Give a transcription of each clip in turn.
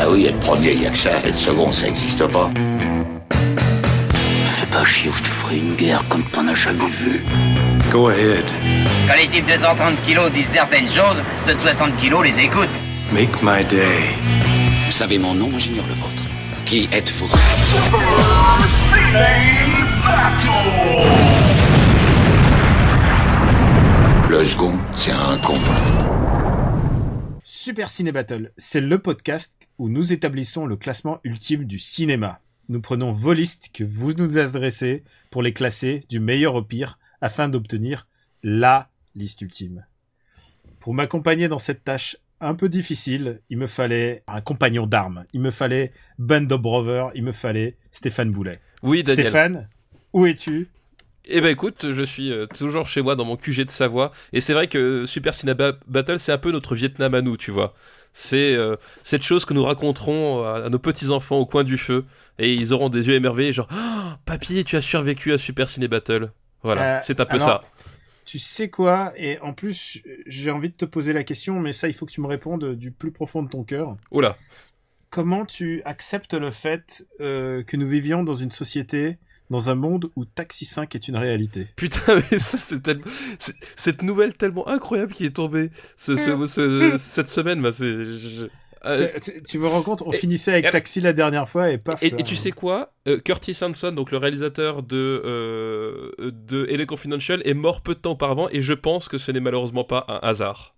Bah oui, être premier, il y a que ça. Être second, ça existe pas. Fais pas chier ou je te ferai une guerre comme t'en as jamais vu. Go ahead. Quand les types de 130 kilos disent certaines choses, ceux de 60 kilos les écoutent. Make my day. Vous savez mon nom, j'ignore le vôtre. Qui êtes-vous? Le second, c'est un con. Super Ciné Battle, c'est le podcast où nous établissons le classement ultime du cinéma. Nous prenons vos listes que vous nous adressez pour les classer du meilleur au pire afin d'obtenir la liste ultime. Pour m'accompagner dans cette tâche un peu difficile, il me fallait un compagnon d'armes. Il me fallait Band of Brothers, il me fallait Stéphane Boulet. Oui, Daniel. Stéphane, où es-tu ? Eh ben écoute, je suis toujours chez moi dans mon QG de Savoie, et c'est vrai que Super Ciné Battle, c'est un peu notre Vietnam à nous, tu vois. C'est cette chose que nous raconterons à nos petits-enfants au coin du feu, et ils auront des yeux émerveillés, genre oh, « Papy, tu as survécu à Super Ciné Battle ». Voilà, c'est un peu ça. Tu sais quoi ? Et en plus, j'ai envie de te poser la question, mais ça, il faut que tu me répondes du plus profond de ton cœur. Oula. Comment tu acceptes le fait que nous vivions dans une société, dans un monde où Taxi 5 est une réalité ? Putain, mais ça, c'est cette nouvelle tellement incroyable qui est tombée cette semaine. Bah, tu me rends compte, on finissait avec Taxi la dernière fois et paf. Et tu sais quoi, Curtis Hanson, donc le réalisateur de LA Confidential, est mort peu de temps auparavant, et je pense que ce n'est malheureusement pas un hasard.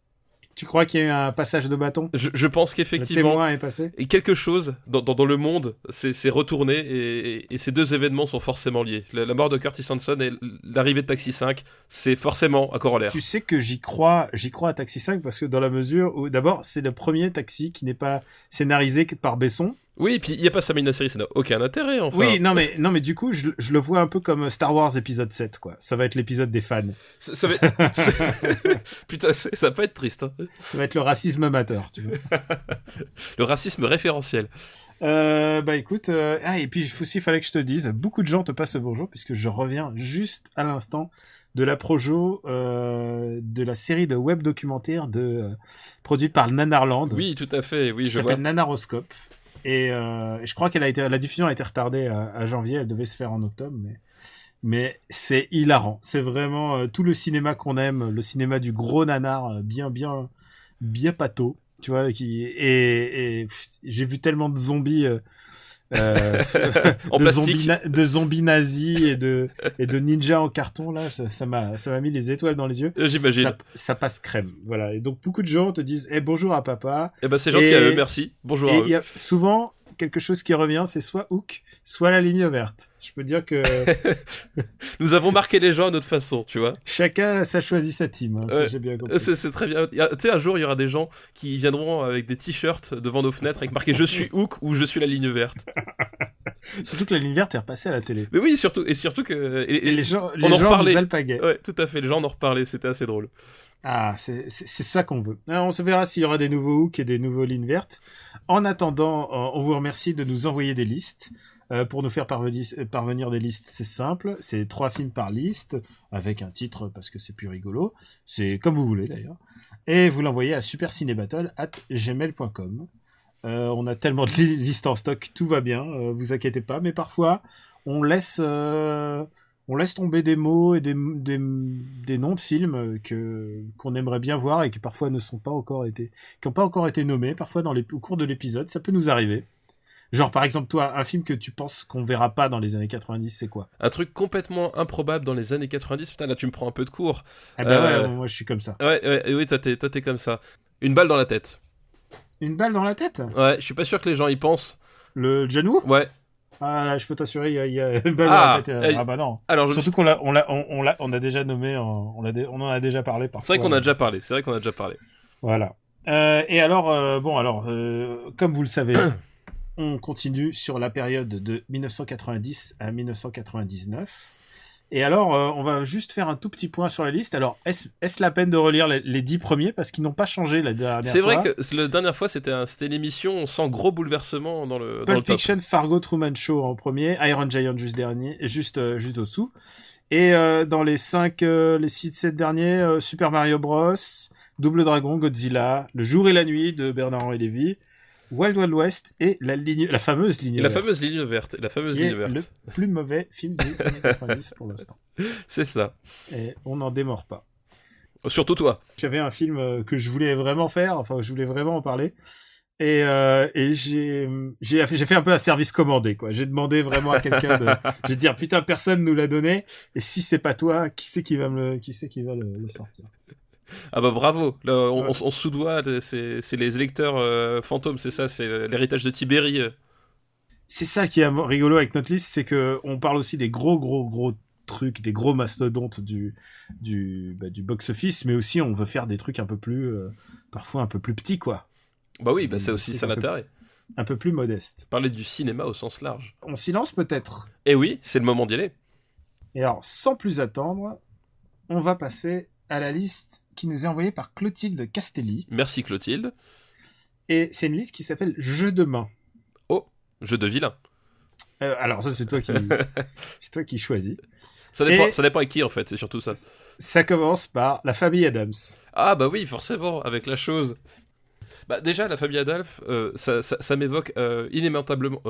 Tu crois qu'il y a eu un passage de bâton ? Je pense qu'effectivement, le témoin est passé. Et quelque chose dans le monde s'est retourné, et ces deux événements sont forcément liés. La mort de Curtis Hanson et l'arrivée de Taxi 5, c'est forcément un corollaire. Tu sais que j'y crois à Taxi 5 parce que dans la mesure où, d'abord, c'est le premier Taxi qui n'est pas scénarisé par Besson. Oui, et puis il n'y a pas Samina Seri, ça n'a aucun intérêt, enfin. Oui, non mais du coup, je le vois un peu comme Star Wars épisode 7, quoi. Ça va être l'épisode des fans. Putain, ça va pas être triste, hein. Ça va être le racisme amateur, tu vois. Le racisme référentiel. Bah écoute, et puis aussi, il fallait que je te dise, beaucoup de gens te passent le bonjour, puisque je reviens juste à l'instant de la projo de la série de web documentaire produite par Nanarland. Oui, tout à fait, oui, qui je vois. s'appelle Nanaroscope. Et je crois la diffusion a été retardée à janvier, elle devait se faire en octobre, mais c'est hilarant. C'est vraiment tout le cinéma qu'on aime, le cinéma du gros nanar, bien pâteau, tu vois, et j'ai vu tellement de zombies, de zombies nazis et de ninjas en carton, là, ça m'a mis les étoiles dans les yeux. J'imagine. Ça passe crème, voilà. Et donc beaucoup de gens te disent bonjour à papa. Ben c'est gentil à eux, merci. Bonjour à eux. Il y a souvent quelque chose qui revient, c'est soit Hook, soit la ligne verte. Je peux dire que nous avons marqué les gens à notre façon, tu vois. Chacun ça choisit sa team, hein, ça, j'ai bien compris. C'est très bien. Tu sais, un jour il y aura des gens qui viendront avec des t-shirts devant nos fenêtres avec marqué je suis Hook ou je suis la ligne verte. Surtout que la ligne verte est repassée à la télé. Mais oui, surtout que et les gens nous alpaguaient. Ouais, tout à fait, les gens en reparlaient, c'était assez drôle. Ah, c'est ça qu'on veut. Alors, on se verra s'il y aura des nouveaux hooks et des nouveaux lignes vertes. En attendant, on vous remercie de nous envoyer des listes. Pour nous faire parvenir des listes, c'est simple. C'est 3 films par liste, avec un titre parce que c'est plus rigolo. C'est comme vous voulez d'ailleurs. Et vous l'envoyez à supercinébattle@gmail.com. On a tellement de listes en stock, tout va bien, vous inquiétez pas. Mais parfois, on laisse tomber des mots et des noms de films qu'on aimerait bien voir et qui parfois n'ont pas encore été nommés. Parfois au cours de l'épisode, ça peut nous arriver. Genre par exemple toi, un film que tu penses qu'on verra pas dans les années 90, c'est quoi ? Un truc complètement improbable dans les années 90. Putain, là tu me prends un peu de cours. Ouais, moi je suis comme ça. Oui, toi t'es comme ça. Une balle dans la tête. Une balle dans la tête ? Ouais, je suis pas sûr que les gens y pensent. Le John Woo ? Ouais. Ah là, je peux t'assurer, il y a une balle dans la tête. Ah bah non. Alors, surtout qu'on a déjà nommé, on en a déjà parlé parfois. C'est vrai qu'on a déjà parlé. Voilà. Et alors, comme vous le savez, on continue sur la période de 1990 à 1999. Et alors, on va juste faire un tout petit point sur la liste. Alors, est-ce la peine de relire les 10 premiers parce qu'ils n'ont pas changé la dernière fois ? C'est vrai que la dernière fois, c'était une émission sans gros bouleversement dans le Pulp top. Fiction, Fargo, Truman Show en premier, Iron Giant juste au-dessous. Et dans les 5, les 6, 7 derniers, Super Mario Bros, Double Dragon, Godzilla, Le Jour et la Nuit de Bernard-Henri Lévy, Wild Wild West et la fameuse ligne La verte, fameuse ligne verte. La fameuse qui est ligne verte. le plus mauvais film des années 90 pour l'instant. C'est ça. Et on n'en démord pas. Surtout toi. J'avais un film que je voulais vraiment faire, enfin je voulais vraiment en parler, et j'ai fait un peu un service commandé, quoi. J'ai demandé vraiment à quelqu'un j'ai dit putain, personne nous l'a donné, et si c'est pas toi, qui c'est qui va le sortir? Ah bah bravo. Là, on se sous-doit. C'est les électeurs fantômes, c'est ça. C'est l'héritage de Tibéri. C'est ça qui est rigolo avec notre liste, c'est que on parle aussi des gros trucs, des gros mastodontes du box-office, mais aussi on veut faire des trucs un peu plus, parfois un peu plus petits, quoi. Bah oui, bah c'est aussi ça l'intérêt. Un peu plus modeste. Parler du cinéma au sens large. On s'y lance peut-être. Et oui, c'est le moment d'y aller. Et alors, sans plus attendre, on va passer à la liste qui nous est envoyée par Clotilde Castelli. Merci Clotilde. Et c'est une liste qui s'appelle Jeux de main. Oh, jeu de vilain. Alors ça, c'est toi qui choisis. Ça dépend avec qui en fait, c'est surtout ça. Ça commence par la famille Adams. Ah bah oui, forcément, avec la chose. Bah déjà, la famille Adams, ça m'évoque immanquablement,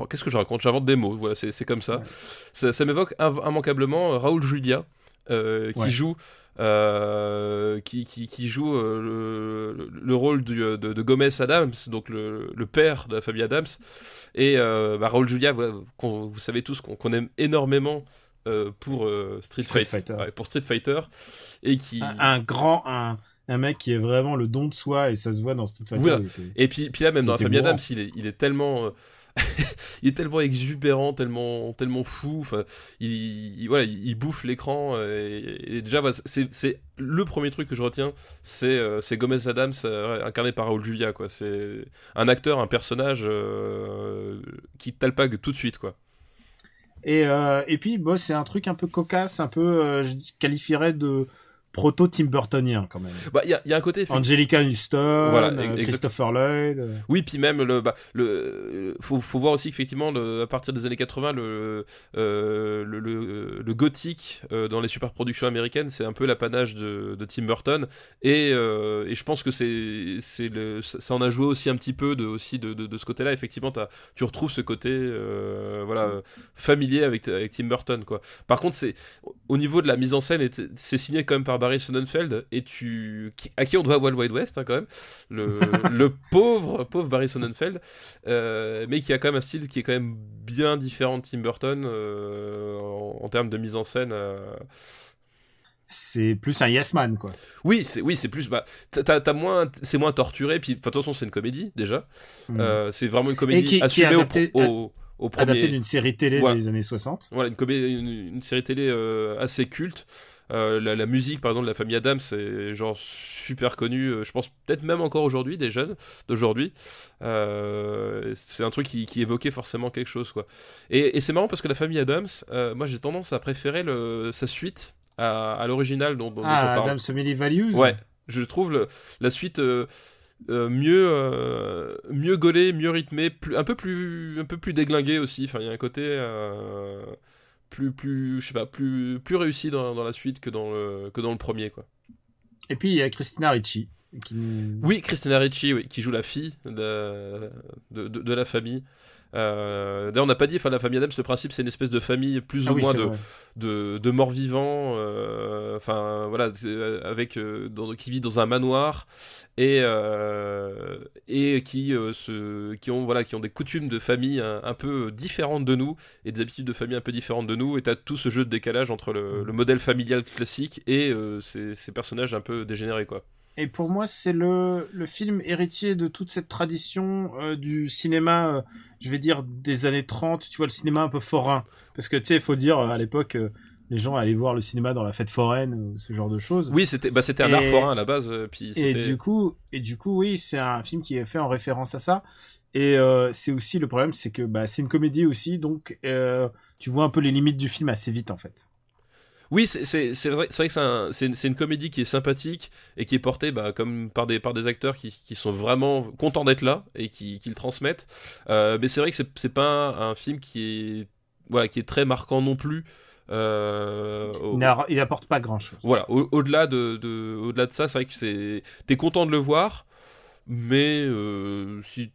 qu'est-ce que je raconte? J'invente des mots, voilà, c'est comme ça. Ouais. Ça m'évoque immanquablement Raoul Julia, qui joue... qui joue le rôle de Gomez Adams, donc le père de la famille Adams, et Raoul Julia, voilà, vous savez tous qu'on aime énormément pour Street Fighter. Ouais, pour Street Fighter, et qui un mec qui est vraiment le don de soi, et ça se voit dans Street Fighter. Voilà. Et puis là, même dans la famille Adams, il est tellement il est tellement exubérant, tellement fou. Enfin, il bouffe l'écran. Et déjà, voilà, c'est le premier truc que je retiens, c'est Gomez Adams incarné par Raoul Julia, quoi. C'est un acteur, un personnage qui t'alpague tout de suite, quoi. Et puis, c'est un truc un peu cocasse, un peu, je qualifierais de proto-Tim Burtonien, quand même. Bah, il y a un côté... Angelica Houston, voilà, Christopher Lloyd... Oui, puis même, faut voir aussi, effectivement, à partir des années 80, le gothique dans les superproductions américaines, c'est un peu l'apanage de Tim Burton, et je pense que ça en a joué aussi un petit peu de ce côté-là. Effectivement, tu retrouves ce côté familier avec Tim Burton, quoi. Par contre, au niveau de la mise en scène, c'est signé quand même par Barry Sonnenfeld, à qui on doit Wild Wild West, hein, quand même, le pauvre Barry Sonnenfeld, mais qui a quand même un style qui est quand même bien différent de Tim Burton en termes de mise en scène. C'est plus un yes man, quoi. Oui, c'est plus, c'est moins torturé, puis de toute façon c'est une comédie déjà. C'est vraiment une comédie assumée au premier. Adapté d'une série télé des années 60. Voilà, une série télé assez culte. La musique, par exemple, de la famille Adams, c'est genre super connu. Je pense peut-être même encore aujourd'hui, des jeunes d'aujourd'hui. C'est un truc qui évoquait forcément quelque chose, quoi. Et c'est marrant parce que la famille Adams, moi j'ai tendance à préférer sa suite à l'original dont on parle. Adams Family Values. Ouais, je trouve la suite mieux gaulée, mieux rythmée, un peu plus déglinguée aussi. Enfin, il y a un côté plus réussi dans la suite que dans le premier, quoi. Et puis il y a Christina Ricci oui, Christina Ricci, oui, qui joue la fille de la famille. D'ailleurs, on n'a pas dit, la famille Adams, le principe, c'est une espèce de famille plus ou moins de morts-vivants, voilà, qui vit dans un manoir et qui ont des coutumes de famille un peu différentes de nous et des habitudes de famille un peu différentes de nous, et t'as tout ce jeu de décalage entre le modèle familial classique et ces personnages un peu dégénérés, quoi. Et pour moi, c'est le film héritier de toute cette tradition du cinéma, je vais dire, des années 30, tu vois, le cinéma un peu forain. Parce que, tu sais, il faut dire, à l'époque, les gens allaient voir le cinéma dans la fête foraine, ce genre de choses. Oui, c'était un art forain à la base. Et du coup, oui, c'est un film qui est fait en référence à ça. Et c'est aussi, le problème, c'est que c'est une comédie aussi, donc tu vois un peu les limites du film assez vite, en fait. Oui, c'est vrai que c'est une comédie qui est sympathique et qui est portée comme par des acteurs qui sont vraiment contents d'être là et qui le transmettent. Mais c'est vrai que c'est pas un film qui est très marquant non plus. Il apporte pas grand chose. Voilà, au-delà de ça, c'est vrai que t'es content de le voir. mais si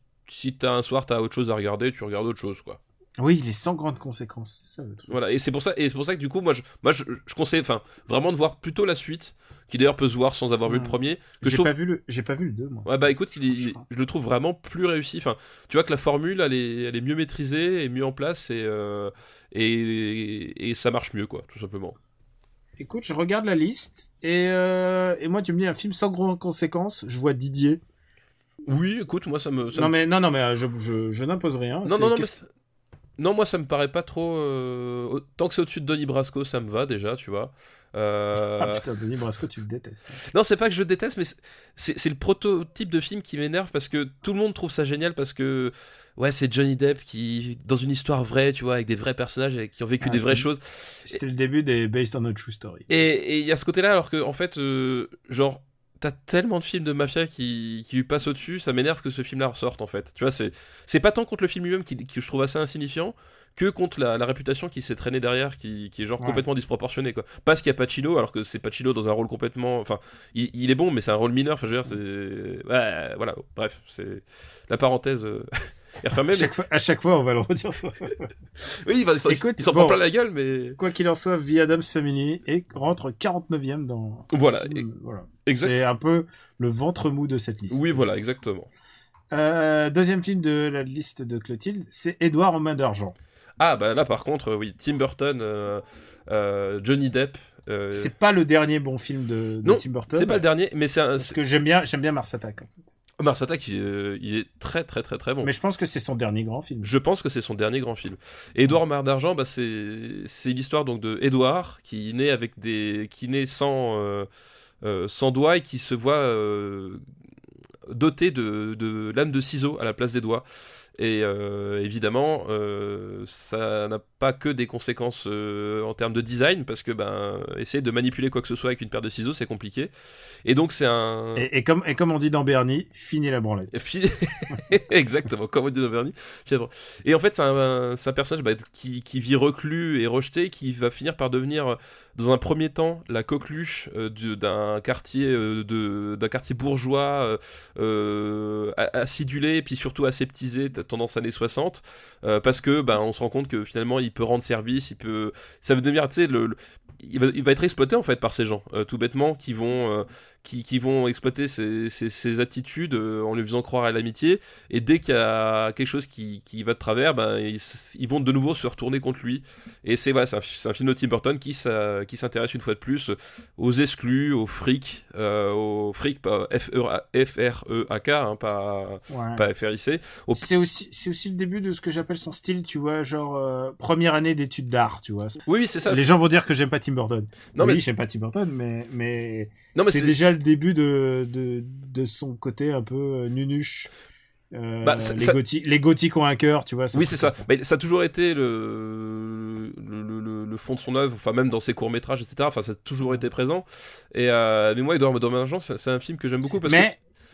un soir t'as autre chose à regarder, tu regardes autre chose, quoi. Oui, il est sans grandes conséquences, c'est ça le truc. Voilà, et c'est pour ça que du coup, je conseille, enfin, vraiment de voir plutôt la suite, qui d'ailleurs peut se voir sans avoir vu le premier. Que J'ai pas vu le 2, moi. Ouais, bah écoute, je le trouve vraiment plus réussi. Enfin, tu vois que la formule, elle est mieux maîtrisée et mieux en place, et ça marche mieux, quoi, tout simplement. Écoute, je regarde la liste, et moi, tu me dis un film sans grandes conséquences, je vois Didier. Oui, écoute, moi ça me. Non, mais je n'impose rien. Non, moi ça me paraît pas trop. Tant que c'est au-dessus de Donnie Brasco, ça me va déjà, tu vois. Ah putain, Donnie Brasco, tu le détestes. Non, c'est pas que je le déteste, mais c'est le prototype de film qui m'énerve parce que tout le monde trouve ça génial parce que ouais, c'est Johnny Depp qui, dans une histoire vraie, tu vois, avec des vrais personnages qui ont vécu des vraies choses. C'était le début des Based on a True Story. Et il y a ce côté-là, alors que en fait, genre. T'as tellement de films de mafia qui lui passent au-dessus, ça m'énerve que ce film-là ressorte en fait. Tu vois, c'est pas tant contre le film lui-même qui je trouve assez insignifiant, que contre la réputation qui s'est traînée derrière, qui est genre complètement disproportionnée, quoi. Parce qu'il y a Pacino, alors que c'est Pacino dans un rôle complètement. Enfin, il est bon, mais c'est un rôle mineur, enfin, je veux dire, c'est. Ouais, voilà, bref, c'est. La parenthèse. À chaque fois, on va le redire ça. Oui, il s'en prend plein la gueule, mais. Quoi qu'il en soit, The Addams Family et rentre 49ème dans. Voilà. Voilà. Exact. C'est un peu le ventre mou de cette liste. Oui, voilà, exactement. Deuxième film de la liste de Clotilde, c'est Édouard aux mains d'argent. Ah, bah là, par contre, oui, Tim Burton, Johnny Depp. C'est pas le dernier bon film de Tim Burton. C'est pas le dernier, mais parce que j'aime bien Mars Attack, en fait. Mars Attack, il est très très très très bon. Mais je pense que c'est son dernier grand film. Je pense que c'est son dernier grand film. Édouard aux mains d'argent, bah c'est l'histoire donc de Édouard qui naît sans doigts et qui se voit doté de lames de ciseaux à la place des doigts. Et évidemment, ça n'a pas que des conséquences en termes de design, parce que essayer de manipuler quoi que ce soit avec une paire de ciseaux, c'est compliqué. Et donc c'est un... Et comme on dit dans Bernie, fini la branlette. Exactement, comme on dit dans Bernie. Et en fait, c'est un personnage qui vit reclus et rejeté, qui va finir par devenir, dans un premier temps, la coqueluche d'un quartier bourgeois acidulé, et puis surtout aseptisé, tendance années 60, parce que on se rend compte que finalement il peut rendre service, ça veut devenir, tu sais, il va être exploité en fait par ces gens, tout bêtement, qui vont exploiter ses attitudes en lui faisant croire à l'amitié, et dès qu'il y a quelque chose qui va de travers, ils vont de nouveau se retourner contre lui. Et c'est un film de Tim Burton qui s'intéresse une fois de plus aux exclus, au fric, pas F-R-E-A-K, hein, pas F-R-I-C. C'est aussi le début de ce que j'appelle son style, tu vois, genre première année d'études d'art, tu vois. Oui, c'est ça. Les gens vont dire que j'aime pas Tim Burton. Non, oui, j'aime pas Tim Burton, mais c'est c'est déjà le début de son côté un peu nunuche. Les gothiques ont un cœur, tu vois. Oui, c'est ça. Mais ça a toujours été le fond de son œuvre, enfin même dans ses courts métrages, etc. Enfin, ça a toujours été présent. Et mais moi, Édouard aux mains d'argent, c'est un film que j'aime beaucoup parce que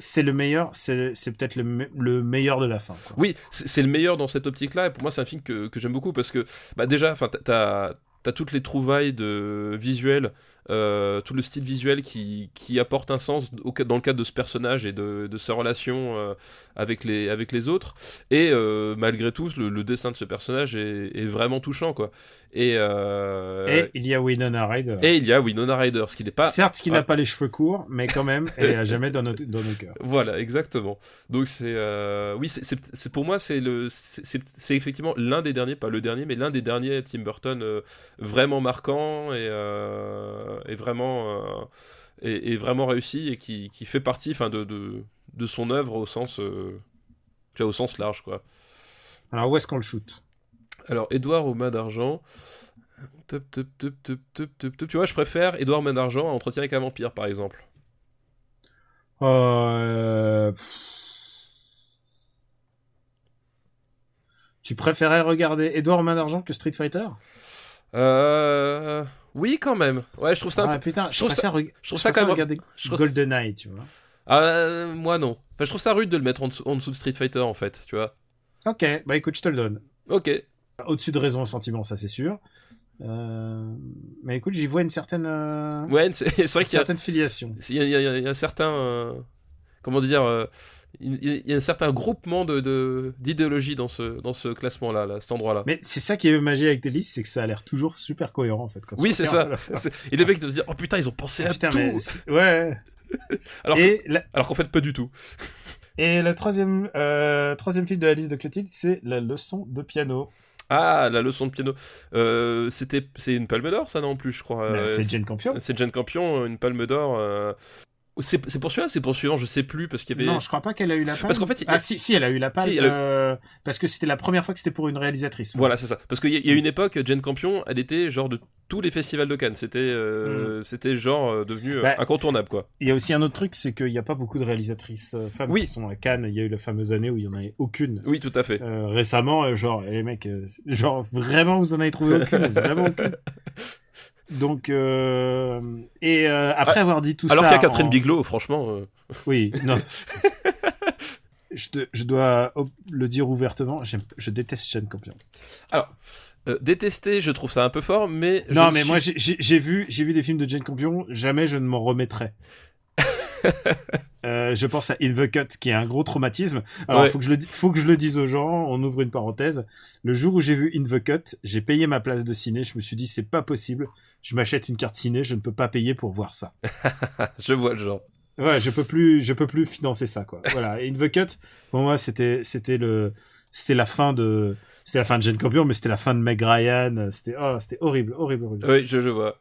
c'est le meilleur, c'est peut-être le meilleur de la fin, quoi. Oui, c'est le meilleur dans cette optique-là. Et pour moi, c'est un film que j'aime beaucoup parce que déjà, enfin, t'as toutes les trouvailles visuelles, tout le style visuel qui apporte un sens dans le cadre de ce personnage et de sa relation avec les autres. Et malgré tout, le dessin de ce personnage est vraiment touchant, quoi. Et il y a Winona Ryder. Ce qui n'est pas... Certes, qui n'a pas les cheveux courts, mais quand même, elle est à jamais dans nos cœurs. Voilà, exactement. Donc oui, c'est pour moi, c'est effectivement l'un des derniers, pas le dernier, mais l'un des derniers Tim Burton vraiment marquant et vraiment réussi, et qui fait partie, enfin, de son œuvre au sens au sens large, quoi. Alors où est-ce qu'on le shoot? Alors Édouard aux mains d'argent, tu vois, je préfère Édouard aux mains d'argent à Entretien avec un vampire, par exemple. Tu préférais regarder Édouard aux mains d'argent que Street Fighter? Oui, quand même. Ouais, je trouve ça. Putain, je trouve ça quand même. Regarder GoldenEye, tu vois. Moi non. Enfin, je trouve ça rude de le mettre en dessous de Street Fighter, en fait, tu vois. Ok, écoute, je te le donne. Ok. Au-dessus de Raison et Sentiment, ça c'est sûr. Mais écoute, j'y vois une certaine. Ouais, c'est vrai qu'il y a certaine filiation. Il y a un certain. Comment dire il y a un certain groupement d'idéologie dans ce classement-là, là, cet endroit-là. Mais c'est ça qui est magique avec tes listes, c'est que ça a l'air toujours super cohérent en fait. Quand oui, c'est ça. Et les mecs te disent, oh putain, ils ont pensé à tout. Ouais. Alors qu'en fait, pas du tout. Et le troisième film de la liste de Clotilde, c'est La leçon de piano. Ah, La leçon de piano. C'est une palme d'or, ça, non, en plus, je crois. C'est Jane Campion. C'est Jane Campion, une palme d'or. C'est pour celui-là, c'est pour suivant, je sais plus, parce qu'il y avait... Non, je crois pas qu'elle a eu la palme. Parce qu'en fait... si, elle a eu la palme, parce que c'était la première fois que c'était pour une réalisatrice. Voilà, c'est ça. Parce qu'il y a une époque, Jane Campion, elle était genre de tous les festivals de Cannes. C'était genre devenu incontournable, quoi. Il y a aussi un autre truc, c'est qu'il n'y a pas beaucoup de réalisatrices femmes qui sont à Cannes. Il y a eu la fameuse année où il y en avait aucune. Oui, tout à fait. Récemment, genre, les mecs, genre, vraiment, vous en avez trouvé aucune. Vraiment aucune. Donc, après avoir dit tout ça... Alors qu'il y a Catherine Bigelow, franchement... Oui, non. je dois le dire ouvertement, je déteste Jane Campion. Alors, détester, je trouve ça un peu fort, mais... Moi, j'ai vu des films de Jane Campion, jamais je ne m'en remettrai. Je pense à In the Cut, qui est un gros traumatisme. Alors, faut que je le dise aux gens. On ouvre une parenthèse. Le jour où j'ai vu In the Cut, j'ai payé ma place de ciné. Je me suis dit, c'est pas possible. Je m'achète une carte ciné. Je ne peux pas payer pour voir ça. Je vois le genre. Ouais, je peux plus financer ça, quoi. Voilà. In the Cut, pour moi, c'était la fin de Jane Campion, mais c'était la fin de Meg Ryan. C'était horrible. Oui, je vois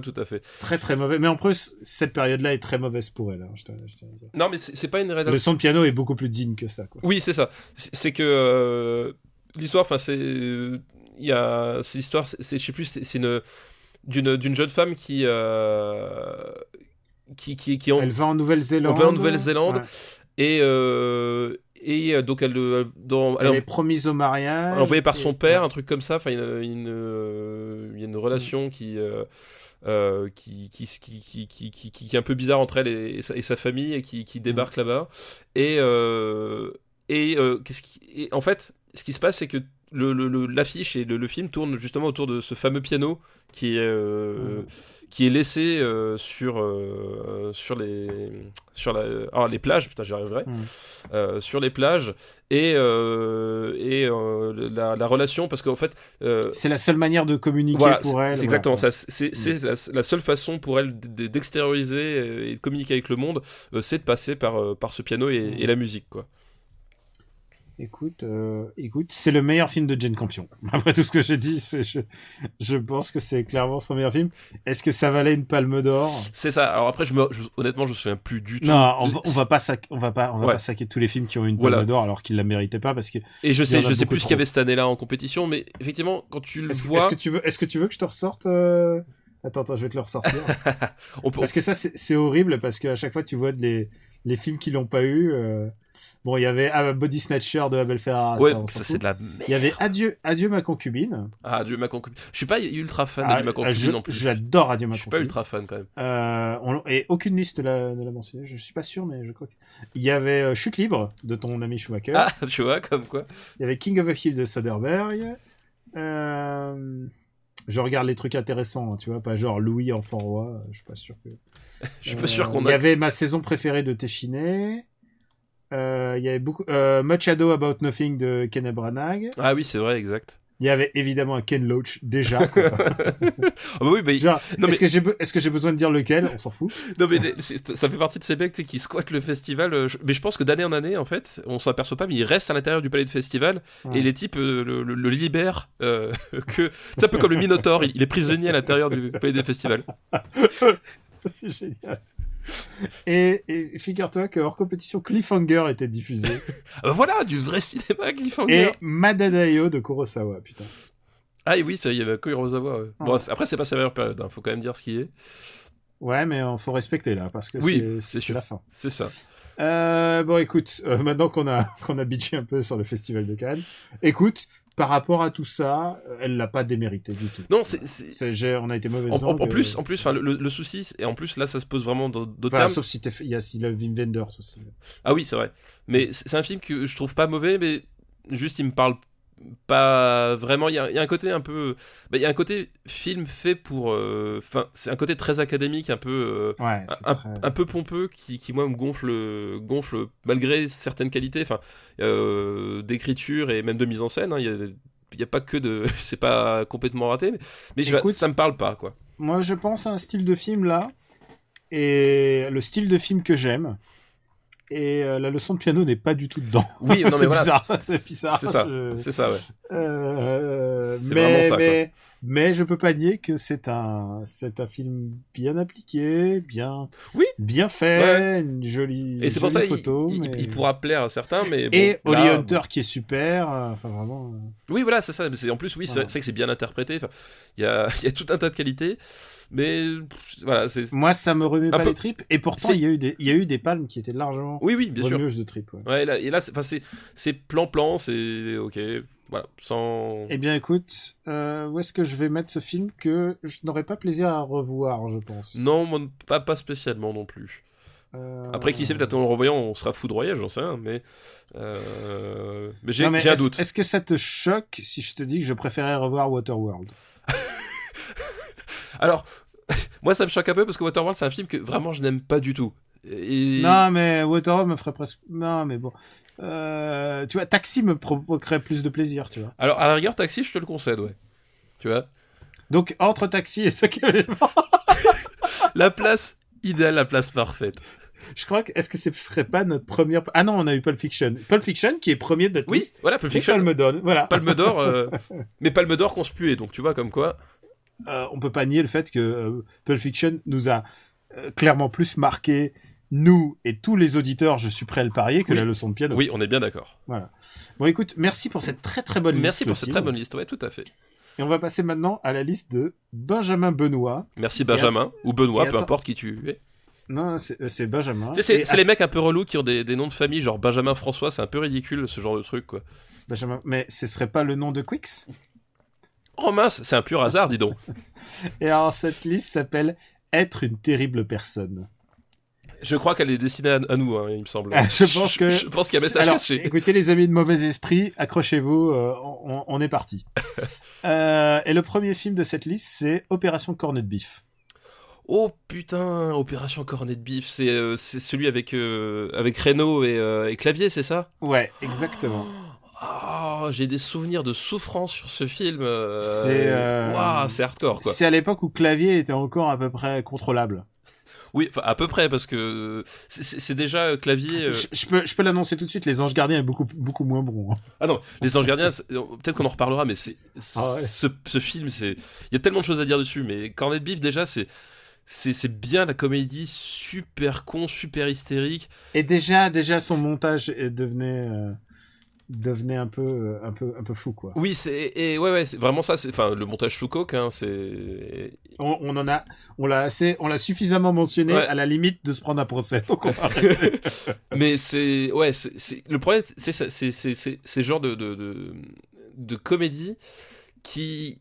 tout à fait. Très très mauvais. Mais en plus, cette période-là est très mauvaise pour elle. Hein, je tiens à dire. Non, mais c'est pas une rédaction. Le son de piano est beaucoup plus digne que ça, quoi. Oui, c'est ça. C'est que l'histoire, enfin, c'est l'histoire, je sais plus, c'est d'une jeune femme qui elle va en Nouvelle-Zélande. Ouais. Et donc elle est promise au mariage. Elle est envoyée par son père, un truc comme ça. Enfin, il y a une relation qui est un peu bizarre entre elle et sa famille et qui débarque là-bas. Et en fait, ce qui se passe, c'est que l'affiche et le film tournent justement autour de ce fameux piano qui est laissé sur les plages, putain, j'y arriverai, sur les plages et la relation, parce qu'en fait c'est la seule manière de communiquer pour elle. C'est exactement ça. C'est la seule façon pour elle d'extérioriser et de communiquer avec le monde, c'est de passer par ce piano et la musique, quoi. Écoute, c'est le meilleur film de Jane Campion. Après tout ce que j'ai dit, je pense que c'est clairement son meilleur film. Est-ce que ça valait une palme d'or? C'est ça. Alors après, honnêtement, je me souviens plus du tout. Non, on va pas saquer tous les films qui ont une palme d'or alors qu'ils la méritaient pas, parce que. Et je sais plus ce qu'il y avait cette année-là en compétition, mais effectivement, quand tu le vois. Est-ce que tu veux que je te ressorte? Attends, je vais te le ressortir. Parce que ça, c'est horrible, parce qu'à chaque fois, tu vois les films qui l'ont pas eu. Bon, il y avait Body Snatcher de Abel Ferrara. Ouais, ça c'est de la merde. Il y avait Adieu ma concubine. Ah, Adieu ma concubine. Je suis pas ultra fan d'Adieu ma concubine non plus. J'adore Adieu ma concubine. Je suis pas ultra fan quand même. Et aucune liste ne l'a mentionné. Je suis pas sûr, mais je crois que. Il y avait Chute libre de ton ami Schumacher. Ah, tu vois, comme quoi. Il y avait King of the Hill de Soderbergh. Je regarde les trucs intéressants, hein, tu vois, pas genre Louis enfant roi. Je suis pas sûr que. Je suis pas sûr qu'on a. Il y avait ma saison préférée de Téchiné. Il y avait beaucoup Much Ado About Nothing de Kenneth Branagh. Ah oui, c'est vrai, exact. Il y avait évidemment un Ken Loach déjà. Quoi. Ah bah oui, bah, genre, est-ce que j'ai besoin de dire lequel? On s'en fout. Non mais ça fait partie de ces mecs qui squattent le festival. Mais je pense que d'année en année, en fait, on s'aperçoit pas, mais ils restent à l'intérieur du palais de festival et les types le libèrent. C'est un peu comme le Minotaure, il est prisonnier à l'intérieur du palais des festivals. C'est génial. Et figure-toi que hors compétition, Cliffhanger était diffusé. Voilà, du vrai cinéma, Cliffhanger. Et Madadayo de Kurosawa, putain. Ah oui, ça, il y avait Kurosawa. Ouais. Bon, après, c'est pas sa meilleure période, hein. Faut quand même dire ce qui est. Ouais, mais faut respecter là, parce que c'est la fin. C'est ça. Bon, écoute, maintenant qu'on a bitché un peu sur le festival de Cannes, écoute, par rapport à tout ça, elle l'a pas démérité du tout. Non, on a été mauvais. En plus, enfin, le souci, et en plus là, ça se pose vraiment dans d'autres termes. Sauf si il y a Wim Wenders aussi. Ah oui, c'est vrai. Mais c'est un film que je trouve pas mauvais, mais juste il me parle pas vraiment. Il y a un côté un peu. Il y a un côté film fait pour. Enfin, c'est un côté très académique, un peu. Un peu pompeux qui moi me gonfle malgré certaines qualités, enfin, d'écriture et même de mise en scène. Il y a pas que de. C'est pas complètement raté, mais écoute, ça me parle pas, quoi. Moi, je pense à un style de film là, et le style de film que j'aime. Et la leçon de piano n'est pas du tout dedans. Oui, non, mais voilà. C'est bizarre. C'est ça, ouais. C'est vraiment ça, quoi. Mais je peux pas nier que c'est un film bien appliqué, bien fait, ouais. une jolie et c'est pour ça photo. Il pourra plaire à certains, mais bon, et Holly Hunter qui est super, enfin vraiment. Oui, voilà, c'est ça. En plus, oui, voilà. C'est que c'est bien interprété. Enfin, il y a tout un tas de qualités. Mais voilà, moi ça me remet pas les tripes, et pourtant il y a eu des palmes qui étaient largement bien sûr de tripes. Et là c'est plan, c'est ok, voilà, sans. Eh bien écoute, où est-ce que je vais mettre ce film que je n'aurais pas plaisir à revoir, je pense. Non, pas spécialement non plus. Après, qui sait, peut-être en le revoyant on sera foudroyé, j'en sais rien, mais j'ai un doute. Est-ce que ça te choque si je te dis que je préférais revoir Waterworld? Alors, moi ça me choque un peu parce que Waterworld c'est un film que vraiment je n'aime pas du tout. Non, mais Waterworld me ferait presque. Non, mais bon. Tu vois, Taxi me provoquerait plus de plaisir, tu vois. Alors, à la rigueur, Taxi, je te le concède, ouais. Tu vois. Donc, entre Taxi et ce la place idéale, la place parfaite. Je crois que. Est-ce que ce serait pas notre première. Ah non, on a eu Pulp Fiction. Pulp Fiction qui est premier de notre liste. Oui, voilà, Pulp Fiction. Palme d'Or, voilà. Palme d'Or, mais Palme d'Or conspuée, donc tu vois, comme quoi. On peut pas nier le fait que Pulp Fiction nous a clairement plus marqué, nous et tous les auditeurs, je suis prêt à le parier, que la leçon de piano. Oui, on est bien d'accord. Voilà. Bon, écoute, merci pour cette très très bonne liste. Merci pour cette très bonne liste, ouais, tout à fait. Et on va passer maintenant à la liste de Benjamin Benoît. Merci Benjamin, ou Benoît, peu importe qui tu es. Non, c'est Benjamin. C'est les mecs un peu relous qui ont des noms de famille, genre Benjamin François, c'est un peu ridicule ce genre de truc, quoi. Benjamin, mais ce serait pas le nom de Quix ? Oh mince, c'est un pur hasard, dis donc. Et alors, cette liste s'appelle « Être une terrible personne ». Je crois qu'elle est destinée à nous, hein, il me semble. Je pense qu'il y a un message caché. Écoutez, les amis de mauvais esprit, accrochez-vous, on est parti. Et le premier film de cette liste, c'est Opération Cornet de Bif. Oh putain, Opération Cornet de Bif, c'est celui avec Reno et Clavier, c'est ça ? Ouais, exactement. Oh, j'ai des souvenirs de souffrance sur ce film. C'est hardcore, quoi. C'est à l'époque où Clavier était encore à peu près contrôlable. Oui, à peu près, parce que c'est déjà Clavier. Je peux l'annoncer tout de suite, Les Anges Gardiens est beaucoup moins bon. Hein. Ah non, Les Anges Gardiens, peut-être qu'on en reparlera, mais ce film, il y a tellement de choses à dire dessus. Mais Cornet de Bif, déjà, c'est bien la comédie, super con, super hystérique. Et déjà son montage devenait un peu fou, quoi. Oui, c'est vraiment ça, enfin le montage sous coke, hein, c'est on l'a suffisamment mentionné, à la limite de se prendre un procès. Mais c'est le problème, c'est ce genre de comédie qui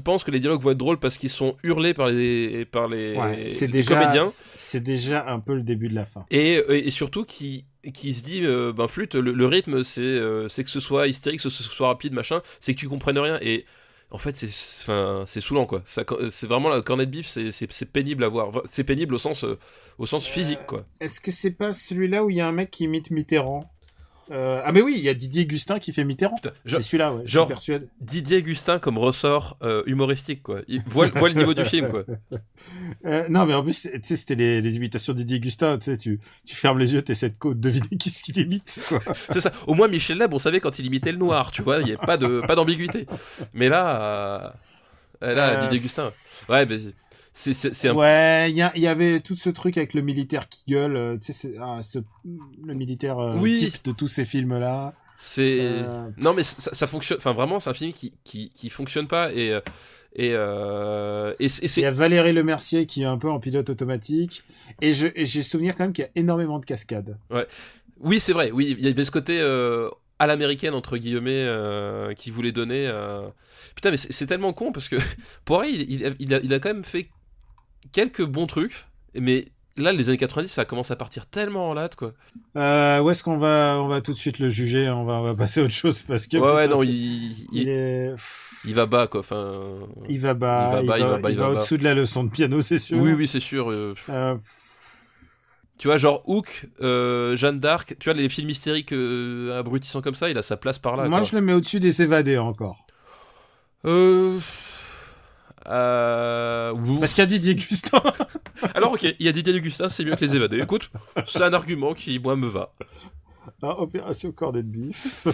pensent que les dialogues vont être drôles parce qu'ils sont hurlés par les comédiens. C'est déjà un peu le début de la fin. Et surtout qui se dit flûte, le rythme c'est que ce soit hystérique, que ce soit rapide, machin, c'est que tu comprennes rien. Et en fait c'est saoulant, quoi. C'est vraiment la Cornet de Bif, c'est pénible à voir. C'est pénible au sens physique, quoi. Est-ce que c'est pas celui-là où il y a un mec qui imite Mitterrand? Ah mais oui, il y a Didier Gustin qui fait Mitterrand. C'est celui-là, ouais. Genre Didier Gustin comme ressort humoristique, quoi. Il voit le niveau du film, quoi. Non mais en plus, tu sais, c'était les imitations de Didier Gustin. Tu sais, tu fermes les yeux, t'essaies de deviner qui ce qu'il imite, quoi. C'est ça. Au moins Michel Leb, on savait quand il imitait le noir, tu vois. Il y a pas d'ambiguïté. Mais là, Didier Gustin. Ouais, mais. C'est un ouais, il y avait tout ce truc avec le militaire qui gueule, tu sais, le militaire type de tous ces films-là. Non, mais ça fonctionne. Enfin, vraiment, c'est un film qui fonctionne pas. Et il y a Valérie Lemercier qui est un peu en pilote automatique. Et j'ai souvenir quand même qu'il y a énormément de cascades. Ouais. Oui, c'est vrai. Oui, il y avait ce côté à l'américaine, entre guillemets, qui voulait donner. Putain, mais c'est tellement con parce que Poiré, il a quand même fait quelques bons trucs, mais là, les années 90, ça commence à partir tellement en latte, quoi. Où est-ce qu'on va, on va tout de suite le juger, on va passer à autre chose parce que. Ouais, putain, non, il va bas, quoi. Enfin, il va bas, il va au-dessous de la leçon de piano, c'est sûr. Oui, c'est sûr. Tu vois, genre Hook, Jeanne d'Arc, tu vois, les films hystériques abrutissants comme ça, il a sa place par là. Moi, quoi. je le mets au-dessus des évadés encore. Parce qu'il y a Didier Gustin. Alors, ok, il y a Didier Gustin, c'est mieux que les évadés. Écoute, c'est un argument qui, moi, me va. Ah, Opération Cornet de Bif.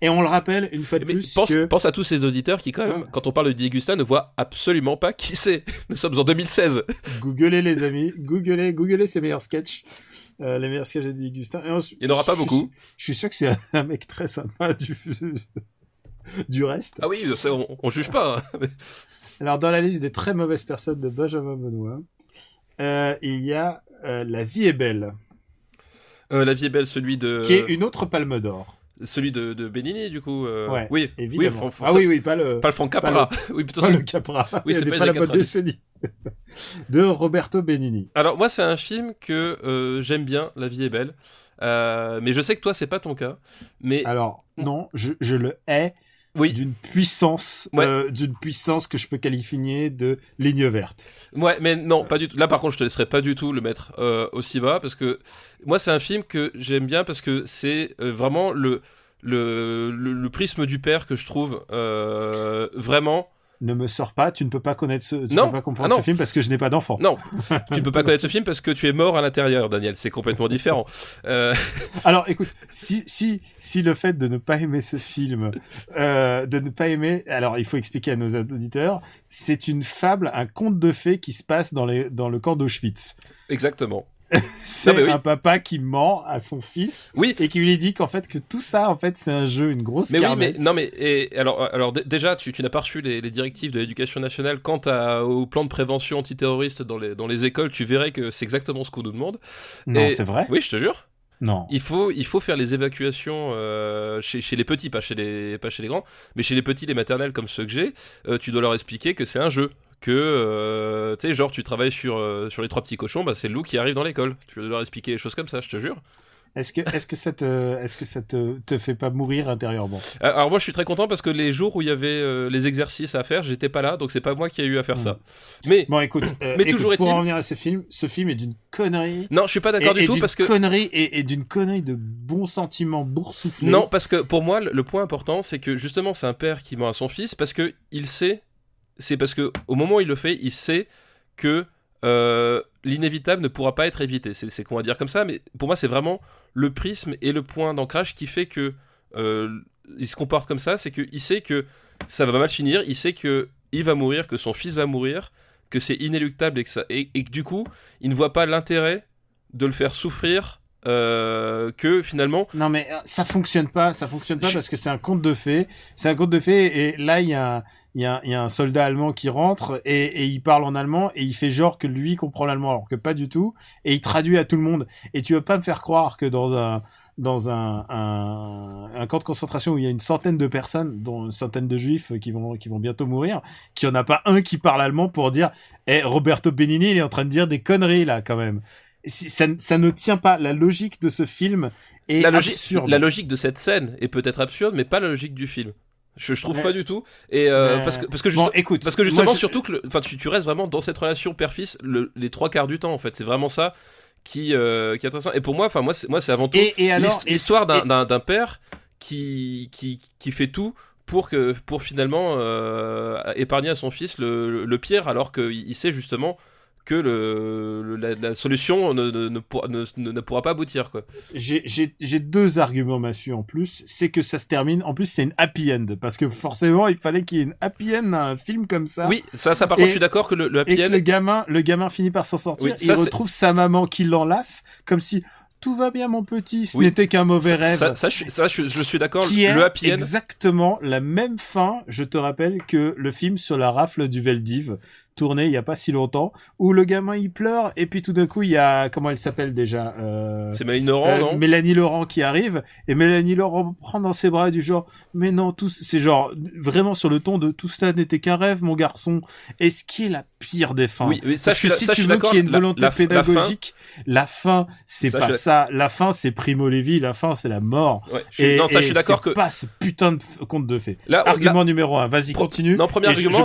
Et on le rappelle une fois de plus. Pense à tous ces auditeurs qui, quand même, quand on parle de Didier Gustin, ne voient absolument pas qui c'est. Nous sommes en 2016. Googlez, les amis. Googlez ses meilleurs sketchs. Les meilleurs sketchs de Didier Gustin. Il n'y en aura pas beaucoup. Je suis sûr que c'est un mec très sympa du reste. Ah oui, ça, on juge pas. Hein. Alors, dans la liste des très mauvaises personnes de Benjamin Benoît, il y a La vie est belle. La vie est belle, celui de... Qui est une autre palme d'or. Celui de Benigni, du coup. Ouais, oui, évidemment. Oui, pas le Franck Capra. Oui, plutôt pas le Capra. Oui, c'est pas la bonne décennie. De Roberto Benigni. Alors, moi, c'est un film que j'aime bien, La vie est belle. Mais je sais que toi, c'est pas ton cas. Mais... Alors, non, je le hais. Oui. D'une puissance que je peux qualifier de ligne verte. Ouais, mais non, pas du tout. Là, par contre, je te laisserai pas du tout le mettre aussi bas, parce que moi, c'est un film que j'aime bien parce que c'est vraiment le prisme du père que je trouve vraiment. Ne me sors pas, tu ne peux pas connaître tu non. peux pas comprendre ce film parce que je n'ai pas d'enfant. Non, tu ne peux pas connaître ce film parce que tu es mort à l'intérieur, Daniel. C'est complètement différent. Alors, écoute, si le fait de ne pas aimer ce film, de ne pas aimer, alors il faut expliquer à nos auditeurs, c'est une fable, un conte de fées qui se passe dans le camp d'Auschwitz. Exactement. C'est un papa qui ment à son fils et qui lui dit qu'en fait que tout ça en fait c'est un jeu, une grosse kermesse. Alors déjà tu n'as pas reçu les directives de l'éducation nationale quant au plan de prévention antiterroriste dans les écoles. Tu verrais que c'est exactement ce qu'on nous demande. Non, c'est vrai. Oui, je te jure. Non. Il faut faire les évacuations chez les petits, pas chez les grands, mais chez les petits, les maternelles comme ceux que j'ai. Tu dois leur expliquer que c'est un jeu. Que tu sais, genre tu travailles sur les trois petits cochons, bah c'est le loup qui arrive dans l'école. Tu dois leur expliquer les choses comme ça, je te jure. Est-ce que ça te fait pas mourir intérieurement? Alors moi je suis très content parce que les jours où il y avait les exercices à faire, j'étais pas là, donc c'est pas moi qui ai eu à faire ça. Mais bon, écoute, toujours pour en revenir à ce film est d'une connerie. Non, je suis pas d'accord du tout parce que d'une connerie de bons sentiments boursouflés. Non, parce que pour moi le point important c'est que justement c'est un père qui ment à son fils parce que il sait. C'est parce que au moment où il le fait, il sait que l'inévitable ne pourra pas être évité. C'est qu'on va dire comme ça, mais pour moi, c'est vraiment le prisme et le point d'ancrage qui fait que il se comporte comme ça. C'est qu'il sait que ça va mal finir, il sait que il va mourir, que son fils va mourir, que c'est inéluctable et que du coup, il ne voit pas l'intérêt de le faire souffrir. Que finalement non mais ça fonctionne pas parce que c'est un conte de fées et là il y a un soldat allemand qui rentre et il parle en allemand et il fait genre que lui comprend l'allemand alors que pas du tout et il traduit à tout le monde et tu vas pas me faire croire que dans un camp de concentration où il y a une centaine de personnes dont une centaine de juifs qui vont bientôt mourir qu'il y en a pas un qui parle allemand pour dire Roberto Benigni il est en train de dire des conneries là quand même. Ça ne tient pas. La logique de ce film est absurde. La logique de cette scène est peut-être absurde, mais pas la logique du film. Je trouve pas du tout. Et parce que justement, surtout que tu restes vraiment dans cette relation père-fils les trois quarts du temps en fait. C'est vraiment ça qui est intéressant. Et pour moi, c'est avant tout l'histoire d'un père qui fait tout pour finalement épargner à son fils le pire, alors qu'il sait justement que la solution ne pourra pas aboutir quoi. J'ai deux arguments Massu en plus, c'est que ça se termine, en plus c'est une happy end, parce que forcément il fallait qu'il y ait une happy end à un film comme ça. Oui, ça par contre je suis d'accord que le happy end... le gamin finit par s'en sortir, il retrouve sa maman qui l'enlace, comme si... Tout va bien mon petit, ce n'était qu'un mauvais rêve. Je suis d'accord, le happy end. Exactement la même fin, je te rappelle, que le film sur la rafle du Veldiv. tourné il y a pas si longtemps, où le gamin il pleure et puis tout d'un coup il y a, comment elle s'appelle déjà, C'est Mélanie Laurent, non? Mélanie Laurent qui arrive, et Mélanie Laurent prend dans ses bras du genre, mais non, c'est genre vraiment sur le ton de tout cela n'était qu'un rêve, mon garçon. Et ce qui est la pire des fins. Oui, ça, parce que si tu veux qu'il y ait une volonté pédagogique, la fin, c'est ça, pas ça. La fin, c'est Primo Levi. La fin, c'est la mort. Ouais, je suis d'accord que pas ce putain de conte de fées. Là, argument numéro 1. Vas-y, continue. Non, premier argument.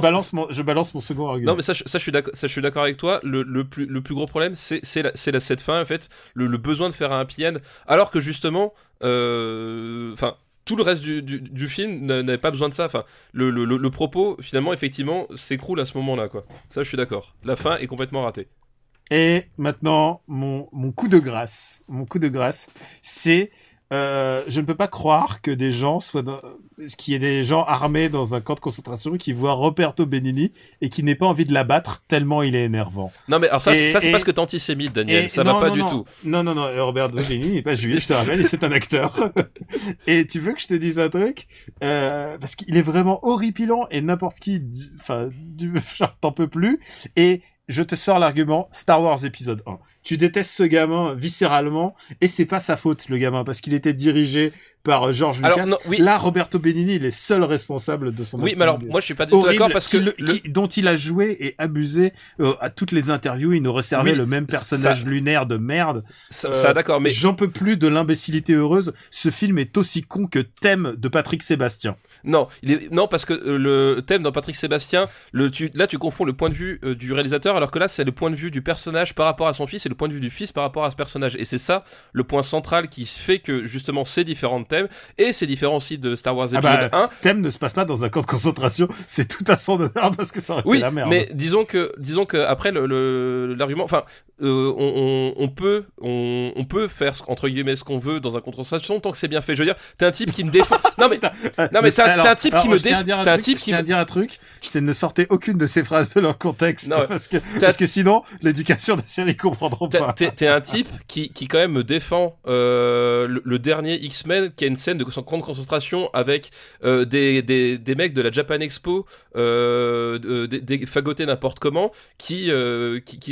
Je balance mon second argument. Non, mais ça, je suis d'accord avec toi. Le plus gros problème, c'est cette fin, en fait, le besoin de faire un happy end, alors que justement, enfin. Tout le reste du film n'avait pas besoin de ça. Enfin, le propos, finalement, effectivement, s'écroule à ce moment-là, quoi. Ça, je suis d'accord. La fin est complètement ratée. Et maintenant, mon coup de grâce. Mon coup de grâce, c'est... je ne peux pas croire que des gens qu'il y ait des gens armés dans un camp de concentration qui voient Roberto Benigni et qui n'aient pas envie de l'abattre tellement il est énervant. Non mais alors ça c'est parce que t'es antisémite, Daniel. Ça va pas du tout. Non, Roberto Benigni n'est pas juif, je te rappelle, c'est un acteur. Et tu veux que je te dise un truc, parce qu'il est vraiment horripilant et n'importe qui, genre t'en peux plus. Et je te sors l'argument Star Wars épisode 1. Tu détestes ce gamin viscéralement et c'est pas sa faute, le gamin, parce qu'il était dirigé par George Lucas. Non, oui. Là, Roberto Benigni, il est seul responsable de son activité. Mais alors, moi, je suis pas du tout d'accord parce que dont il a joué et abusé à toutes les interviews. Il nous resservait le même personnage lunaire de merde. Ça, d'accord, mais j'en peux plus de l'imbécilité heureuse. Ce film est aussi con que Thème de Patrick Sébastien. Non, non, parce que le thème dans Patrick Sébastien, là, tu confonds le point de vue du réalisateur, alors que là, c'est le point de vue du personnage par rapport à son fils et le point de vue du fils par rapport à ce personnage. Et c'est ça le point central qui fait que justement c'est différent de Thème et c'est différent aussi de Star Wars épisode 1. Thème ne se passe pas dans un camp de concentration, c'est tout à son honneur parce que ça aurait été la merde. Mais disons que après l'argument, enfin, on peut faire entre guillemets ce qu'on veut dans un camp de concentration tant que c'est bien fait. Je veux dire, t'es un type qui me défend. Non mais t'es un type qui me défend. T'es un type qui me dire un truc, c'est ne sortez aucune de ces phrases de leur contexte parce que sinon l'éducation nationale ils comprendront pas. T'es un type qui quand même me défend le dernier X-Men qui a une scène de camp de concentration avec des mecs de la Japan Expo des fagotés n'importe comment qui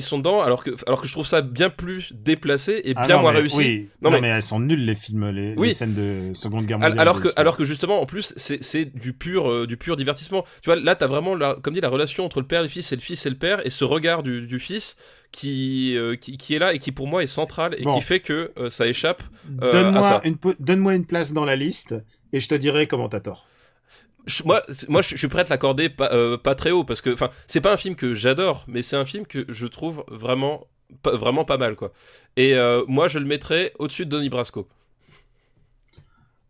sont dedans alors que je trouve ça bien plus déplacé et bien moins réussi. Oui. Non mais elles sont nulles les films les scènes de Seconde Guerre mondiale. Alors que justement en plus c'est du pur divertissement. Tu vois là t'as vraiment comme dit la relation entre le père et le fils et le père et ce regard du fils qui est là et qui pour moi est central et qui fait que ça échappe à ça. Donne-moi une place dans la liste et je te dirai comment t'as tort. Moi je suis prêt à te l'accorder pas très haut parce que enfin c'est pas un film que j'adore mais c'est un film que je trouve vraiment pas mal quoi. Et moi je le mettrais au-dessus de Donnie Brasco.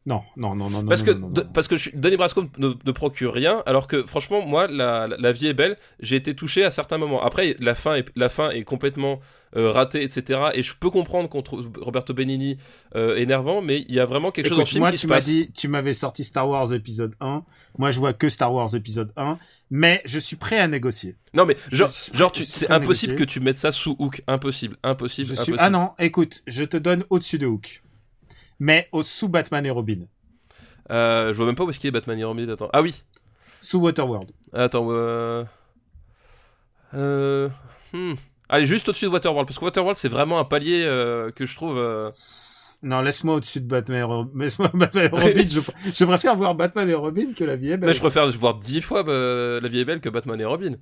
Non. Parce que Donnie Brasco ne procure rien, alors que franchement, moi, la vie est belle. J'ai été touché à certains moments. Après, la fin est complètement ratée, etc. Et je peux comprendre qu'on trouve Roberto Benigni énervant, mais il y a vraiment quelque chose dans le film qui se passe. Tu m'avais sorti Star Wars épisode 1. Moi, je vois que Star Wars épisode 1. Mais je suis prêt à négocier. Non mais c'est impossible que tu mettes ça sous Hook. Impossible. Ah non, écoute, je te donne au-dessus de Hook. Mais sous Batman et Robin. Je vois même pas où est-ce qu'il est Batman et Robin. Attends. Ah oui. Sous Waterworld. Attends. Allez, juste au-dessus de Waterworld. Parce que Waterworld, c'est vraiment un palier que je trouve... Non, laisse-moi au-dessus de Batman et Robin. Je préfère voir Batman et Robin que La Vie est Belle. Mais je préfère voir 10 fois La Vie est Belle que Batman et Robin.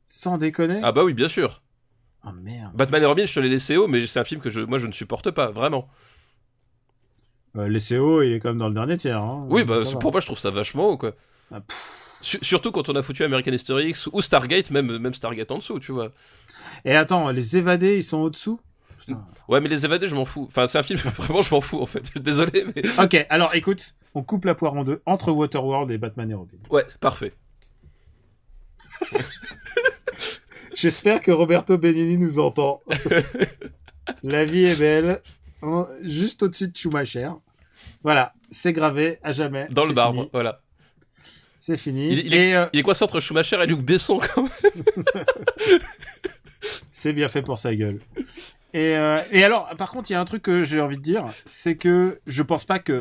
Sans déconner. Ah bah oui, bien sûr. Oh merde. Batman et Robin, je te l'ai laissé haut, mais c'est un film que moi je ne supporte pas, vraiment. Les CO, il est quand même dans le dernier tiers. Hein. Oui, bah pour moi je trouve ça vachement haut quoi. Surtout quand on a foutu American History X ou Stargate, même Stargate en dessous, tu vois. Et attends, les évadés, ils sont au-dessous ? Putain. Ouais, mais les évadés, je m'en fous. Enfin, c'est un film, vraiment, je m'en fous en fait. Désolé, mais. Ok, alors écoute, on coupe la poire en deux entre Waterworld et Batman et Robin. Ouais, parfait. J'espère que Roberto Benigni nous entend. La vie est belle. Juste au-dessus de Schumacher. Voilà, c'est gravé à jamais. Dans le marbre, fini. Voilà. C'est fini. Il est quoi ça entre Schumacher et Luc Besson quand même. C'est bien fait pour sa gueule. Et alors, par contre, il y a un truc que j'ai envie de dire, c'est que je pense pas que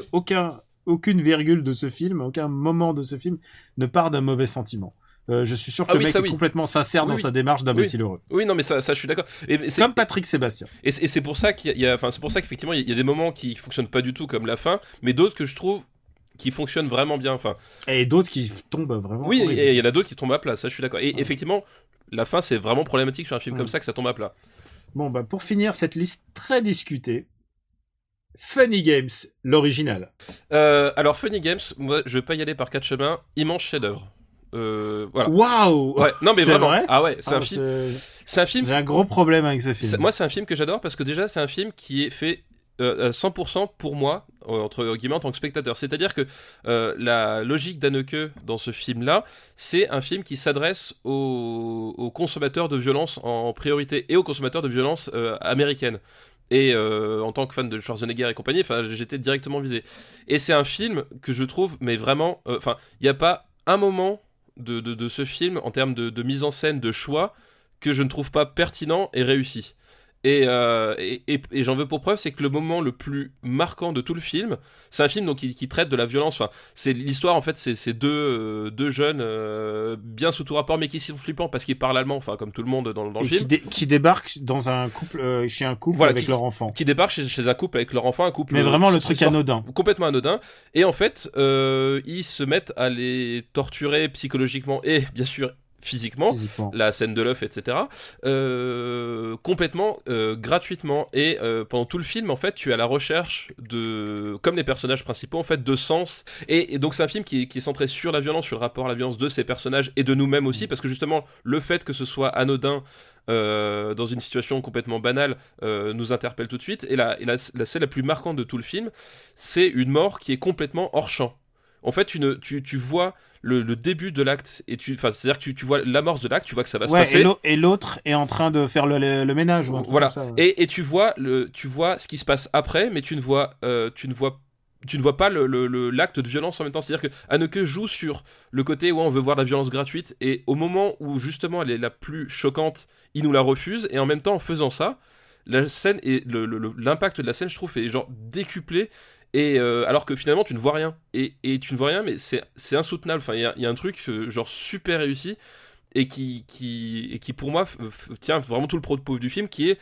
aucune virgule de ce film, aucun moment de ce film ne part d'un mauvais sentiment. je suis sûr que le mec est complètement sincère dans sa démarche d'imbécile heureux. Oui, non, mais ça, je suis d'accord. Et comme Patrick Sébastien. Et c'est pour ça c'est pour ça qu'effectivement, il y a des moments qui fonctionnent pas du tout comme la fin, mais d'autres que je trouve qui fonctionnent vraiment bien. Enfin. Et d'autres qui tombent vraiment. Oui, et il y en a d'autres qui tombent à plat. Ça, je suis d'accord. Et effectivement, la fin, c'est vraiment problématique sur un film comme ça que ça tombe à plat. Bon, pour finir cette liste très discutée. Funny Games, l'original. Alors Funny Games, moi je vais pas y aller par quatre chemins, immense chef-d'œuvre. Voilà. Waouh. Ouais, non mais vraiment. Vrai c'est un film. C'est un film. J'ai un gros problème avec ce film. Moi c'est un film que j'adore parce que déjà c'est un film qui est fait 100% pour moi entre guillemets en tant que spectateur. C'est-à-dire que la logique d'Haneke dans ce film-là, c'est un film qui s'adresse aux consommateurs de violence en priorité et aux consommateurs de violence américaine. Et en tant que fan de Schwarzenegger et compagnie, j'étais directement visé. Et c'est un film que je trouve, mais vraiment, il n'y a pas un moment de ce film, en termes de mise en scène, de choix, que je ne trouve pas pertinent et réussi. Et j'en veux pour preuve, c'est que le moment le plus marquant de tout le film, c'est un film donc qui traite de la violence. Enfin, c'est l'histoire en fait, c'est deux jeunes bien sous tout rapport, mais qui sont flippants parce qu'ils parlent allemand, enfin comme tout le monde dans le film. Qui débarquent dans un couple, chez un couple avec leur enfant. Qui débarquent chez un couple avec leur enfant, un couple. Mais vraiment le truc anodin. Complètement anodin. Et en fait, ils se mettent à les torturer psychologiquement et bien sûr physiquement, la scène de l'œuf, etc. Complètement gratuitement. Et pendant tout le film, en fait, tu es à la recherche comme les personnages principaux, en fait, de sens. Et donc c'est un film qui est centré sur la violence, sur le rapport à la violence de ces personnages et de nous-mêmes aussi, parce que justement, le fait que ce soit anodin dans une situation complètement banale nous interpelle tout de suite. Et la scène la plus marquante de tout le film, c'est une mort qui est complètement hors champ. En fait, tu vois le début de l'acte, et c'est-à-dire que tu vois l'amorce de l'acte, tu vois que ça va se passer. Et l'autre est en train de faire le ménage. Ou voilà. Comme ça, et tu vois ce qui se passe après, mais tu ne vois pas l'acte de violence en même temps. C'est-à-dire que Haneke joue sur le côté où on veut voir la violence gratuite, et au moment où justement elle est la plus choquante, il nous la refuse, et en même temps en faisant ça, la scène et l'impact de la scène, je trouve, est genre décuplé. Et alors que finalement tu ne vois rien, et tu ne vois rien, mais c'est insoutenable. Enfin, il y a un truc genre super réussi, et qui pour moi tient vraiment tout le propos du film, qui est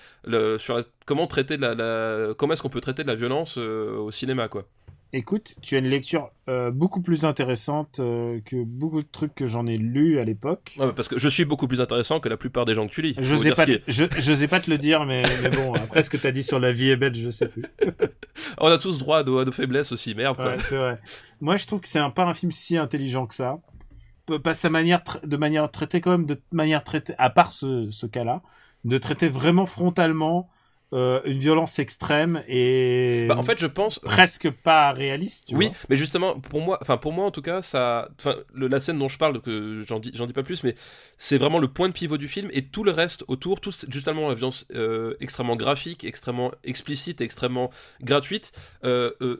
sur comment traiter comment est-ce qu'on peut traiter de la violence au cinéma, quoi. Écoute, tu as une lecture beaucoup plus intéressante que beaucoup de trucs que j'en ai lus à l'époque. Ouais, parce que je suis beaucoup plus intéressant que la plupart des gens que tu lis. Je sais pas te le dire, mais bon, après ce que t'as dit sur La vie est belle, je sais plus. On a tous droit à nos faiblesses aussi, merde, quoi. Ouais, c'est vrai. Moi, je trouve que c'est pas un film si intelligent que ça. Pas sa manière traiter quand même, à part ce cas-là, de traiter vraiment frontalement une violence extrême et en fait je pense presque pas réaliste, tu vois. Mais justement pour moi en tout cas la scène dont je parle, que j'en dis pas plus, mais c'est vraiment le point de pivot du film, et tout le reste autour, justement la violence extrêmement graphique, extrêmement explicite, extrêmement gratuite,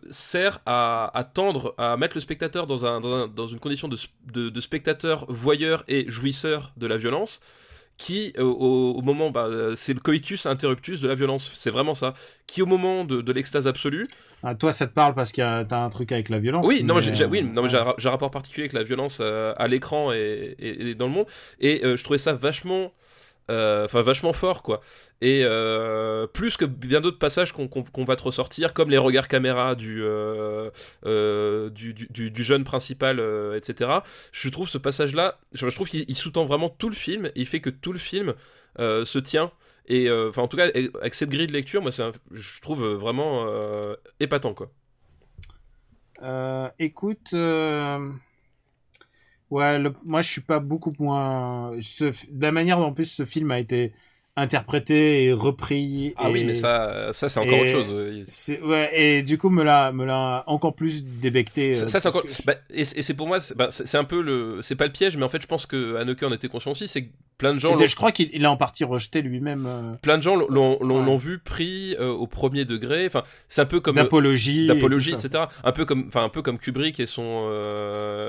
sert à tendre à mettre le spectateur dans une condition de spectateur voyeur et jouisseur de la violence, qui au moment, c'est le coitus interruptus de la violence, c'est vraiment ça, qui au moment de l'extase absolue. Toi ça te parle parce que t'as un truc avec la violence. Oui, mais j'ai un rapport particulier avec la violence à l'écran et dans le monde, et je trouvais ça vachement fort, quoi. Et plus que bien d'autres passages qu'on va te ressortir, comme les regards caméra du jeune principal, etc. Je trouve ce passage-là, je trouve qu'il sous-tend vraiment tout le film, et il fait que tout le film se tient. Et en tout cas, avec cette grille de lecture, moi, je trouve vraiment épatant, quoi. Écoute. Ouais, moi je suis pas beaucoup moins. De la manière dont en plus ce film a été interprété et repris. Oui, mais ça c'est encore autre chose. Et du coup me l'a encore plus débecté. Ça c'est encore. Et c'est pour moi, c'est un peu c'est pas le piège, mais en fait je pense que Haneke en était conscient aussi, c'est que plein de gens. Je crois qu'il a en partie rejeté lui-même. Plein de gens l'ont vu pris au premier degré. Enfin, c'est un peu comme d'apologie, etc. Un peu comme Kubrick et son.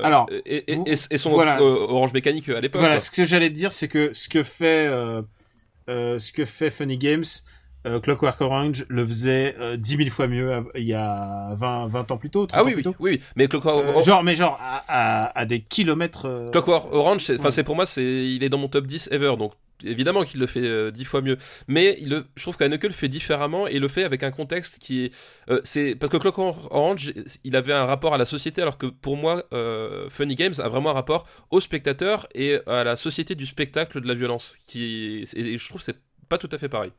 Alors. Et son Orange Mécanique à l'époque. Voilà, ce que j'allais te dire, c'est que ce que fait Funny Games, Clockwork Orange le faisait 10 000 fois mieux il y a 20 ans plus tôt. 30 Ah ans oui, plus oui, tôt. oui, mais Clockwork Genre à des kilomètres. Clockwork Orange, Ouais. c'est pour moi, il est dans mon top 10 ever, donc évidemment qu'il le fait 10 fois mieux. Mais je trouve qu'Haneke le fait différemment et le fait avec un contexte qui est, c'est parce que Clockwork Orange, il avait un rapport à la société, alors que pour moi, Funny Games a vraiment un rapport au spectateur et à la société du spectacle de la violence, et je trouve que c'est pas tout à fait pareil.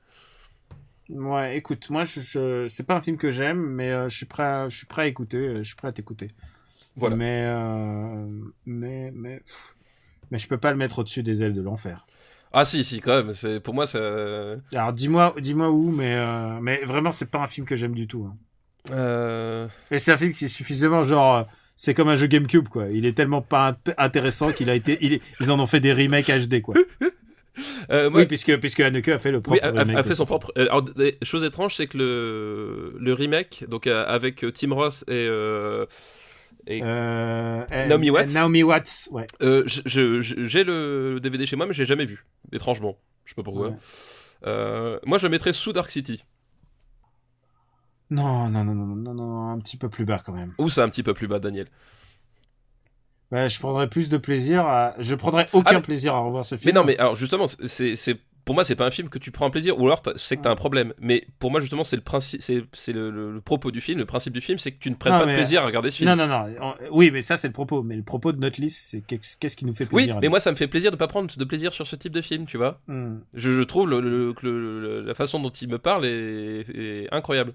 Ouais, écoute, moi c'est pas un film que j'aime, mais je suis prêt à écouter, je suis prêt à t'écouter. Voilà. Mais je peux pas le mettre au-dessus des ailes de l'enfer. Ah si, quand même. Pour moi, ça. Alors dis-moi où, mais vraiment c'est pas un film que j'aime du tout. Et c'est un film qui est suffisamment genre, c'est comme un jeu GameCube quoi. Il est tellement pas intéressant ils en ont fait des remakes HD quoi. Moi, oui, puisque Haneke a fait le propre remake. a fait son propre. Alors, chose étrange, c'est que le remake, donc avec Tim Roth et Naomi Watts. Ouais. J'ai le DVD chez moi, mais je l'ai jamais vu. Étrangement, je sais pas pourquoi. Ouais. Moi, je le mettrais sous Dark City. Non, un petit peu plus bas quand même. Ou c'est un petit peu plus bas, Daniel. Bah, je prendrais plus de plaisir je prendrais aucun plaisir à revoir ce film. Mais non, mais alors justement, pour moi, c'est pas un film que tu prends un plaisir, ou alors c'est que t'as un problème. Mais pour moi, justement, c'est le principe, c'est le propos du film, le principe du film, c'est que tu ne prennes pas de plaisir à regarder ce film. Non. Oui, mais ça, c'est le propos. Mais le propos de notre liste, c'est qu'est-ce qui nous fait plaisir. Oui, mais moi, ça me fait plaisir de pas prendre de plaisir sur ce type de film, tu vois. Je trouve la façon dont il me parle est incroyable.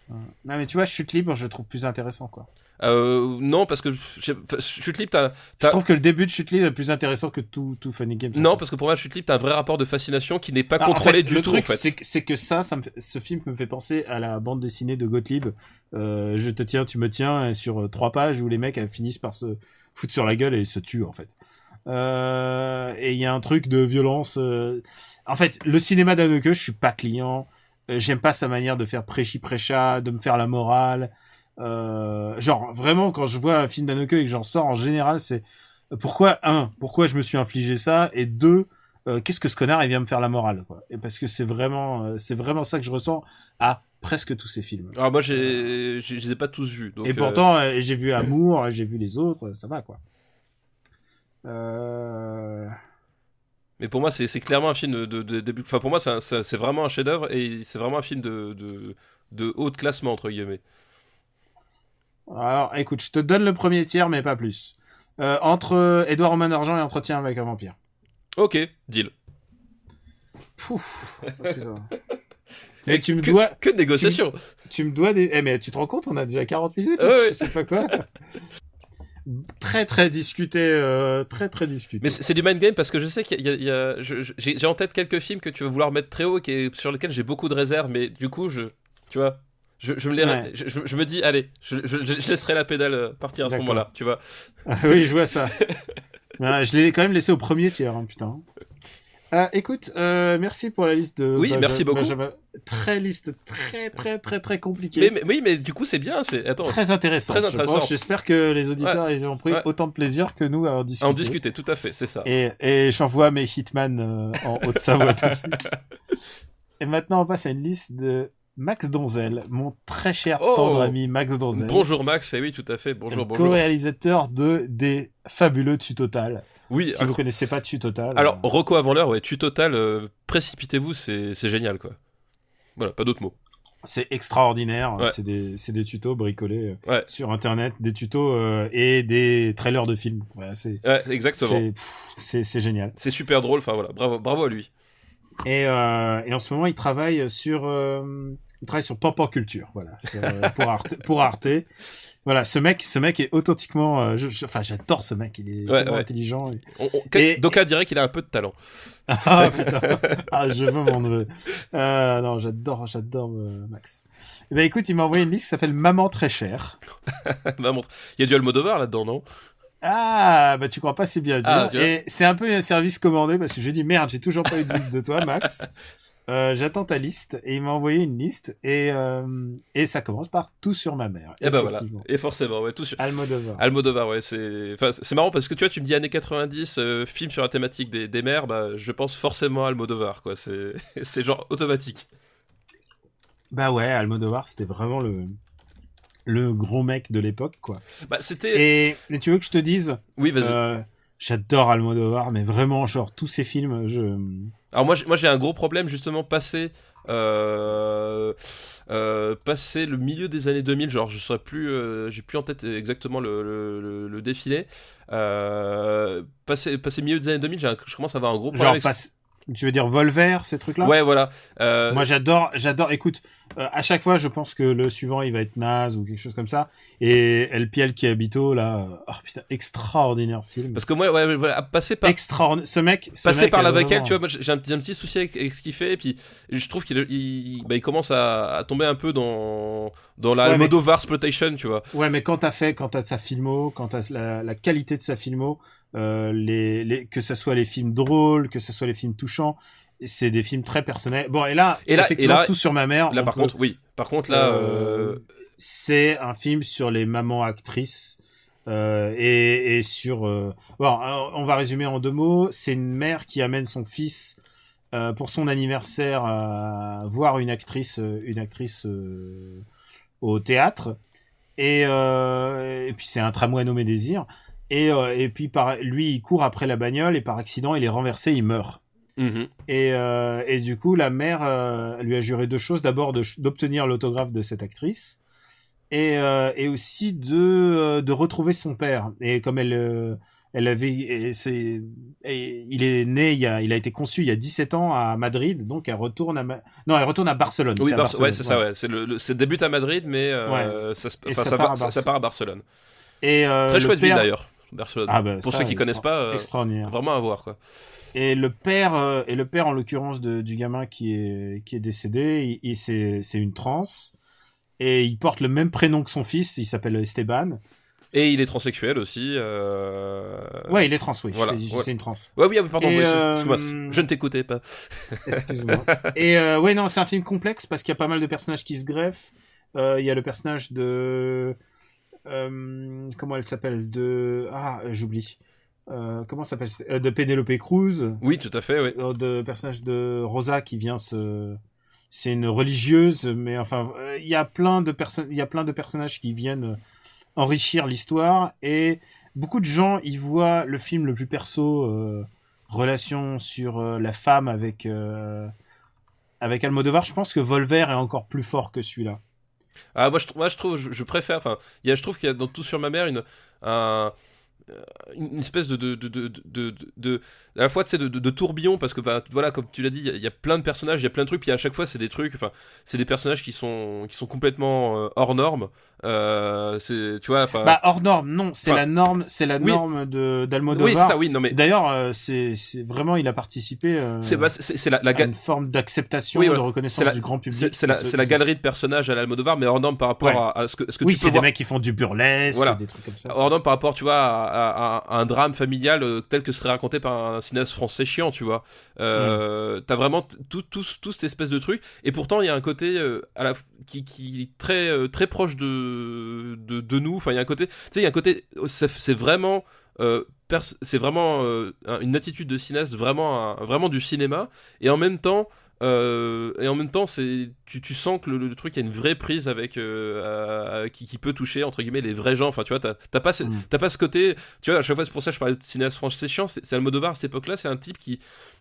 Non, mais tu vois, Chute Libre, je trouve plus intéressant, quoi. Non, parce que Chute Libre, je trouve que le début de Chute Libre est plus intéressant que tout Funny Games. Non, parce que pour moi, Chute Libre, t'as un vrai rapport de fascination qui n'est pas contrôlé du tout. Le truc, c'est que ce film me fait penser à la bande dessinée de Gottlieb. Je te tiens, tu me tiens, sur 3 pages où les mecs finissent par se foutre sur la gueule et se tuent, en fait. Et il y a un truc de violence. En fait, le cinéma d'Haneke, je suis pas client. J'aime pas sa manière de faire prêchi-prêcha, de me faire la morale. Genre vraiment quand je vois un film d'Haneke et que j'en sors en général, c'est pourquoi je me suis infligé ça, et 2, qu'est-ce que ce connard il vient me faire la morale quoi. Et parce que c'est vraiment ça que je ressens à presque tous ces films. Alors moi je les ai pas tous vus donc, et pourtant j'ai vu Amour, j'ai vu les autres, ça va quoi. Mais pour moi, c'est clairement un film de début. Enfin, pour moi, c'est vraiment un chef-d'œuvre et c'est vraiment un film de haut de classement, entre guillemets. Alors, écoute, je te donne le premier tiers, mais pas plus. Entre Édouard Romain d'Argent et Entretien avec un vampire. Ok, deal. Pouf. Mais tu me dois. Que de négociations. Tu me dois des. Mais tu te rends compte, on a déjà 40 minutes. Ouais. Je sais pas quoi. Très discuté, très discuté. Mais c'est du mind game parce que je sais qu'il y a j'ai en tête quelques films que tu vas vouloir mettre très haut sur lesquels j'ai beaucoup de réserves, mais du coup tu vois, je me dis allez, je laisserai la pédale partir à ce moment-là, tu vois. Ah, oui, je vois ça. Je l'ai quand même laissé au premier tiers, hein, putain. Écoute, merci pour la liste de. Oui, merci beaucoup. Liste très compliquée. Mais du coup c'est bien, attends. Très intéressant. J'espère que les auditeurs ils ont pris autant de plaisir que nous à en discuter. À en discuter, tout à fait, c'est ça. Et j'envoie mes Hitman en Haute-Savoie tout de suite. Et maintenant on passe à une liste de Max Donzel, mon très cher tendre ami Max Donzel. Bonjour Max, oui tout à fait, bonjour. Co-réalisateur des fabuleux Tu Total. Oui, si vous connaissez pas Tu Total. Alors, Rocco avant l'heure, ouais, Tu Total, précipitez-vous, c'est génial, quoi. Voilà, pas d'autres mots. C'est extraordinaire, ouais. C'est des tutos bricolés sur internet, des tutos et des trailers de films. Voilà, exactement. C'est génial. C'est super drôle, enfin voilà, bravo à lui. Et en ce moment, il travaille sur Pampan Culture, voilà, pour Arte. Voilà, ce mec est authentiquement, j'adore ce mec, il est tellement intelligent. Doka dirait qu'il a un peu de talent. Ah putain, je veux mon neveu. Non, j'adore Max. Et ben écoute, il m'a envoyé une liste qui s'appelle Maman très chère. Maman, il y a du Almodovar là-dedans, non? Ah, bah tu crois pas si bien dire. Et c'est un peu un service commandé parce que je dis merde, j'ai toujours pas eu de liste de toi, Max. J'attends ta liste, et il m'a envoyé une liste, et ça commence par Tout sur ma mère. Et bah voilà, et forcément, ouais, tout sur Almodovar, ouais, c'est marrant parce que tu vois, tu me dis années 90, film sur la thématique des mères, bah je pense forcément à Almodovar, quoi, c'est genre automatique. Bah ouais, Almodovar, c'était vraiment le gros mec de l'époque, quoi. Bah, c'était... Et tu veux que je te dise, Oui, vas-y. j'adore Almodovar, mais vraiment, genre, tous ces films, Alors moi j'ai un gros problème justement passer le milieu des années 2000, genre je saurais plus, j'ai plus en tête exactement le défilé. Passer le milieu des années 2000, je commence à avoir un gros problème. Genre, tu veux dire Volver, ces trucs-là? Ouais, voilà. Moi, j'adore. Écoute, à chaque fois, je pense que le suivant, il va être naze ou quelque chose comme ça. Et El Piel qui habito, là, oh putain, extraordinaire film. Parce que moi, ouais, voilà, passer par ce mec par la vaquelle, vraiment... tu vois, moi j'ai un petit souci avec ce qu'il fait, et puis je trouve qu'il commence à tomber un peu dans la Almodovar exploitation, tu vois. Ouais, mais quand t'as sa filmo, quand t'as la qualité de sa filmo, que ça soit les films drôles, que ça soit les films touchants, c'est des films très personnels. Bon, et là, effectivement, Tout sur ma mère. Là, par contre, c'est un film sur les mamans actrices. Et sur bon, on va résumer en 2 mots. C'est une mère qui amène son fils pour son anniversaire voir une actrice au théâtre, et puis c'est un tramway nommé Désir, et puis lui il court après la bagnole et par accident il est renversé, il meurt. Mm-hmm. Et du coup la mère lui a juré 2 choses: d'abord d'obtenir l'autographe de cette actrice, et aussi de retrouver son père. Et comme elle avait, il est né, il a été conçu il y a 17 ans à Madrid, donc elle retourne à Barcelone. Oui, Barcelone, ouais, c'est ça, ouais. C'est débute à Madrid, mais ça part à Barcelone. Et très chouette ville d'ailleurs, Barcelone. Ah bah, pour ceux qui connaissent pas, vraiment à voir, quoi. Et le père en l'occurrence du gamin qui est décédé, c'est une trans, et il porte le même prénom que son fils, il s'appelle Esteban. Et il est transsexuel aussi. Ouais, il est trans, oui. Voilà, c'est une trans. Ouais, oui, pardon, excuse-moi, je ne t'écoutais pas. Excuse-moi. Et ouais, non, c'est un film complexe parce qu'il y a pas mal de personnages qui se greffent. Il y a le personnage de... comment elle s'appelle? J'oublie. Comment ça s'appelle? De Penélope Cruz. Oui, tout à fait, oui. De personnage de Rosa qui vient c'est une religieuse, mais enfin, il y a plein de personnages qui viennent enrichir l'histoire, et beaucoup de gens y voient le film le plus perso, relation sur la femme avec Almodovar. Je pense que Volver est encore plus fort que celui-là. Ah, moi je trouve, je préfère, enfin, je trouve qu'il y a dans Tout sur ma mère une espèce de à la fois, tu sais, de tourbillon, parce que voilà, comme tu l'as dit, il y a plein de personnages, il y a plein de trucs, puis à chaque fois c'est des trucs, enfin c'est des personnages qui sont complètement hors normes, c'est, tu vois, enfin hors norme, non, c'est la norme d'Almodovar. Oui, c'est ça, oui, non mais d'ailleurs c'est vraiment, il a participé c'est à une forme d'acceptation, de reconnaissance du grand public. C'est la galerie de personnages à l'Almodovar, mais hors norme par rapport à ce que tu peux c'est des mecs qui font du burlesque, des trucs comme ça. Hors norme par rapport, tu vois, à un drame familial tel que serait raconté par un cinéaste français chiant, tu vois. T'as vraiment tout cette espèce de truc, et pourtant il y a un côté qui est très proche de nous. Enfin, il y a un côté, tu sais, il y a un côté, c'est vraiment c'est vraiment une attitude de cinéaste, vraiment du cinéma, et en même temps c'est, tu sens que le truc, il y a une vraie prise avec qui peut toucher entre guillemets les vrais gens. Enfin, tu vois, t'as pas ce côté, tu vois, à chaque fois, c'est pour ça que je parlais de cinéaste français chiant. C'est Almodovar à cette époque-là, c'est un type qui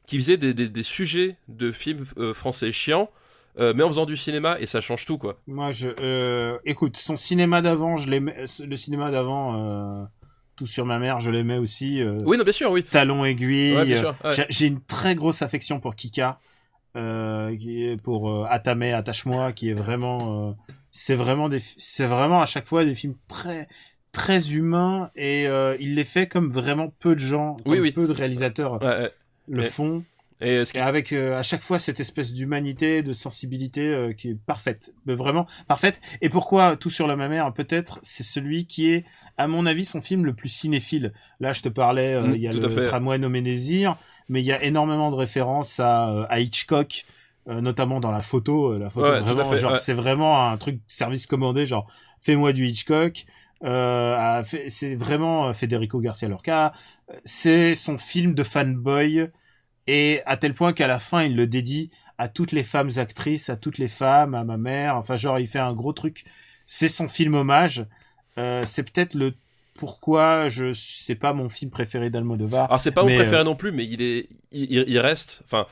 faisait des sujets de films français chiants, mais en faisant du cinéma, et ça change tout, quoi. Moi, écoute, son cinéma d'avant, le cinéma d'avant, Tout sur ma mère, je l'aimais aussi. Oui, non, bien sûr, oui. Talon aiguille. Ouais, bien sûr, ouais. J'ai une très grosse affection pour Kika, qui est pour Attache-moi, qui est vraiment, c'est vraiment à chaque fois des films très très humains, et il les fait comme vraiment peu de gens, peu de réalisateurs le font. Et avec à chaque fois cette espèce d'humanité, de sensibilité qui est parfaite, vraiment parfaite. Et pourquoi Tout sur la mère, peut-être c'est celui qui est, à mon avis, son film le plus cinéphile. Là, je te parlais, il y a le Tramway nommé Désir, mais il y a énormément de références à Hitchcock, notamment dans la photo. Vraiment, genre, c'est vraiment un truc service commandé, genre fais-moi du Hitchcock. C'est vraiment Federico Garcia Lorca. C'est son film de fanboy. Et à tel point qu'à la fin, il le dédie à toutes les femmes actrices, à toutes les femmes, à ma mère. Enfin, genre, il fait un gros truc. C'est son film hommage. C'est peut-être le pourquoi c'est pas mon film préféré d'Almodovar. Alors c'est pas mon préféré non plus, mais il reste. Enfin,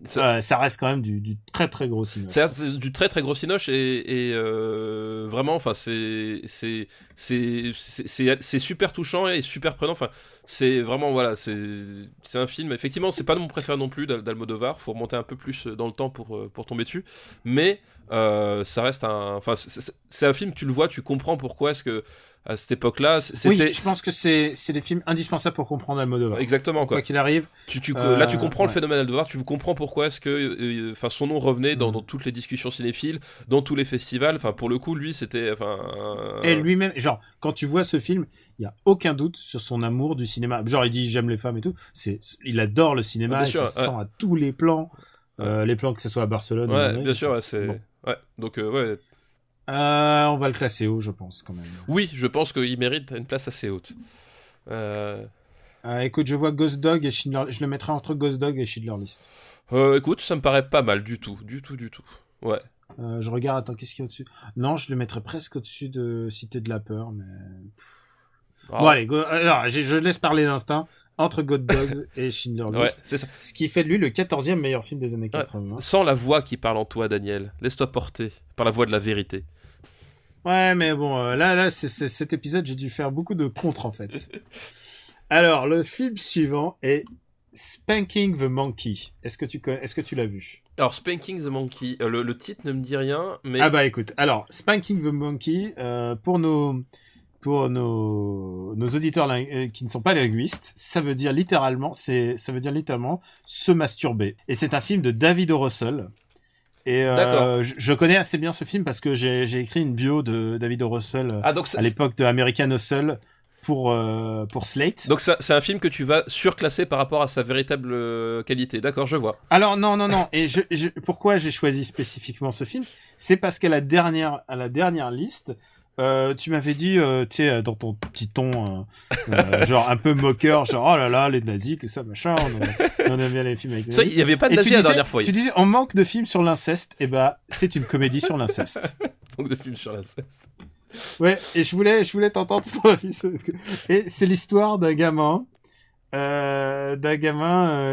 ça reste quand même du très très gros cinoche. C'est du très très gros cinoche et vraiment, enfin c'est super touchant et super prenant. Enfin, c'est vraiment voilà, c'est un film. Effectivement, c'est pas mon préféré non plus d'Almodovar. Faut remonter un peu plus dans le temps pour tomber dessus, mais ça reste enfin c'est un film. Tu le vois, tu comprends pourquoi est-ce que à cette époque-là, c'était. Oui, je pense que c'est des films indispensables pour comprendre Almodovar. Exactement, quoi. Quoi qu'il arrive. Là, tu comprends le phénomène Almodovar, tu comprends pourquoi est-ce que, son nom revenait dans toutes les discussions cinéphiles, dans tous les festivals. Enfin, pour le coup, lui, c'était, Et lui-même, genre, quand tu vois ce film, il y a aucun doute sur son amour du cinéma. Genre, il dit j'aime les femmes et tout. Il adore le cinéma, il se sent à tous les plans, les plans que ce soit à Barcelone. Ouais, bien sûr, c'est. Bon. Ouais, donc ouais. On va le classer haut, je pense, quand même. Oui, je pense qu'il mérite une place assez haute. Écoute, je vois Ghost Dog et Schindler. Je le mettrai entre Ghost Dog et Schindler List. Écoute, ça me paraît pas mal du tout. Ouais. Je regarde, attends, qu'est-ce qu'il y a au-dessus? Non, je le mettrais presque au-dessus de Cité de la Peur, mais... Bon, allez, je laisse parler d'instinct. Entre God Dogs et Schindler List. Ouais, c'est ça. Ce qui fait de lui le 14e meilleur film des années 80. Sans la voix qui parle en toi, Daniel. Laisse-toi porter par la voix de la vérité. Ouais, mais bon, là, cet épisode, j'ai dû faire beaucoup de contre, en fait. Alors, le film suivant est Spanking the Monkey. Est-ce que tu l'as vu? Alors, Spanking the Monkey, le titre ne me dit rien, mais... Ah bah écoute, alors, Spanking the Monkey, pour nos auditeurs qui ne sont pas linguistes, ça veut dire littéralement se masturber. Et c'est un film de David O. Russell. Et je connais assez bien ce film parce que j'ai écrit une bio de David O. Russell à l'époque de American Hustle pour Slate. Donc c'est un film que tu vas surclasser par rapport à sa véritable qualité. D'accord, je vois. Alors non. Et pourquoi j'ai choisi spécifiquement ce film? C'est parce qu'à la dernière liste, tu m'avais dit, tu sais, dans ton petit ton, genre un peu moqueur, genre oh là là, les nazis, tout ça, machin, on aime bien les films avec les nazis. Il y avait pas de nazis la dernière fois. Tu disais, on manque de films sur l'inceste, et bah, c'est une comédie sur l'inceste. Manque de films sur l'inceste. Ouais, et je voulais t'entendre ton avis. Et c'est l'histoire d'un gamin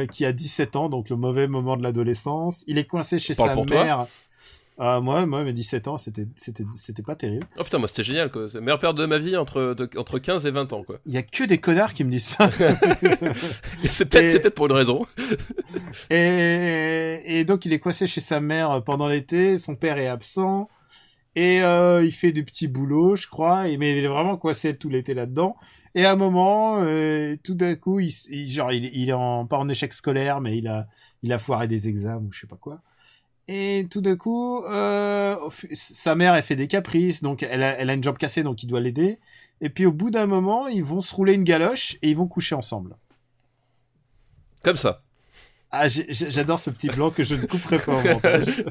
qui a 17 ans, donc le mauvais moment de l'adolescence. Il est coincé chez sa mère. Moi, mes 17 ans, c'était pas terrible. Oh putain, moi c'était génial, quoi. C'est la meilleure période de ma vie entre 15 et 20 ans, quoi. Il y a que des connards qui me disent ça. C'est peut-être pour une raison. Et donc il est coincé chez sa mère pendant l'été, son père est absent, et il fait des petits boulots, je crois, mais il est vraiment coincé tout l'été là-dedans. Et à un moment, tout d'un coup, il est pas en échec scolaire, mais il a foiré des examens ou je sais pas quoi. Et tout d'un coup, sa mère, elle fait des caprices, donc elle a une jambe cassée, donc il doit l'aider. Et puis au bout d'un moment, ils vont se rouler une galoche et ils vont coucher ensemble. Comme ça. Ah, j'adore ce petit blanc que je ne couperai pas au montage.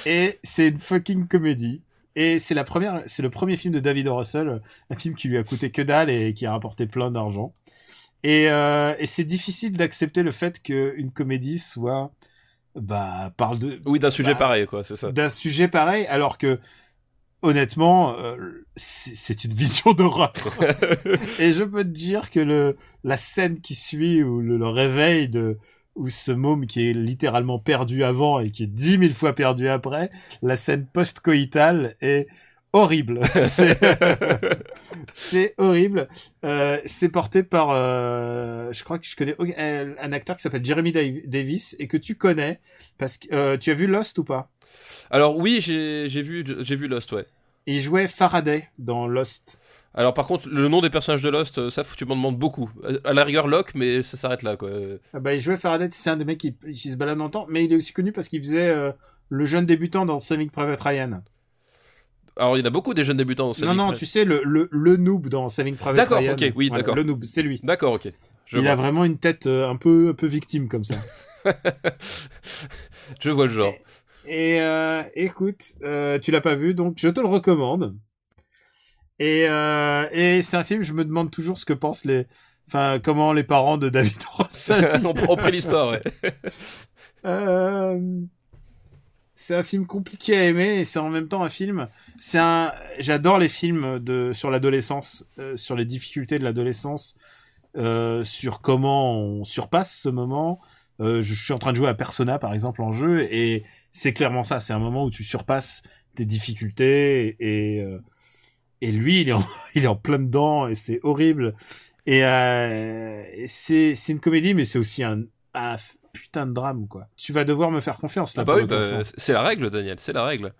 Et c'est une fucking comédie. Et c'est le premier film de David O. Russell, un film qui lui a coûté que dalle et qui a rapporté plein d'argent. Et c'est difficile d'accepter le fait qu'une comédie soit... parle d'un sujet pareil, quoi, c'est ça. D'un sujet pareil, alors que honnêtement, c'est une vision d'horreur. Et je peux te dire que la scène qui suit ou le réveil ou ce môme qui est littéralement perdu avant et qui est 10 000 fois perdu après, la scène post-coïtale est horrible. C'est horrible. C'est porté par, je crois que je connais un acteur qui s'appelle Jeremy Davis et que tu connais parce que tu as vu Lost ou pas? Alors oui, j'ai vu Lost, ouais. Il jouait Faraday dans Lost. Alors par contre, le nom des personnages de Lost, ça tu m'en demandes beaucoup. À la rigueur Locke, mais ça s'arrête là, quoi. Il jouait Faraday, c'est un des mecs qui se balade dans le temps, mais il est aussi connu parce qu'il faisait le jeune débutant dans Saving Private Ryan. Alors il y en a beaucoup des jeunes débutants dans Saving Private. Tu sais le noob dans Saving Private Ryan. D'accord, ok, oui, voilà, d'accord. Le noob, c'est lui. D'accord, ok. Il a vraiment une tête un peu victime comme ça. Je vois le genre. Et écoute, tu l'as pas vu, donc je te le recommande. Et c'est un film, je me demande toujours ce que pensent comment les parents de David Russell ont pris l'histoire, ouais. C'est un film compliqué à aimer et c'est en même temps un film. J'adore les films sur l'adolescence, sur les difficultés de l'adolescence, sur comment on surpasse ce moment. Je suis en train de jouer à Persona par exemple en jeu et c'est clairement ça. C'est un moment où tu surpasses tes difficultés et lui il est en plein dedans et c'est horrible. Et c'est une comédie mais c'est aussi un putain de drame quoi. Tu vas devoir me faire confiance là. Ah bah oui, c'est la règle Daniel, c'est la règle.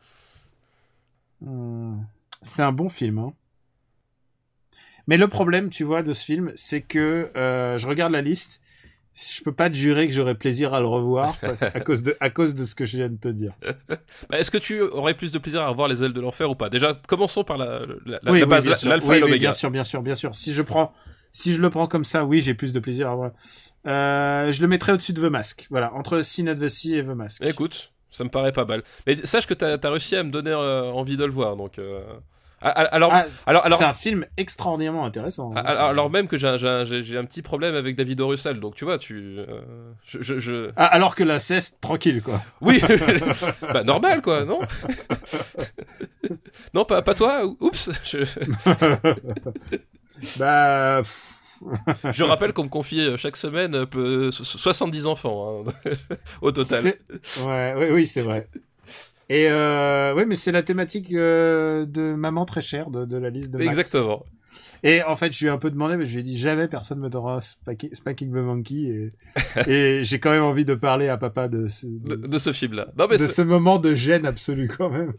C'est un bon film hein. Mais le problème tu vois de ce film c'est que je regarde la liste, je peux pas te jurer que j'aurai plaisir à le revoir à cause de ce que je viens de te dire. Est-ce que tu aurais plus de plaisir à revoir Les Ailes de l'Enfer ou pas? Déjà commençons par la base, l'alpha et l'oméga. Bien sûr. Si je le prends comme ça, oui, j'ai plus de plaisir à voir. Je le mettrai au-dessus de The Mask. Voilà, entre Sin at the Sea et The Mask. Écoute, ça me paraît pas mal. Mais sache que t'as réussi à me donner envie de le voir, donc... Alors, c'est un film extraordinairement intéressant. Alors même que j'ai un petit problème avec David O. Russell, donc tu vois, alors que la ceste, tranquille, quoi. Oui, bah normal, quoi, non? Non, pas toi. Oups. Bah. Je rappelle qu'on me confie chaque semaine 70 enfants hein, au total. Oui, c'est vrai. Et oui, mais c'est la thématique de Maman très chère de la liste de Max. Exactement. Et en fait, je lui ai un peu demandé, mais je lui ai dit jamais personne me donnera Spanking the Monkey. Et j'ai quand même envie de parler à papa de ce film-là. Ce moment de gêne absolue quand même.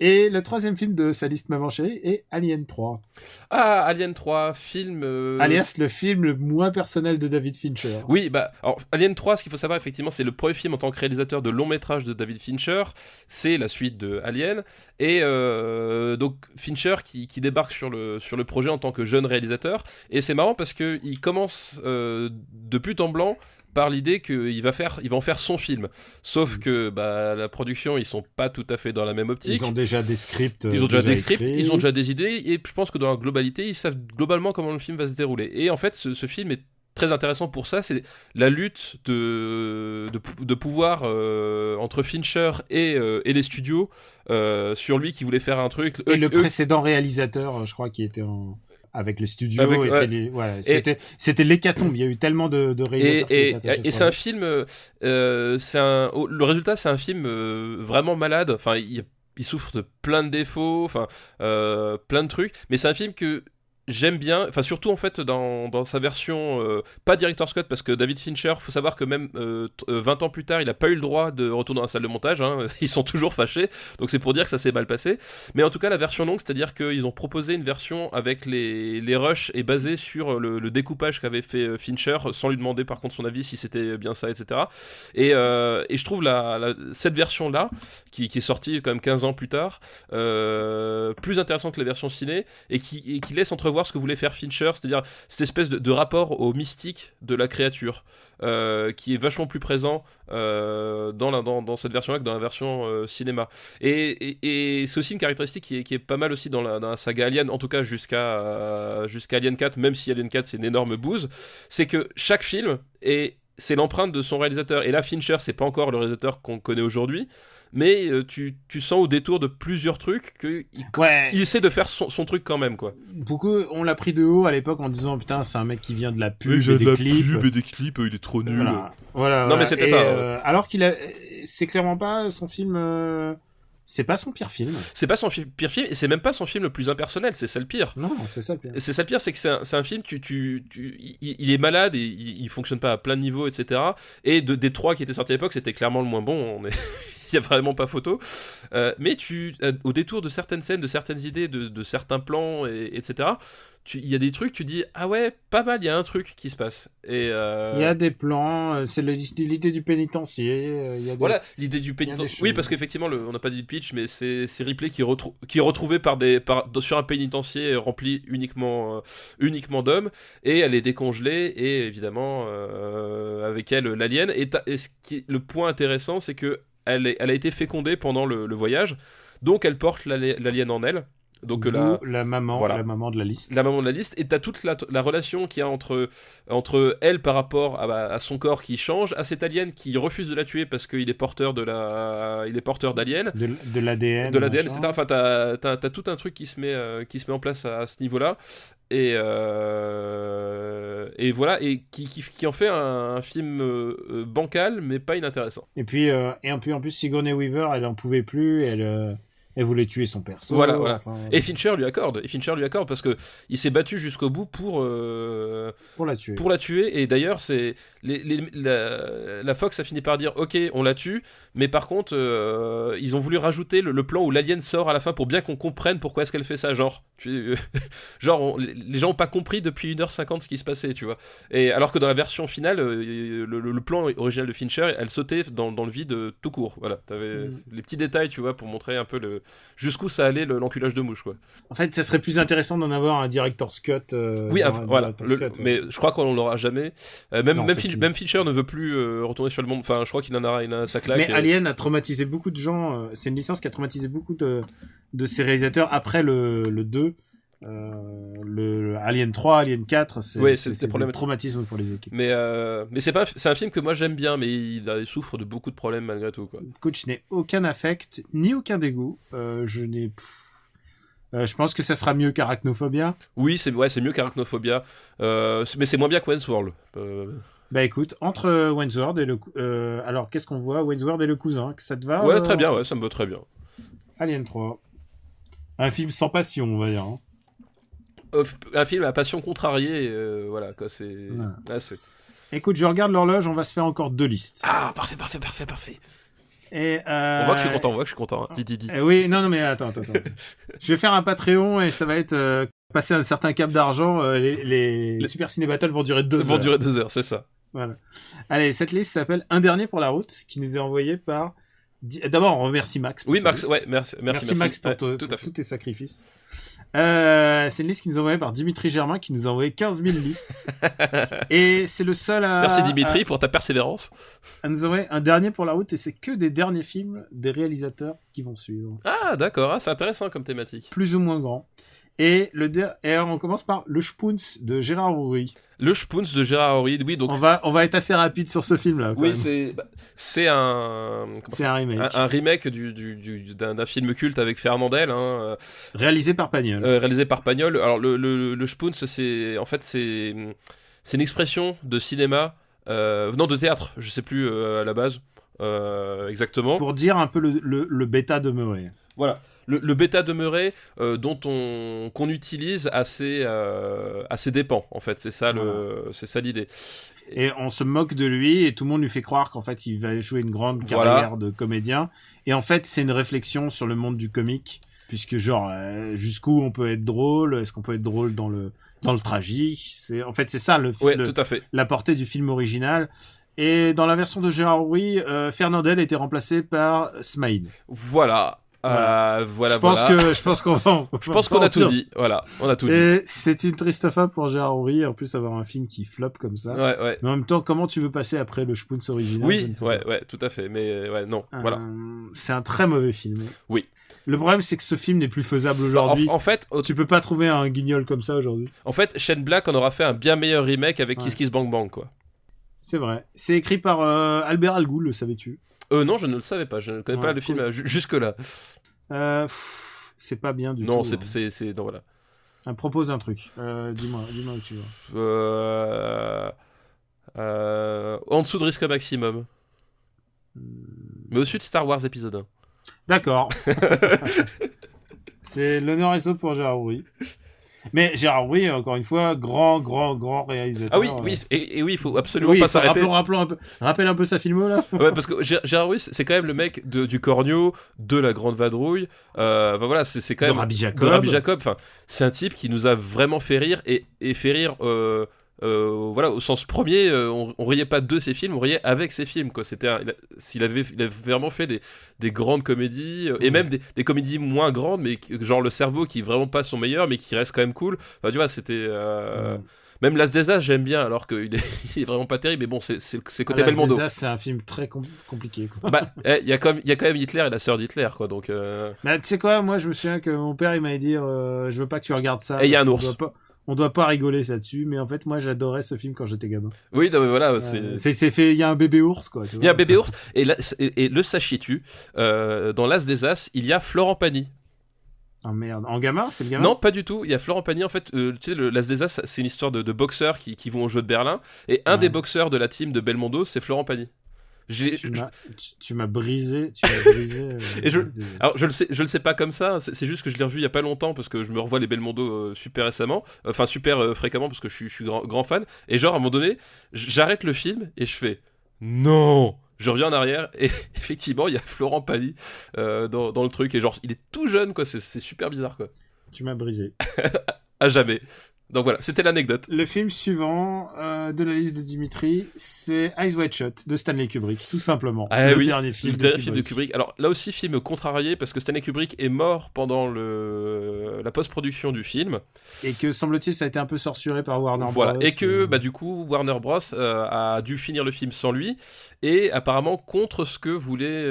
Et le troisième film de sa liste Maman chérie est Alien 3. Ah, Alien 3, film... Alias le film le moins personnel de David Fincher. Oui, bah, alors, Alien 3, ce qu'il faut savoir, effectivement, c'est le premier film en tant que réalisateur de long métrage de David Fincher. C'est la suite de Alien. Et donc, Fincher qui débarque sur le projet en tant que jeune réalisateur. Et c'est marrant parce qu'il commence de but en blanc par l'idée qu'il va en faire son film. Sauf que la production, ils sont pas tout à fait dans la même optique. Ils ont déjà des scripts. Ils ont déjà des idées, et je pense que dans la globalité, ils savent globalement comment le film va se dérouler. Et en fait, ce film est très intéressant pour ça, c'est la lutte de pouvoir entre Fincher et les studios sur lui qui voulait faire un truc. Et le précédent réalisateur, je crois, qui était avec les studios c'était l'hécatombe. Il y a eu tellement de réalisateurs et c'est un film le résultat c'est un film vraiment malade. Enfin il souffre de plein de défauts, enfin plein de trucs, mais c'est un film que j'aime bien, enfin surtout en fait dans sa version pas Director's Cut, parce que David Fincher, faut savoir que même 20 ans plus tard il a pas eu le droit de retourner dans la salle de montage hein. Ils sont toujours fâchés, donc c'est pour dire que ça s'est mal passé. Mais en tout cas la version longue, c'est à dire qu'ils ont proposé une version avec les rushs et basée sur le découpage qu'avait fait Fincher, sans lui demander par contre son avis si c'était bien ça, etc. Et je trouve cette version là qui est sortie quand même 15 ans plus tard plus intéressante que la version ciné, et qui laisse entrevoir ce que voulait faire Fincher, c'est-à-dire cette espèce de rapport au mystique de la créature qui est vachement plus présent dans cette version-là que dans la version cinéma. Et c'est aussi une caractéristique qui est pas mal aussi dans la saga Alien, en tout cas jusqu'à Alien 4, même si Alien 4 c'est une énorme bouse, c'est que chaque film c'est l'empreinte de son réalisateur. Et là, Fincher, c'est pas encore le réalisateur qu'on connaît aujourd'hui, mais tu sens au détour de plusieurs trucs qu'il essaie de faire son truc quand même, quoi. Beaucoup, on l'a pris de haut à l'époque en disant putain, c'est un mec qui vient de la pub, il et des clips. Pub et des clips, il est trop nul. Voilà. Non mais c'était ça. Alors c'est clairement pas son film. C'est pas son pire film. C'est pas son pire film, et c'est même pas son film le plus impersonnel, c'est ça le pire. Non, c'est ça le pire. C'est ça le pire, c'est que c'est un film, il est malade, et il fonctionne pas à plein de niveaux, etc. Et des trois qui étaient sortis à l'époque, c'était clairement le moins bon, il y a vraiment pas photo. Mais au détour de certaines scènes, de certaines idées, de certains plans, etc., il y a des trucs, tu dis ah ouais, pas mal, il y a un truc qui se passe. Et il y a des plans, c'est l'idée du pénitencier. Voilà, l'idée du pénitencier. Oui, parce qu'effectivement, on n'a pas dit le pitch, mais c'est Ripley qui est retrouvé sur un pénitencier rempli uniquement d'hommes, et elle est décongelée, et évidemment avec elle l'alien. Et le point intéressant, c'est que elle a été fécondée pendant le voyage, donc elle porte l'alien en elle. Donc la maman de la liste. La maman de la liste, et t'as toute la relation qu'il y a entre elle par rapport à son corps qui change, à cet alien qui refuse de la tuer parce qu'il est porteur d'alien, de l'ADN, etc. Enfin, t'as tout un truc qui se met en place à ce niveau-là, et voilà, et qui en fait un film bancal mais pas inintéressant. Et puis en plus Sigourney Weaver, elle en pouvait plus, elle voulait tuer son perso. Voilà. Enfin, et Fincher lui accorde parce que il s'est battu jusqu'au bout pour la tuer. Et d'ailleurs, c'est la Fox a fini par dire OK, on la tue, mais par contre, ils ont voulu rajouter le plan où l'alien sort à la fin pour bien qu'on comprenne pourquoi est-ce qu'elle fait ça. Genre, les gens ont pas compris depuis 1h50 ce qui se passait, tu vois. Et alors que dans la version finale, le plan original de Fincher, elle sautait dans le vide tout court. Voilà, t'avais les petits détails, tu vois, pour montrer un peu jusqu'où ça allait l'enculage de mouche, quoi. En fait, ça serait plus intéressant d'en avoir un director's cut. Mais je crois qu'on l'aura jamais. Même Fincher ne veut plus retourner sur le monde. Enfin, je crois qu'il en a sa claque. Mais Alien a traumatisé beaucoup de gens. C'est une licence qui a traumatisé beaucoup de ses réalisateurs après le 2. Le Alien 3, Alien 4, c'est des traumatismes pour les équipes. Mais c'est un film que moi j'aime bien, mais il souffre de beaucoup de problèmes malgré tout, quoi. Écoute, je n'ai aucun affect ni aucun dégoût. Je pense que ça sera mieux qu'Arachnophobia. Oui, c'est mieux qu'Arachnophobia, mais c'est moins bien que Wayne's World. Bah écoute, entre Wayne's World et alors qu'est-ce qu'on voit? Wayne's World et le cousin, que ça te va? Ouais, très bien, ouais, ça me va très bien. Alien 3. Un film sans passion, on va dire. Hein. Un film à passion contrariée, voilà, quoi, c'est... Écoute, je regarde l'horloge, on va se faire encore 2 listes. Ah, parfait. Et On voit que je suis content. Dis. Oui, non, mais attends. Je vais faire un Patreon et ça va être passer un certain cap d'argent. Les Super Ciné Battle vont durer 2 heures. Vont durer 2 heures, c'est ça. Voilà. Allez, cette liste s'appelle Un dernier pour la route, qui nous est envoyé par... D'abord, on remercie Max. Oui, Max, ouais, merci Max pour tous tes sacrifices. C'est une liste qui nous est envoyée par Dimitri Germain, qui nous a envoyé 15 000 listes. Et c'est le seul à... Merci Dimitri pour ta persévérance. À nous envoyer un dernier pour la route, et c'est que des derniers films des réalisateurs qui vont suivre. Ah, d'accord, c'est intéressant comme thématique. Plus ou moins grand. Et alors on commence par Le Spoons de Gérard Houry. Le Spoons de Gérard Houry, oui, donc... On va être assez rapide sur ce film-là. Oui, c'est un remake. Un remake d'un film culte avec Fernandel. Réalisé par Pagnol. Alors, le Spoons, c'est une expression de cinéma, venant de théâtre, je sais plus à la base, exactement. Pour dire un peu le bêta demeuré. Voilà. Le bêta demeuré qu'on utilise à ses dépens, en fait, c'est ça l'idée. Et on se moque de lui et tout le monde lui fait croire qu'en fait il va jouer une grande carrière de comédien, et en fait c'est une réflexion sur le monde du comique, puisque genre jusqu'où on peut être drôle, est-ce qu'on peut être drôle dans le tragique, c'est ça tout à fait. La portée du film original. Et dans la version de Gérard Houry, Fernandel a été remplacé par Smaïn. Voilà. Je pense qu'on a tout dit. Voilà, on a tout dit. Et c'est une triste fin pour Gérard Houry, en plus avoir un film qui floppe comme ça. Ouais. Mais en même temps, comment tu veux passer après le Spoons original? Oui, tout à fait. Mais non, voilà. C'est un très mauvais film. Oui. Le problème, c'est que ce film n'est plus faisable aujourd'hui. En fait, tu peux pas trouver un guignol comme ça aujourd'hui. En fait, Shane Black en aura fait un bien meilleur remake avec Kiss Kiss Bang Bang, quoi. C'est vrai. C'est écrit par Albert Algoul, le savais-tu? Non, je ne le savais pas. Je ne connais pas le film jusque-là. C'est pas bien du tout. Non, non, voilà. Propose un truc. Dis-moi où tu vas. En dessous de risque maximum. Mais au-dessus de Star Wars épisode 1. D'accord. C'est l'honneur et sauf pour Gérard Houry. Mais Gérard Houry, encore une fois, grand réalisateur. Ah oui, et oui, il faut absolument pas s'arrêter. Rappelle un peu sa filmo, là. Ouais, parce que Gérard Houry, c'est quand même le mec du Cornio, de La Grande Vadrouille. Voilà, c'est quand même... De Rabbi Jacob. Enfin, c'est un type qui nous a vraiment fait rire, et fait rire... voilà, au sens premier, on riait pas de ses films, on riait avec ses films, quoi. Il avait vraiment fait des grandes comédies, et même des comédies moins grandes, mais genre Le Cerveau, qui est vraiment pas son meilleur, mais qui reste quand même cool. Enfin, tu vois, c'était Même L'As des As, j'aime bien, alors qu'il est, il est vraiment pas terrible, mais bon, c'est côté Belmondo. Ça, c'est un film très compliqué, quoi. Bah, il y a quand même Hitler et la sœur d'Hitler, quoi, donc... Bah, tu sais quoi, moi, je me souviens que mon père, il m'avait dit, je veux pas que tu regardes ça. Et il y a un ours. On doit pas rigoler là-dessus, mais en fait, moi, j'adorais ce film quand j'étais gamin. Oui, non, mais voilà, c'est fait, il y a un bébé ours, quoi. Il y a un bébé ours, et, là, et le sachiez-tu, dans L'As des As, il y a Florent Pagny. Oh merde, en gamin, c'est le gamin? Non, pas du tout. Il y a Florent Pagny, en fait, tu sais, L'As des As, c'est une histoire de boxeurs qui vont au jeu de Berlin, et un des boxeurs de la team de Belmondo, c'est Florent Pagny. Tu m'as brisé. Et alors je le sais pas comme ça. C'est juste que je l'ai revu il y a pas longtemps parce que je me revois les Belmondo super récemment, enfin super fréquemment parce que je suis grand fan. Et genre à un moment donné, j'arrête le film et je fais non. Je reviens en arrière et effectivement il y a Florent Pagny dans le truc et genre il est tout jeune quoi. C'est super bizarre quoi. Tu m'as brisé. À jamais. Donc voilà, c'était l'anecdote. Le film suivant de la liste de Dimitri, c'est Eyes Wide Shut de Stanley Kubrick, tout simplement. Le dernier film de Kubrick. Alors là aussi, film contrarié parce que Stanley Kubrick est mort pendant la post-production du film. Et que semble-t-il, ça a été un peu censuré par Warner Bros. Voilà, et que du coup, Warner Bros a dû finir le film sans lui et apparemment contre ce que voulait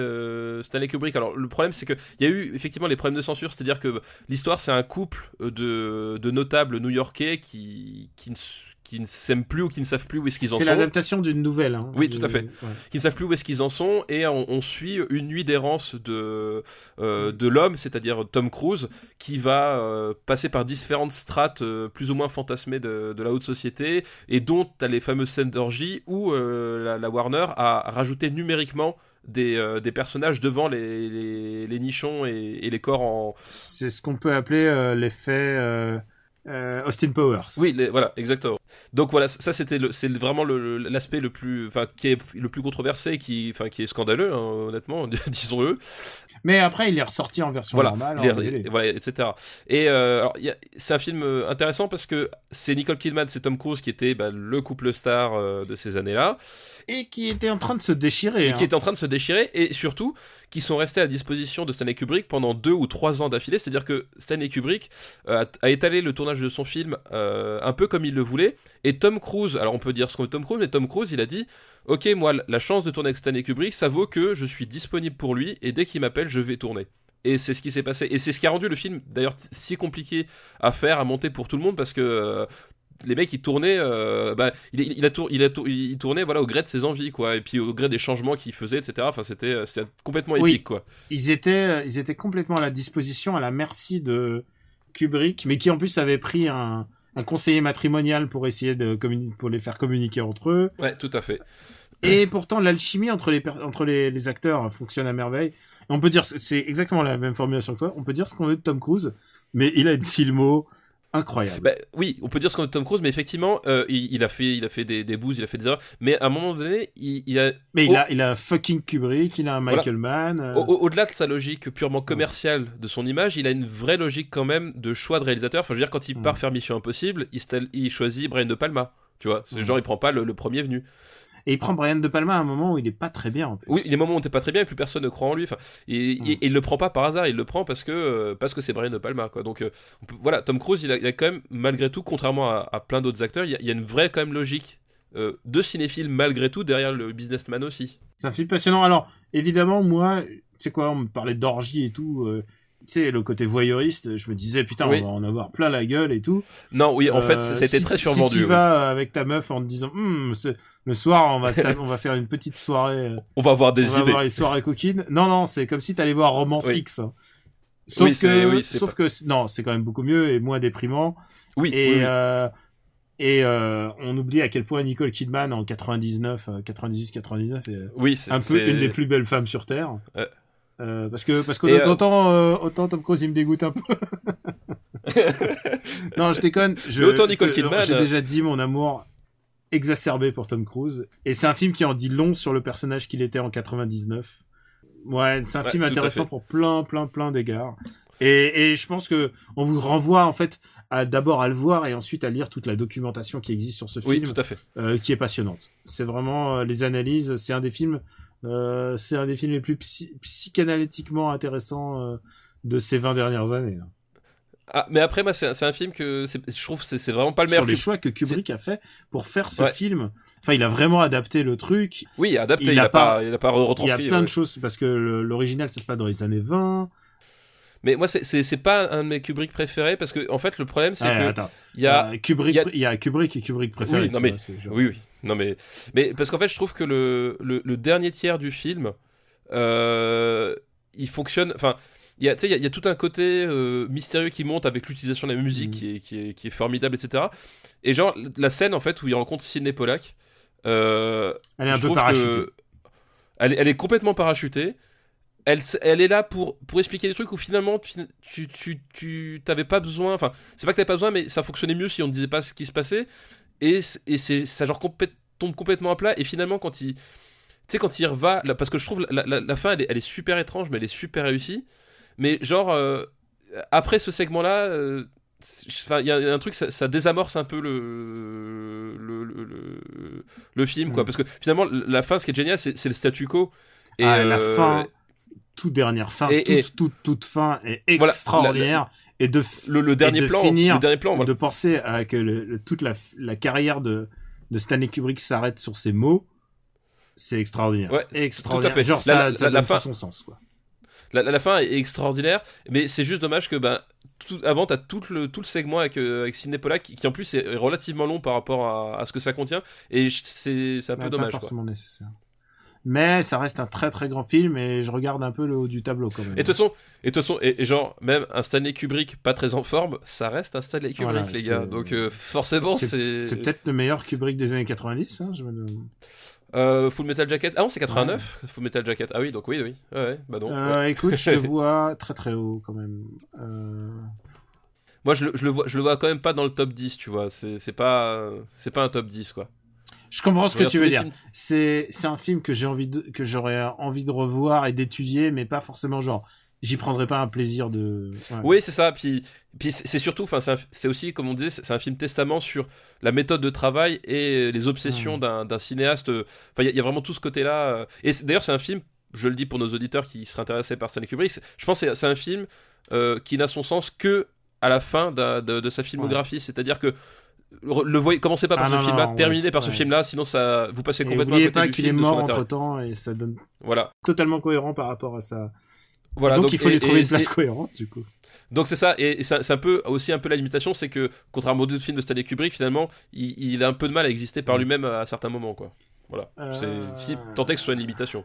Stanley Kubrick. Alors le problème, c'est qu'il y a eu effectivement les problèmes de censure, c'est-à-dire que l'histoire, c'est un couple de notables new-yorkais qui ne s'aiment plus ou qui ne savent plus où est-ce qu'ils en sont. C'est l'adaptation d'une nouvelle. Hein, oui, tout à fait. Ouais. Qui ne savent plus où est-ce qu'ils en sont et on suit une nuit d'errance de l'homme, c'est-à-dire Tom Cruise, qui va passer par différentes strates plus ou moins fantasmées de la haute société et dont tu as les fameuses scènes d'orgie où la Warner a rajouté numériquement des personnages devant les nichons et les corps en... C'est ce qu'on peut appeler l'effet... Austin Powers. Oui, voilà, exactement. Donc voilà, ça c'est vraiment l'aspect le plus, enfin, qui est le plus controversé, qui est scandaleux, hein, honnêtement, disons-le. Mais après, il est ressorti en version normale, voilà, etc. Et c'est un film intéressant parce que c'est Nicole Kidman, c'est Tom Cruise qui était le couple star de ces années-là. Et qui était en train de se déchirer. Qui était en train de se déchirer, et surtout, qui sont restés à disposition de Stanley Kubrick pendant 2 ou 3 ans d'affilée. C'est-à-dire que Stanley Kubrick a étalé le tournage de son film un peu comme il le voulait. Et Tom Cruise, alors on peut dire ce qu'on veut de Tom Cruise, mais Tom Cruise, il a dit... Ok, moi, la chance de tourner avec Stanley Kubrick, ça vaut que je suis disponible pour lui, et dès qu'il m'appelle, je vais tourner. Et c'est ce qui s'est passé. Et c'est ce qui a rendu le film, d'ailleurs, si compliqué à faire, à monter pour tout le monde, parce que... les mecs ils tournaient il tournait voilà au gré de ses envies quoi et puis au gré des changements qu'il faisait etc. Enfin c'était complètement épique quoi. Ils étaient complètement à la disposition, à la merci de Kubrick, mais qui en plus avait pris un conseiller matrimonial pour essayer pour les faire communiquer entre eux. Ouais, tout à fait. Et pourtant l'alchimie entre les acteurs fonctionne à merveille. On peut dire, c'est exactement la même formulation que toi, on peut dire ce qu'on veut de Tom Cruise, mais il a une filmo incroyable. Oui, on peut dire ce qu'on veut de Tom Cruise, mais effectivement, il a fait des bouses, il a fait des erreurs, mais à un moment donné, il a un fucking Kubrick, il a un Michael Mann. Au-delà de sa logique purement commerciale de son image, il a une vraie logique quand même de choix de réalisateur. Enfin, je veux dire, quand il part faire Mission Impossible, il choisit Brian De Palma, tu vois. C'est genre, il prend pas le premier venu. Et il prend Brian De Palma à un moment où il est pas très bien. En plus. Oui, il y a des moments où t'es pas très bien et plus personne ne croit en lui. Enfin, il le prend pas par hasard, il le prend parce que c'est Brian De Palma, quoi. Donc voilà, Tom Cruise, il a quand même, malgré tout, contrairement à plein d'autres acteurs, il y a une vraie quand même logique de cinéphile malgré tout derrière le businessman aussi. C'est un film passionnant. Alors évidemment, moi, tu sais quoi, on me parlait d'orgie et tout. Tu sais, le côté voyeuriste, je me disais, putain, on va en avoir plein la gueule et tout. Non, oui, en fait, ça a été très survendu. Si tu vas avec ta meuf en te disant, le soir, on va faire une petite soirée. On va avoir des idées. On va avoir les soirées coquines. Non, c'est comme si t'allais voir Romance X. Hein. Sauf que, non, c'est quand même beaucoup mieux et moins déprimant. Oui. Et on oublie à quel point Nicole Kidman en 98, 99 est un peu une des plus belles femmes sur Terre. Parce que autant Tom Cruise il me dégoûte un peu. Non, je déconne. Autant Nicole Kidman. J'ai déjà dit mon amour exacerbé pour Tom Cruise, et c'est un film qui en dit long sur le personnage qu'il était en 99. Ouais, c'est un film intéressant pour plein d'égards. Et je pense que on vous renvoie en fait d'abord à le voir et ensuite à lire toute la documentation qui existe sur ce film. Oui, tout à fait. Qui est passionnante. C'est vraiment les analyses. C'est un des films les plus psychanalytiquement intéressants de ces 20 dernières années. mais après, moi, c'est un film que je trouve que c'est vraiment pas le meilleur. Sur les choix que Kubrick a fait pour faire ce film. Enfin, il a vraiment adapté le truc. Oui, adapté, il a pas retranscrit. Il y a plein de choses, parce que l'original, ça se passe dans les années 20. Mais moi, c'est pas un de mes Kubrick préférés, parce que, en fait, le problème, c'est que. Il y a Kubrick et Kubrick préférés. Oui, non, mais. Oui. Non, mais parce qu'en fait, je trouve que le dernier tiers du film, il fonctionne. Enfin. Il y a tout un côté mystérieux qui monte avec l'utilisation de la musique qui est formidable, etc. Et genre, la scène, en fait, où il rencontre Sidney Pollack, elle est un peu parachutée. Elle est complètement parachutée. Elle est là pour expliquer des trucs où finalement tu t'avais pas besoin. Enfin, c'est pas que t'avais pas besoin, mais ça fonctionnait mieux si on ne disait pas ce qui se passait. Et ça genre tombe complètement à plat. Et finalement, quand il reva, parce que je trouve la fin, elle est super étrange, mais elle est super réussie. Mais genre, après ce segment-là, il y a un truc, ça désamorce un peu le film, quoi. Parce que finalement, la fin, ce qui est génial, c'est le statu quo. Et la fin, toute dernière fin, toute fin est extraordinaire. Et le dernier plan, de penser à que toute la carrière de Stanley Kubrick s'arrête sur ces mots, c'est extraordinaire. Ouais, extraordinaire. Tout à fait. Genre, ça donne son sens, quoi. La fin est extraordinaire, mais c'est juste dommage que avant t'as tout le segment avec Sidney Pollack qui en plus est relativement long par rapport à ce que ça contient, et c'est un peu dommage. Pas forcément nécessaire. Mais ça reste un très très grand film, et je regarde un peu le haut du tableau quand même. Et de toute façon, genre même un Stanley Kubrick pas très en forme, ça reste un Stanley Kubrick, les gars. Donc forcément c'est peut-être le meilleur Kubrick des années 90, hein, je me demande. Full Metal Jacket. Ah non, c'est 89. Ouais. Full Metal Jacket. Ah oui, donc oui. Ouais, bah non. Écoute, je le vois très très haut quand même. Moi, je le vois quand même pas dans le top 10, tu vois. C'est pas un top 10, quoi. Je comprends ce que tu veux dire. C'est un film que j'aurais envie de revoir et d'étudier, mais pas forcément genre. J'y prendrais pas un plaisir de. Ouais. Oui, c'est ça. Puis c'est surtout, enfin, c'est aussi, comme on disait, c'est un film testament sur la méthode de travail et les obsessions d'un cinéaste. Enfin, il y a vraiment tout ce côté-là. Et d'ailleurs, c'est un film. Je le dis pour nos auditeurs qui seraient intéressés par Stanley Kubrick. Je pense que c'est un film qui n'a son sens que à la fin de sa filmographie. Ouais. C'est-à-dire que commencez pas par ce film-là, terminez par ce film-là, sinon ça vous passez complètement à côté du film. N'oubliez pas qu'il est mort entre-temps, et ça donne totalement cohérent par rapport à ça. Voilà, donc il faut lui trouver une place cohérente, du coup. Donc c'est ça, et c'est aussi un peu la limitation, c'est que contrairement aux deux films de Stanley Kubrick, finalement, il a un peu de mal à exister par lui-même à certains moments, quoi. Voilà, si tant est que ce soit une limitation.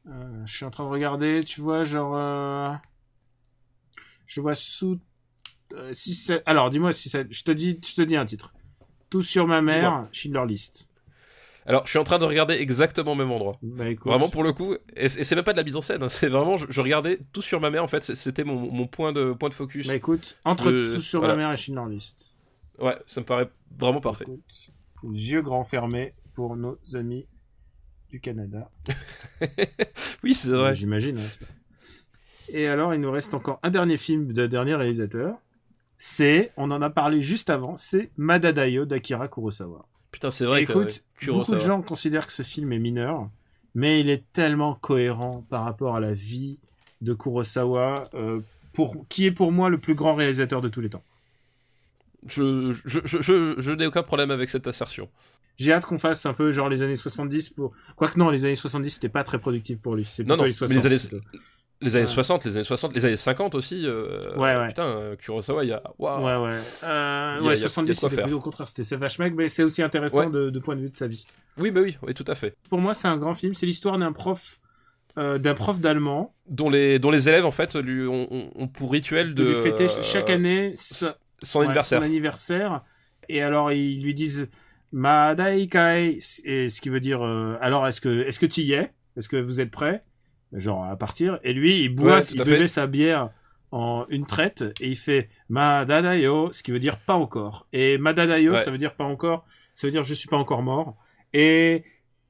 Je suis en train de regarder, tu vois, genre, je vois sous. Alors, dis-moi si ça. Je te dis un titre. Tout sur ma mère, Schindler's List. Alors, je suis en train de regarder exactement au même endroit. Bah, écoute. Vraiment, pour le coup, et c'est même pas de la mise en scène, hein, c'est vraiment, je regardais Tout sur ma mère, en fait, c'était mon point de focus. Bah écoute, entre Tout sur ma mère et Schindler's List. Ouais, ça me paraît vraiment parfait. Écoute, yeux grands fermés pour nos amis du Canada. Oui, c'est vrai. J'imagine. Hein, et alors, il nous reste encore un dernier film d'un dernier réalisateur. On en a parlé juste avant, c'est Madadayo d'Akira Kurosawa. Putain, c'est vrai. Écoute, beaucoup de gens considèrent que ce film est mineur, mais il est tellement cohérent par rapport à la vie de Kurosawa, qui est pour moi le plus grand réalisateur de tous les temps. Je n'ai aucun problème avec cette assertion. J'ai hâte qu'on fasse un peu genre les années 70 pour... Quoique non, les années 70 c'était pas très productif pour lui, c'est plutôt les 60. Les années 60, les années 50 aussi. Ouais. Putain, Kurosawa, il y a. Wow. Ouais, 70, c'était plus au contraire, c'était Savage mais c'est aussi intéressant de point de vue de sa vie. Oui, bah oui, tout à fait. Pour moi, c'est un grand film. C'est l'histoire d'un prof d'allemand. Dont les élèves, en fait, ont pour rituel de. lui fêter chaque année son anniversaire. Et alors, ils lui disent Madaikai, et ce qui veut dire alors, est-ce que tu y es? Est-ce que vous êtes prêts? Genre à partir, et lui il buvait sa bière en une traite et il fait Madadayo, ce qui veut dire pas encore, et Madadayo ça veut dire pas encore, ça veut dire je suis pas encore mort, et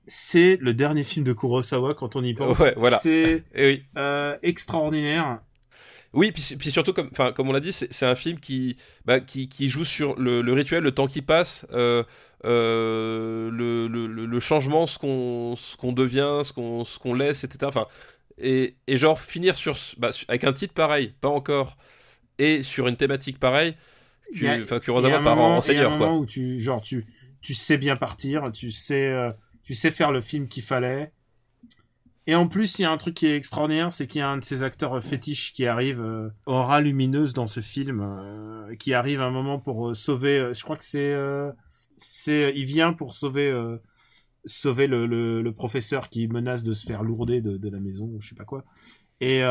c'est le dernier film de Kurosawa quand on y pense. C'est extraordinaire. Oui, puis surtout comme on l'a dit, c'est un film qui joue sur le rituel, le temps qui passe, le changement, ce qu'on devient, ce qu'on laisse, etc. Enfin, et genre finir avec un titre pareil, pas encore, et sur une thématique pareille, Kurosawa part part en seigneur, quoi. Il y a un moment où tu sais bien partir, tu sais faire le film qu'il fallait. Et en plus, il y a un truc qui est extraordinaire, c'est qu'il y a un de ces acteurs fétiches qui arrive, aura lumineuse dans ce film, qui arrive à un moment pour sauver, je crois que il vient pour sauver le professeur qui menace de se faire lourder de la maison, je sais pas quoi. Et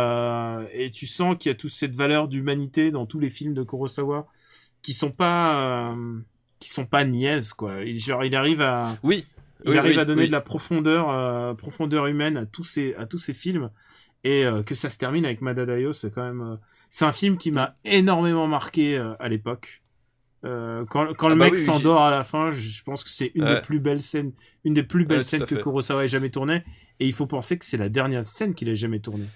tu sens qu'il y a toute cette valeur d'humanité dans tous les films de Kurosawa qui sont pas niaises, quoi. Il arrive à... Oui. Il arrive à donner de la profondeur humaine à tous ces films, et que ça se termine avec Madadayo, c'est quand même, c'est un film qui m'a énormément marqué à l'époque. Quand le mec s'endort à la fin, je pense que c'est une des plus belles scènes que Kurosawa ait jamais tournées, et il faut penser que c'est la dernière scène qu'il ait jamais tournée.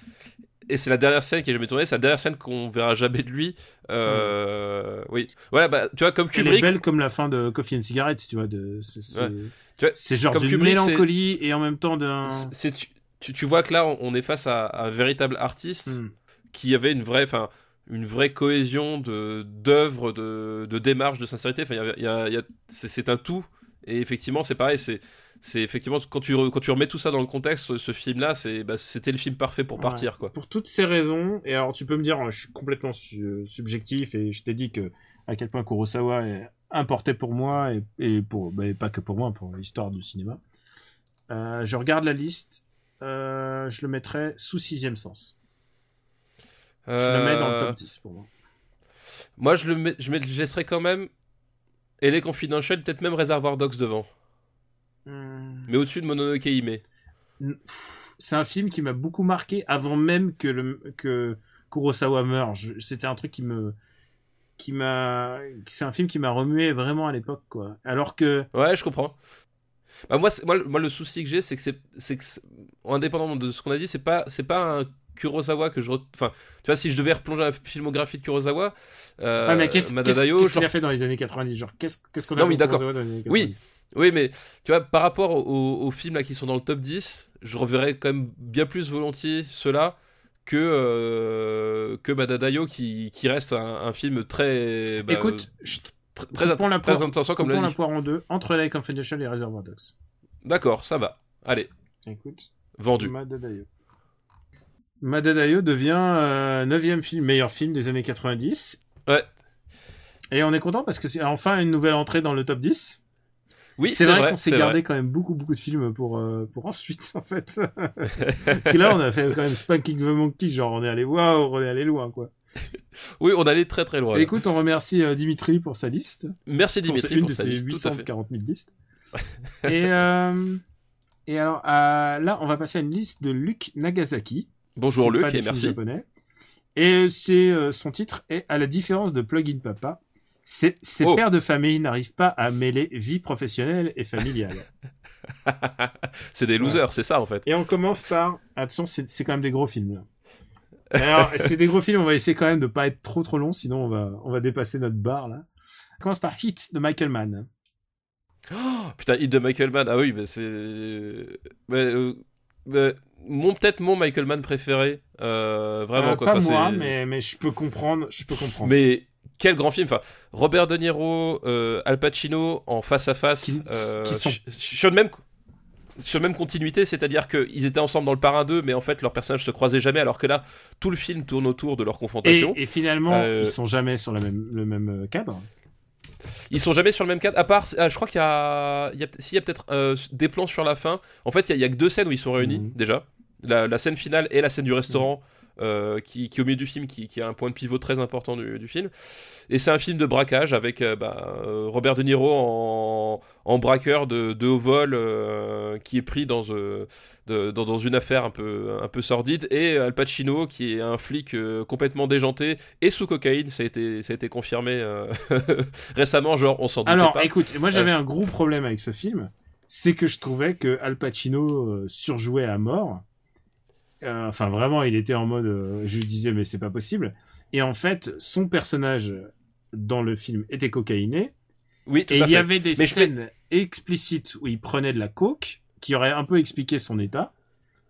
Et c'est la dernière scène qui est jamais tournée, c'est la dernière scène qu'on verra jamais de lui. Oui. Voilà, bah, tu vois, comme Kubrick. Elle est belle comme la fin de Coffee and Cigarettes, tu vois, c'est genre d'une Kubrick, mélancolie et en même temps d'un... Tu vois que là, on est face à un véritable artiste qui avait une vraie cohésion d'œuvre, de démarche, de sincérité. Enfin, c'est un tout. Et effectivement, c'est pareil, c'est effectivement, quand tu remets tout ça dans le contexte, ce film-là, c'était le film parfait pour partir, quoi. Pour toutes ces raisons, et alors tu peux me dire, je suis complètement subjectif, et je t'ai dit à quel point Kurosawa est importé pour moi, et pas que pour moi, pour l'histoire du cinéma. Je regarde la liste, je le mettrais sous Sixième Sens. Je le mets dans le top 10 pour moi. Moi, je laisserais quand même LA Confidential, peut-être même Reservoir Dogs devant. Mais au-dessus de Mononoke Hime. C'est un film qui m'a beaucoup marqué avant même que Kurosawa meure. C'était un truc c'est un film qui m'a remué vraiment à l'époque, quoi. Alors que... Ouais, je comprends. Bah, moi, le souci que j'ai, c'est que indépendamment de ce qu'on a dit, c'est pas un Kurosawa que enfin, tu vois, si je devais replonger la filmographie de Kurosawa, mais Madadayo... qu'est-ce qu'il a fait dans les années 90, genre, qu'est-ce qu'on a vu de Kurosawa dans les années 90? Oui, mais tu vois, par rapport aux films là qui sont dans le top 10, je reverrais quand même bien plus volontiers ceux-là que Madadayo qui reste un film très... Écoute, très intéressant comme la poire en deux entre LA Confidential et Reservoir Dogs. D'accord, ça va. Allez. Écoute. Vendu. Madadayo devient 9e meilleur film des années 90. Ouais. Et on est content parce que c'est enfin une nouvelle entrée dans le top 10. Oui, c'est vrai qu'on s'est gardé quand même beaucoup de films pour ensuite, en fait. Parce que là, on a fait quand même Spanking the Monkey, genre on est allé loin, quoi. Oui, on allait très très loin. Écoute, on remercie Dimitri pour sa liste. Merci Dimitri pour sa liste. Une de ses 840 000 listes. Et alors, là, on va passer à une liste de Luc Nagasaki. Bonjour Luc, et merci. Japonais. Et son titre est « À la différence de Plug-in Papa, ces pères de famille n'arrivent pas à mêler vie professionnelle et familiale. » C'est des losers, c'est ça en fait. Et on commence par... Attention, c'est quand même des gros films, là. Alors, c'est des gros films, on va essayer quand même de pas être trop long, sinon on va dépasser notre barre, là. On commence par Hit de Michael Mann. Oh, putain, Hit de Michael Mann, ah oui, c'est... peut-être mon Michael Mann préféré, vraiment. Quoi. Pas moi, mais je peux comprendre. Mais quel grand film, enfin, Robert De Niro, Al Pacino en face à face, qui sont... sur même continuité, c'est-à-dire qu'ils étaient ensemble dans le Parrain 2, mais en fait leurs personnages se croisaient jamais, alors que là, tout le film tourne autour de leur confrontation. Et finalement, ils sont jamais sur le même cadre. Ils sont jamais sur le même cadre, à part, je crois qu'il y a peut-être des plans sur la fin. En fait, il y a que 2 scènes où ils sont réunis, déjà. La scène finale et la scène du restaurant, qui est au milieu du film, qui a un point de pivot très important du film. Et c'est un film de braquage avec Robert De Niro en braqueur de haut vol, qui est pris dans une affaire un peu sordide, et Al Pacino qui est un flic complètement déjanté et sous cocaïne. Ça a été confirmé récemment, genre on s'en doutait pas. Alors écoute, moi j'avais un gros problème avec ce film, c'est que je trouvais que Al Pacino surjouait à mort. Enfin vraiment, il était en mode je disais mais c'est pas possible. Et en fait, son personnage dans le film était cocaïné. Oui, tout et à fait. Il y avait des scènes explicites où il prenait de la coke qui auraient un peu expliqué son état,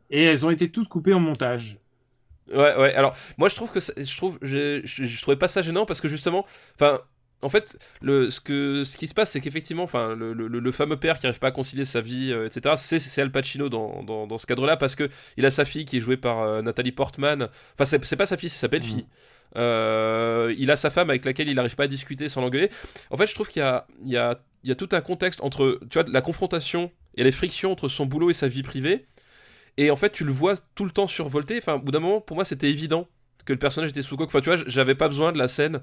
et elles ont été toutes coupées en montage. Ouais. Alors, moi, je trouve que je trouvais pas ça gênant parce que justement, enfin, en fait, ce qui se passe, c'est qu'effectivement, enfin, le fameux père qui arrive pas à concilier sa vie, etc. C'est Al Pacino dans ce cadre-là parce que il a sa fille qui est jouée par Nathalie Portman. Enfin, c'est pas sa fille, c'est sa belle-fille. Il a sa femme avec laquelle il n'arrive pas à discuter sans l'engueuler. En fait, je trouve qu'il y a tout un contexte entre, tu vois, la confrontation et les frictions entre son boulot et sa vie privée. Et en fait, tu le vois tout le temps survolté. Enfin, au bout d'un moment, pour moi, c'était évident que le personnage était sous coque. Enfin, tu vois, j'avais pas besoin de la scène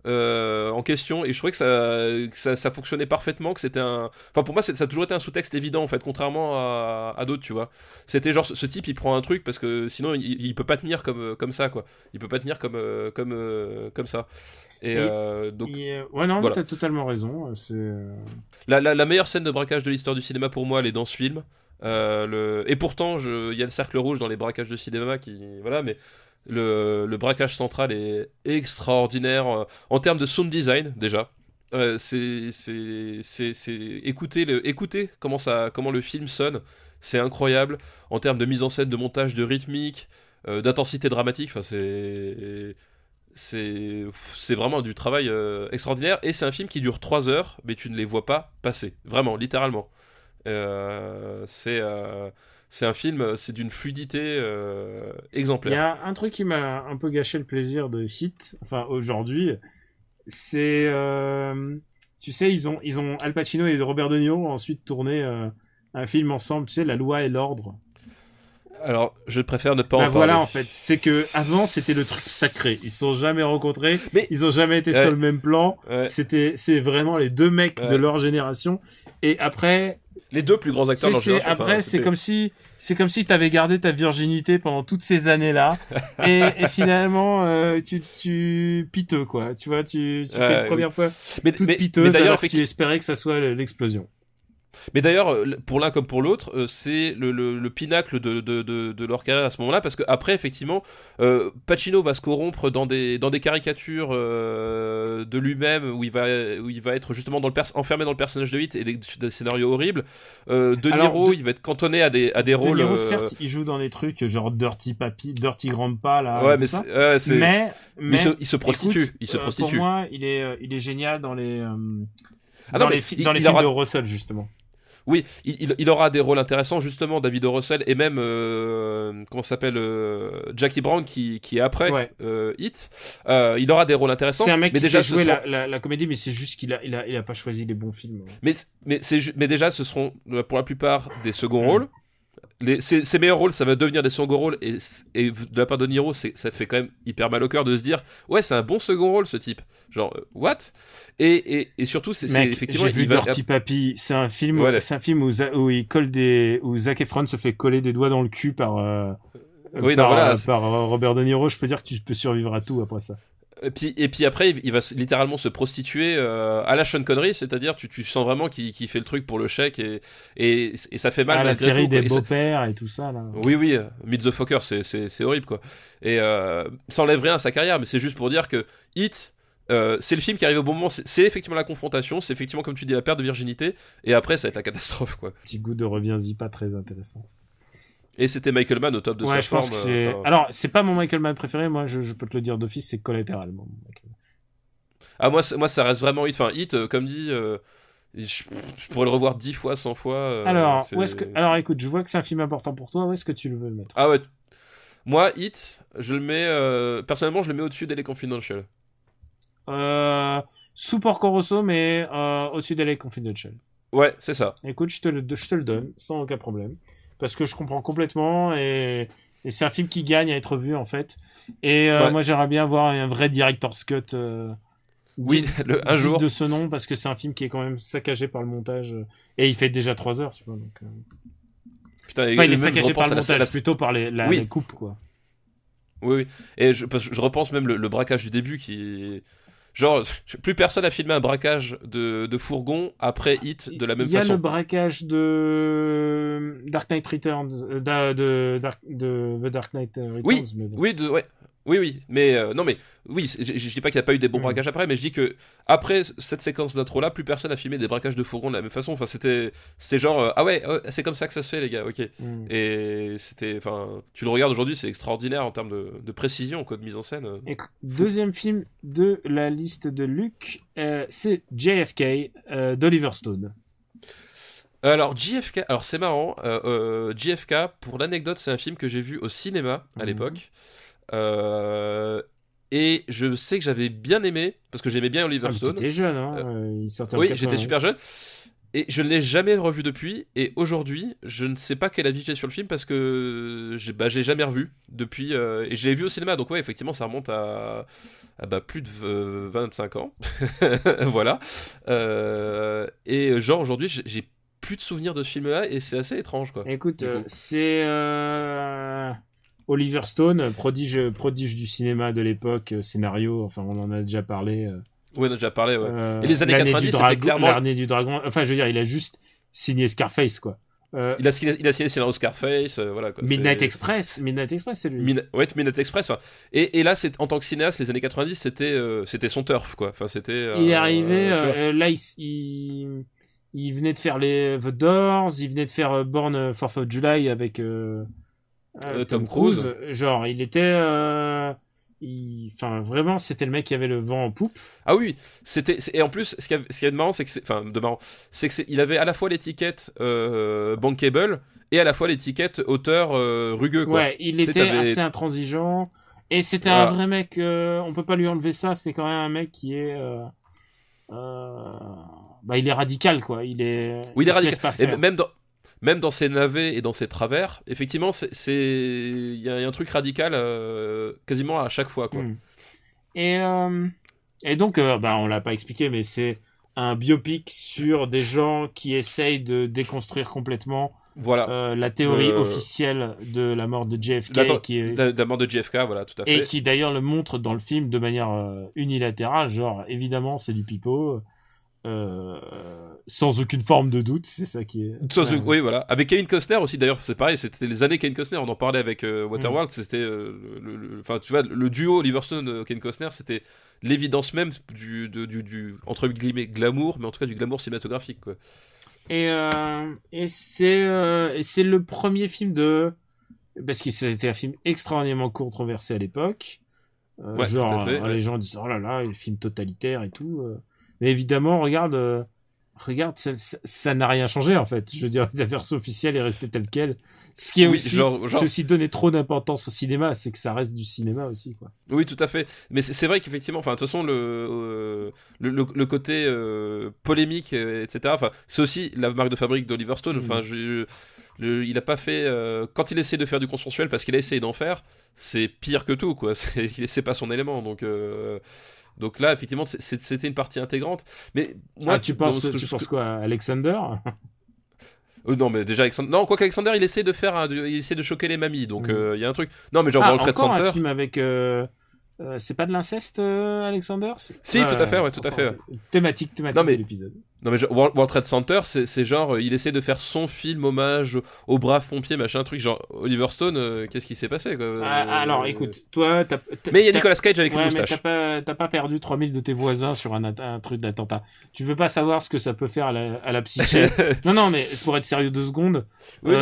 en question. Et je trouvais que ça fonctionnait parfaitement. Que c'était un. Enfin, pour moi, ça a toujours été un sous-texte évident, en fait, contrairement à d'autres, tu vois. C'était genre, ce type, il prend un truc parce que sinon, il peut pas tenir comme ça, quoi. Il peut pas tenir comme ça. Donc. Ouais, non, voilà. t'as totalement raison. La meilleure scène de braquage de l'histoire du cinéma, pour moi, elle est dans ce film. Et pourtant, il y a le cercle rouge dans les braquages de cinéma voilà, mais le braquage central est extraordinaire en termes de sound design déjà. Écoutez comment le film sonne, c'est incroyable en termes de mise en scène, de montage, de rythmique, d'intensité dramatique. Enfin, c'est vraiment du travail extraordinaire et c'est un film qui dure 3 heures, mais tu ne les vois pas passer, vraiment, littéralement. C'est un film, c'est d'une fluidité exemplaire. Il y a un truc qui m'a un peu gâché le plaisir de Hit, enfin aujourd'hui, c'est tu sais, ils ont Al Pacino et Robert De Niro ont ensuite tourné un film ensemble, tu sais, La Loi et l'Ordre. Alors, je préfère ne pas en parler. Voilà, en fait, c'est que avant c'était le truc sacré. Ils se sont jamais rencontrés, mais ils ont jamais été sur le même plan. Ouais. C'est vraiment les deux mecs de leur génération. Et après, les deux plus grands acteurs de leur génération. Après, c'est comme si t'avais gardé ta virginité pendant toutes ces années-là, et finalement, tu piteux, quoi. Tu vois, tu fais la première fois toute piteuse, alors que tu espérais que ça soit l'explosion. Mais d'ailleurs, pour l'un comme pour l'autre, c'est le pinacle de leur carrière à ce moment-là, parce qu'après, effectivement, Pacino va se corrompre dans des caricatures de lui-même, où il va être justement enfermé dans le personnage de Hit et des scénarios horribles. De Niro, il va être cantonné à des rôles... De Niro, certes, il joue dans des trucs genre Dirty Papi, Dirty Grandpa, là, ouais, tout ça. Mais il se prostitue. Écoute, il se prostitue. Pour moi, il est génial dans les films de Russell, justement. Oui, il aura des rôles intéressants, justement, David O. Russell, et même, comment s'appelle, Jackie Brown, qui est après Hit. Il aura des rôles intéressants. C'est un mec qui sait jouer la comédie, mais c'est juste qu'il a pas choisi les bons films. Mais déjà, ce seront, pour la plupart, des seconds rôles. Ses meilleurs rôles, ça va devenir des second rôles, et de la part de Niro, ça fait quand même hyper mal au cœur de se dire, ouais, c'est un bon second rôle, ce type. Genre, what? Et surtout, c'est effectivement. J'ai vu Dirty Papi, c'est un film où il colle où Zac Efron se fait coller des doigts dans le cul par Robert De Niro. Je peux dire que tu peux survivre à tout après ça. Et puis après, il va littéralement se prostituer à la Sean Connery, c'est-à-dire tu sens vraiment qu'il fait le truc pour le chèque et ça fait mal. La série des beaux-pères et tout ça là. Oui, Meet the Focker, c'est horrible quoi. Et ça enlève rien à sa carrière, mais c'est juste pour dire que Hit, c'est le film qui arrive au bon moment. C'est effectivement la confrontation, c'est effectivement comme tu dis la perte de virginité, et après ça va être la catastrophe quoi. Petit goût de reviens-y, pas très intéressant. Et c'était Michael Mann au top de sa forme. Je pense que alors, c'est pas mon Michael Mann préféré, moi je peux te le dire d'office, c'est Collateral. Moi ça reste vraiment Hit. Enfin, Hit, comme dit, je pourrais le revoir 10 fois, 100 fois. Alors écoute, je vois que c'est un film important pour toi, où est-ce que tu le veux le mettre? Ah ouais. Moi, Hit, je le mets, personnellement, je le mets au-dessus d'L.A. Confidential. Sous Porco Rosso, mais au-dessus d'L.A. Confidential. Ouais, c'est ça. Écoute, je te le donne, sans aucun problème. Parce que je comprends complètement, et c'est un film qui gagne à être vu, en fait. Et moi, j'aimerais bien voir un vrai director's cut un jour de ce nom, parce que c'est un film qui est quand même saccagé par le montage. Et il fait déjà 3 heures, tu vois. Donc, Putain, il est saccagé par le montage, plutôt par les coupes, quoi. Oui. Et je repense même le braquage du début qui... Genre, plus personne a filmé un braquage de fourgon après Hit de la même façon. Il y a le braquage de Dark Knight Returns, de The Dark Knight Returns. Oui, Oui, mais non, mais oui, je dis pas qu'il n'y a pas eu des bons braquages après, mais je dis que après cette séquence d'intro là, plus personne a filmé des braquages de fourgon de la même façon. Enfin, c'était genre ah ouais, c'est comme ça que ça se fait, les gars, ok. Et c'était, enfin, tu le regardes aujourd'hui, c'est extraordinaire en termes de précision, quoi, de mise en scène. Et deuxième film de la liste de Luc, c'est JFK d'Oliver Stone. Alors JFK, alors c'est marrant, JFK, pour l'anecdote, c'est un film que j'ai vu au cinéma à l'époque. Et je sais que j'avais bien aimé parce que j'aimais bien Oliver Stone. T'étais jeune, hein il sortait en Oui, 91. j'étais super jeune. Et je ne l'ai jamais revu depuis. Et aujourd'hui, je ne sais pas quel avis j'ai sur le film parce que j'ai jamais revu depuis. Et je l'ai vu au cinéma. Donc, ouais, effectivement, ça remonte à plus de 25 ans. Voilà. Et genre, aujourd'hui, j'ai plus de souvenirs de ce film-là et c'est assez étrange, quoi. Écoute, c'est Oliver Stone, prodige du cinéma de l'époque, scénario, enfin on en a déjà parlé. Oui, on a déjà parlé, ouais. Et les années 90, c'était clairement... L'année du dragon, enfin je veux dire, il a juste signé Scarface, quoi. Il a signé scénario Scarface, voilà, quoi. Midnight Express, c'est lui. Midnight Express, et là, en tant que cinéaste, les années 90, c'était son turf, quoi. Enfin, c'était... il est arrivé, là, il venait de faire les The Doors, il venait de faire Born 4th of July avec Tom Cruise. Genre, il était... Enfin, vraiment, c'était le mec qui avait le vent en poupe. Ah oui, et en plus, ce qui est de marrant, c'est que il avait à la fois l'étiquette bankable et à la fois l'étiquette auteur rugueux, quoi. Ouais, il était assez intransigeant. Et c'était un vrai mec, on peut pas lui enlever ça, c'est quand même un mec qui est... il est radical, quoi. Il est radical. Et même dans ses navets et dans ses travers, effectivement, il y a un truc radical quasiment à chaque fois, quoi. Et donc, on l'a pas expliqué, mais c'est un biopic sur des gens qui essayent de déconstruire complètement la théorie officielle de la mort de JFK. La mort de JFK, voilà, tout à fait. Et qui d'ailleurs le montre dans le film de manière unilatérale, genre évidemment c'est du pipeau. Sans aucune forme de doute, c'est ça qui est. Oui, voilà. Avec Kevin Costner aussi, d'ailleurs, c'est pareil. C'était les années Kevin Costner. On en parlait avec Waterworld. C'était, enfin, tu vois, le duo Oliver Stone Kevin Costner, c'était l'évidence même du entre guillemets glamour, mais en tout cas du glamour cinématographique, quoi. Et c'est le premier film parce que c'était un film extraordinairement controversé à l'époque. Genre, les gens disent oh là là, le film totalitaire et tout. Mais évidemment, regarde, ça n'a rien changé en fait. Je veux dire, la version officielle est restée telle quelle. Ce qui est aussi, c'est aussi donner trop d'importance au cinéma, c'est que ça reste du cinéma aussi, quoi. Oui, tout à fait. Mais c'est vrai qu'effectivement, enfin, de toute façon, le côté polémique, etc. Enfin, c'est aussi la marque de fabrique d'Oliver Stone. Enfin, il a pas fait quand il essaie de faire du consensuel parce qu'il a essayé d'en faire, c'est pire que tout, quoi. C'est pas son élément, donc là, effectivement, c'était une partie intégrante. Mais moi, tu penses quoi, Alexander? Non, mais déjà Alexander. Non, quoi qu'Alexander, il essaie de choquer les mamies. Donc il y a un truc. Non, mais genre World Trade Center. Un film avec. C'est pas de l'inceste, Alexander? Si, tout à fait, ouais, tout à fait. Thématique de l'épisode. Non mais World Trade Center, c'est genre il essaie de faire son film hommage aux braves pompiers, machin truc, genre Oliver Stone, qu'est-ce qui s'est passé, quoi. Alors écoute, toi mais il y a Nicolas Cage avec une moustache. Mais t'as pas perdu 3000 de tes voisins sur un truc d'attentat. Tu veux pas savoir ce que ça peut faire à la psyché. non, mais pour être sérieux 2 secondes, oui,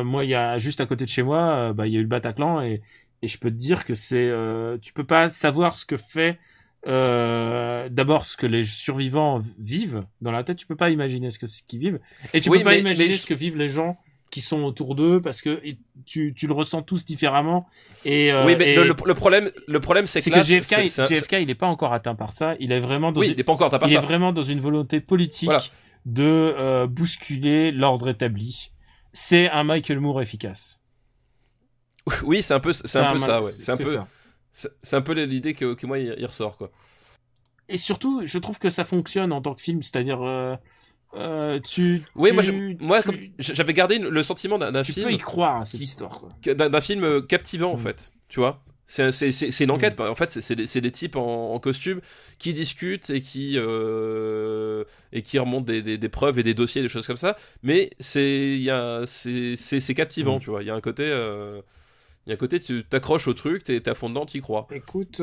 moi il y a juste à côté de chez moi, il y a eu le Bataclan et je peux te dire que c'est tu peux pas savoir ce que fait d'abord ce que les survivants vivent dans la tête, tu peux pas imaginer ce qu'ils vivent et tu peux pas imaginer ce que vivent les gens qui sont autour d'eux parce que tu le ressens tous différemment mais le problème c'est que JFK il est pas encore atteint par ça, il est vraiment il est pas encore atteint par ça. Il est vraiment dans une volonté politique de bousculer l'ordre établi. C'est un Michael Moore efficace. Oui, c'est un peu ça, ouais. C'est un peu l'idée que moi il ressort, quoi. Et surtout, je trouve que ça fonctionne en tant que film, c'est-à-dire moi j'avais gardé le sentiment d'un film. Tu peux y croire à cette histoire, quoi. D'un film captivant en fait, tu vois. C'est une enquête, en fait, c'est des types en costume qui discutent et qui remontent des preuves et des dossiers, des choses comme ça. Mais c'est captivant, tu vois. Il y a un côté. Il y a un côté, tu t'accroches au truc, t'es à fond dedans, t'y crois. Écoute,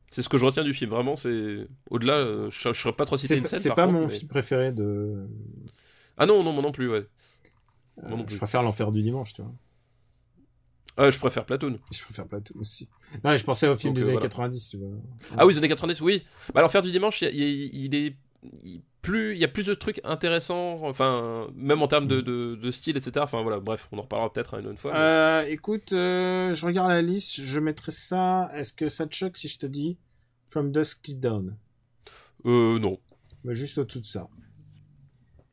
C'est ce que je retiens du film, vraiment, c'est... Au-delà, je serais pas trop cité une scène, c'est par pas contre, mon mais- film préféré de. Ah non, moi non plus, ouais. Moi non Je plus. préfère l'enfer du dimanche, tu vois. Ah, je préfère Platoon. Je préfère Platoon aussi. Non, mais je pensais au film Donc, des années voilà. 90, tu vois. Ah oui, les années 90, oui. Bah, l'enfer du dimanche, il y a plus de trucs intéressants, enfin, même en termes de style, etc. Enfin, voilà, bref, on en reparlera peut-être une autre fois. mais- Écoute, je regarde la liste, je mettrai ça. Est-ce que ça te choque si je te dis From Dusk Till Dawn? Non. Mais juste au-dessous de ça.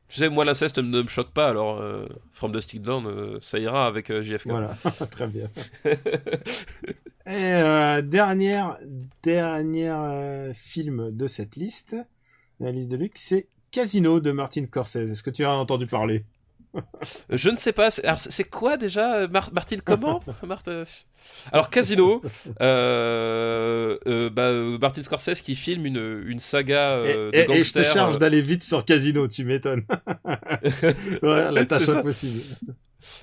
Tu sais, moi, l'inceste ne me choque pas, alors From Dusk Till Dawn, ça ira avec JFK. Voilà, très bien. Et dernière film de cette liste, la liste de Luc, c'est Casino de Martin Scorsese. Est-ce que tu as entendu parler? Je ne sais pas, alors c'est quoi déjà Martin comment Alors Casino, Martin Scorsese qui filme une saga de et je gangsters. te charge d'aller vite sur Casino, tu m'étonnes. Ouais, la tâche C'est ça. impossible.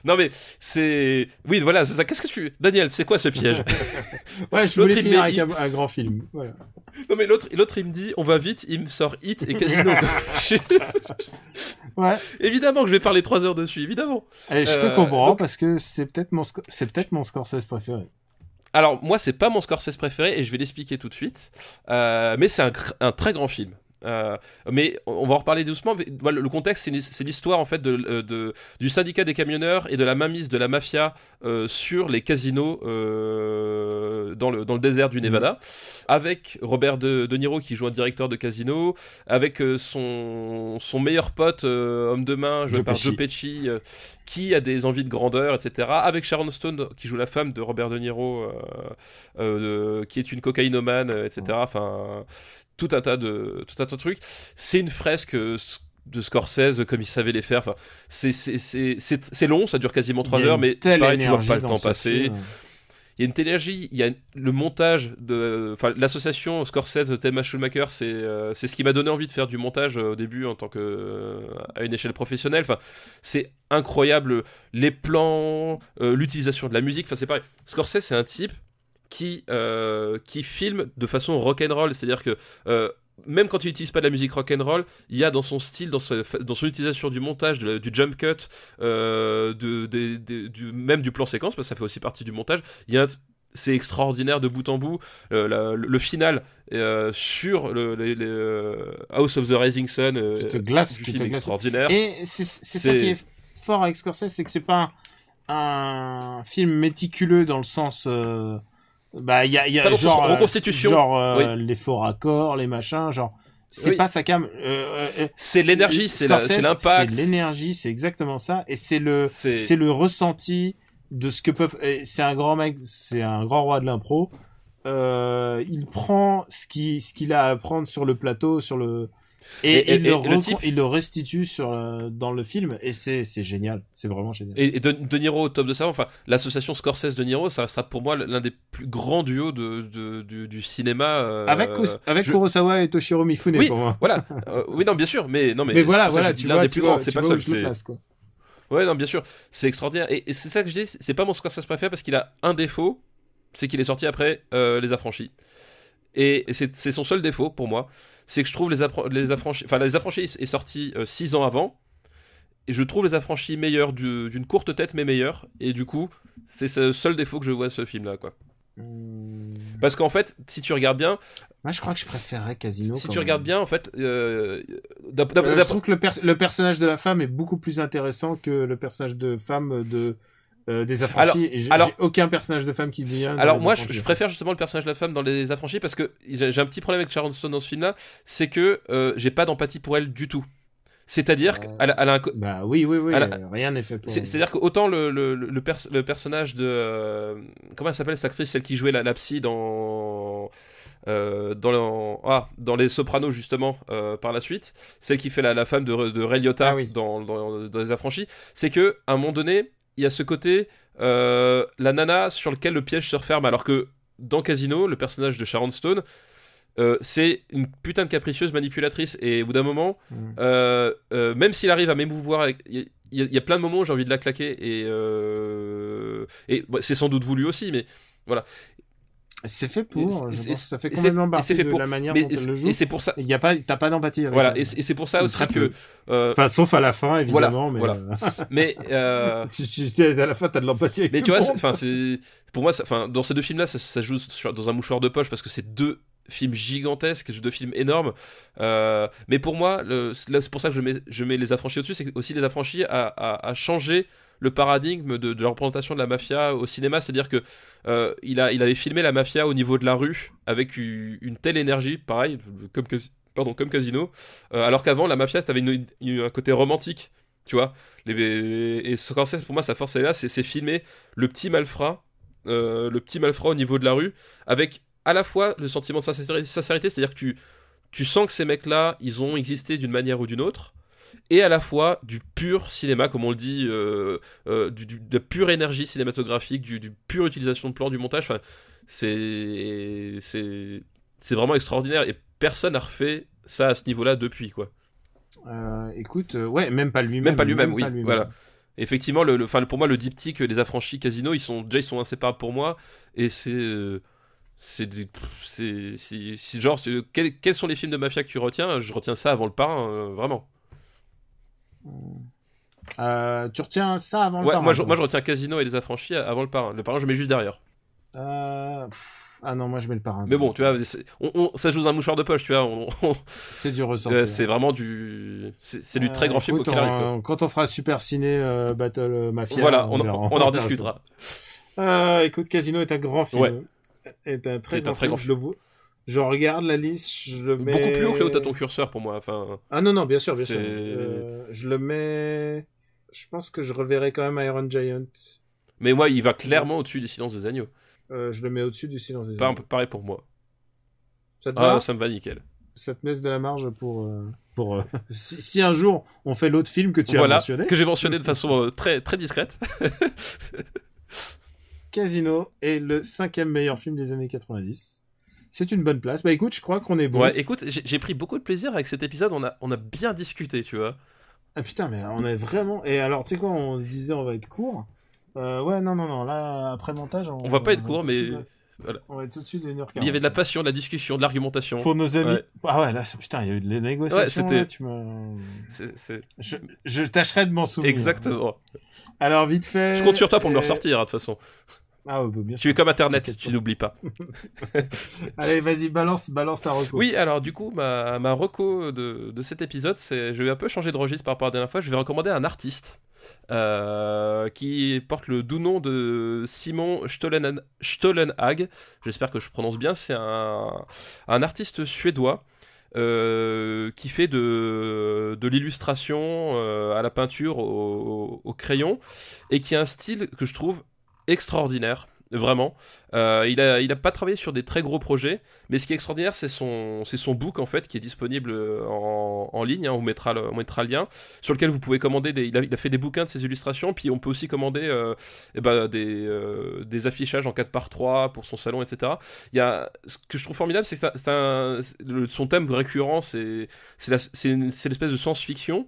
Non mais c'est... Oui voilà, c'est ça. Qu'est-ce que tu... Daniel, c'est quoi ce piège? Ouais, je L'autre, voulais il finir met- avec un grand film. Voilà. Non mais l'autre il me dit on va vite, il me sort Hit et Casino. Ouais. Évidemment que je vais parler 3 heures dessus, évidemment. Et je te comprends donc- parce que c'est peut-être mon Scorsese préféré. Alors moi c'est pas mon Scorsese préféré et je vais l'expliquer tout de suite. Mais c'est un très grand film. Mais on va en reparler doucement. Mais, voilà, le contexte, c'est l'histoire en fait du syndicat des camionneurs et de la mainmise de la mafia sur les casinos dans le désert du Nevada, avec Robert De Niro qui joue un directeur de casino, avec son meilleur pote, homme de main, joué par Joe Pesci, qui a des envies de grandeur, etc. Avec Sharon Stone qui joue la femme de Robert De Niro, qui est une cocaïnomane, etc. Enfin. Tout un tas de trucs. C'est une fresque de Scorsese comme il savait les faire. Enfin, c'est long, ça dure quasiment 3 heures, mais pareil, tu vois pas le temps passer. Il y a une telle énergie, il y a le montage enfin, l'association Scorsese Thelma Schumacher, c'est ce qui m'a donné envie de faire du montage au début en tant que à une échelle professionnelle. Enfin, c'est incroyable, les plans, l'utilisation de la musique. Enfin, c'est pareil. Scorsese, c'est un type qui filme de façon rock'n'roll, c'est-à-dire que même quand il n'utilise pas de la musique rock'n'roll, il y a dans son style, dans son utilisation du montage, du jump cut, même du plan séquence, parce que ça fait aussi partie du montage, c'est extraordinaire de bout en bout. Le final sur House of the Rising Sun, qui te glace, extraordinaire. Et c'est ça qui est fort avec Scorsese, c'est que c'est pas un film méticuleux dans le sens... il y a genre reconstitution, oui. Les faux raccords, les machins, genre c'est pas sa cam. C'est l'énergie, c'est l'impact. C'est l'énergie, c'est exactement ça, et c'est le ressenti de ce que peuvent. C'est un grand mec, c'est un grand roi de l'impro. Il prend ce qu'il a à prendre sur le plateau, il le restitue dans le film, et c'est génial, c'est vraiment génial. Et De Niro au top de ça, enfin l'association Scorsese De Niro, ça restera pour moi l'un des plus grands duos du cinéma. Avec Kurosawa et Toshiro Mifune, oui, pour moi. Voilà. Oui, non, bien sûr, mais voilà, tu l'un des plus grands, c'est pas le seul. Place, quoi. Ouais, non, bien sûr, c'est extraordinaire, et c'est ça que je dis, c'est pas mon Scorsese préféré parce qu'il a un défaut, c'est qu'il est sorti après Les Affranchis. Et c'est son seul défaut pour moi, c'est que je trouve Les Affranchis est sorti 6 ans avant, et je trouve Les Affranchis meilleurs d'une courte tête, mais meilleurs, et du coup, c'est le seul défaut que je vois de ce film-là, quoi. Parce qu'en fait, si tu regardes bien... Moi, je crois que je préférerais Casino. Si tu regardes bien, en fait... je trouve que le personnage de la femme est beaucoup plus intéressant que le personnage de femme des Affranchis. J'ai aucun personnage de femme qui vient. Alors moi, je préfère justement le personnage de la femme dans Les Affranchis parce que j'ai un petit problème avec Sharon Stone dans ce film-là, c'est que j'ai pas d'empathie pour elle du tout. C'est-à-dire qu'elle a un... oui, rien n'est fait pour elle. C'est-à-dire qu'autant le personnage de... comment elle s'appelle cette actrice, celle qui jouait la psy dans Les Sopranos justement par la suite, celle qui fait la femme de Ray Liotta dans Les Affranchis, c'est que à un moment donné il y a ce côté la nana sur lequel le piège se referme, alors que dans Casino le personnage de Sharon Stone c'est une putain de capricieuse manipulatrice, et au bout d'un moment même s'il arrive à m'émouvoir, il y a plein de moments où j'ai envie de la claquer, et c'est sans doute voulu aussi, mais voilà. C'est fait pour. Je pense que ça fait et complètement c'est partie fait de pour. la manière Mais dont elle le joue. et c'est pour ça. T'as pas d'empathie avec Voilà, elle. et c'est pour ça Ou aussi très que. peu. Enfin, sauf à la fin, évidemment. Voilà, mais voilà. Mais si à la fin, t'as de l'empathie avec mais tout tu le vois, monde. enfin c'est pour moi, enfin dans ces deux films-là, ça joue dans un mouchoir de poche parce que c'est deux films gigantesques, deux films énormes. Mais pour moi, c'est pour ça que je mets Les Affranchis au-dessus, c'est que aussi Les Affranchis a changé le paradigme de la représentation de la mafia au cinéma, c'est-à-dire que il avait filmé la mafia au niveau de la rue avec une telle énergie, pareil, comme Casino, alors qu'avant la mafia t'avais un côté romantique, tu vois. Et Scorsese, pour moi, sa force elle est là, c'est filmer le petit malfrat au niveau de la rue avec à la fois le sentiment de sincérité, c'est-à-dire que tu sens que ces mecs-là, ils ont existé d'une manière ou d'une autre, et à la fois du pur cinéma, comme on le dit, de pure énergie cinématographique, du pure utilisation de plans, du montage. Enfin, c'est vraiment extraordinaire, et personne n'a refait ça à ce niveau-là depuis, quoi. Écoute, ouais, même pas lui-même. Oui, voilà. Effectivement, pour moi, le diptyque Les Affranchis, Casino, ils sont inséparables pour moi, et genre, quels sont les films de mafia que tu retiens? Je retiens ça avant Le Parrain, vraiment. Tu retiens ça avant Le Parrain? Moi, je retiens Casino et Les Affranchis avant Le Parrain. Le Parrain, je mets juste derrière. Ah non, moi je mets Le Parrain. Mais bon, tu vois, ça joue dans un mouchoir de poche, tu vois. C'est du ressenti. C'est vraiment c'est du très grand film auquel arrive. Quand on fera Super Ciné Battle Mafia, voilà, on en rediscutera. Écoute, Casino est un grand film. Ouais. Est un très grand film. Je regarde la liste, je le mets... Beaucoup plus haut que là où t'as ton curseur pour moi. Enfin... Ah non, bien sûr. Je le mets... Je pense que je reverrai quand même Iron Giant. Mais moi, il va clairement au-dessus du Silence des Agneaux. Je le mets au-dessus du Silence des Agneaux. Pareil pour moi. Ça te va ? Ça me va nickel. Ça te laisse de la marge pour si un jour on fait l'autre film que tu as mentionné. Que j'ai mentionné de façon très, très discrète. Casino est le 5e meilleur film des années 90. C'est une bonne place. Bah écoute, je crois qu'on est bon. Ouais, écoute, j'ai pris beaucoup de plaisir avec cet épisode. On a bien discuté, tu vois. Ah putain, mais on est vraiment... Et alors, tu sais quoi, on se disait on va être court. Ouais, non. Là, après montage... On va pas être court, mais... Voilà. On va être au-dessus de 1h40. Il y avait de la passion, de la discussion, de l'argumentation. Pour nos amis. Ouais. Ah ouais, là, putain, il y a eu des négociations. Ouais, là, tu m'as... Je tâcherai de m'en souvenir. Exactement. Alors, vite fait... Je compte sur toi pour me le ressortir, de toute façon. Ah ouais, bien sûr. Tu es comme Internet, tu n'oublies pas. Allez, vas-y, balance ta reco. Oui, alors du coup, ma reco de cet épisode, je vais un peu changer de registre par rapport à la dernière fois. Je vais recommander un artiste qui porte le doux nom de Simon Stollenhag. J'espère que je prononce bien. C'est un artiste suédois qui fait de l'illustration à la peinture au crayon, et qui a un style que je trouve extraordinaire, vraiment. Il a pas travaillé sur des très gros projets, mais ce qui est extraordinaire, c'est son book, en fait, qui est disponible en ligne, hein, on mettra le lien, sur lequel vous pouvez commander il a fait des bouquins de ses illustrations, puis on peut aussi commander des affichages en 4x3 pour son salon, etc. Ce que je trouve formidable, c'est que son thème récurrent, c'est l'espèce de science-fiction,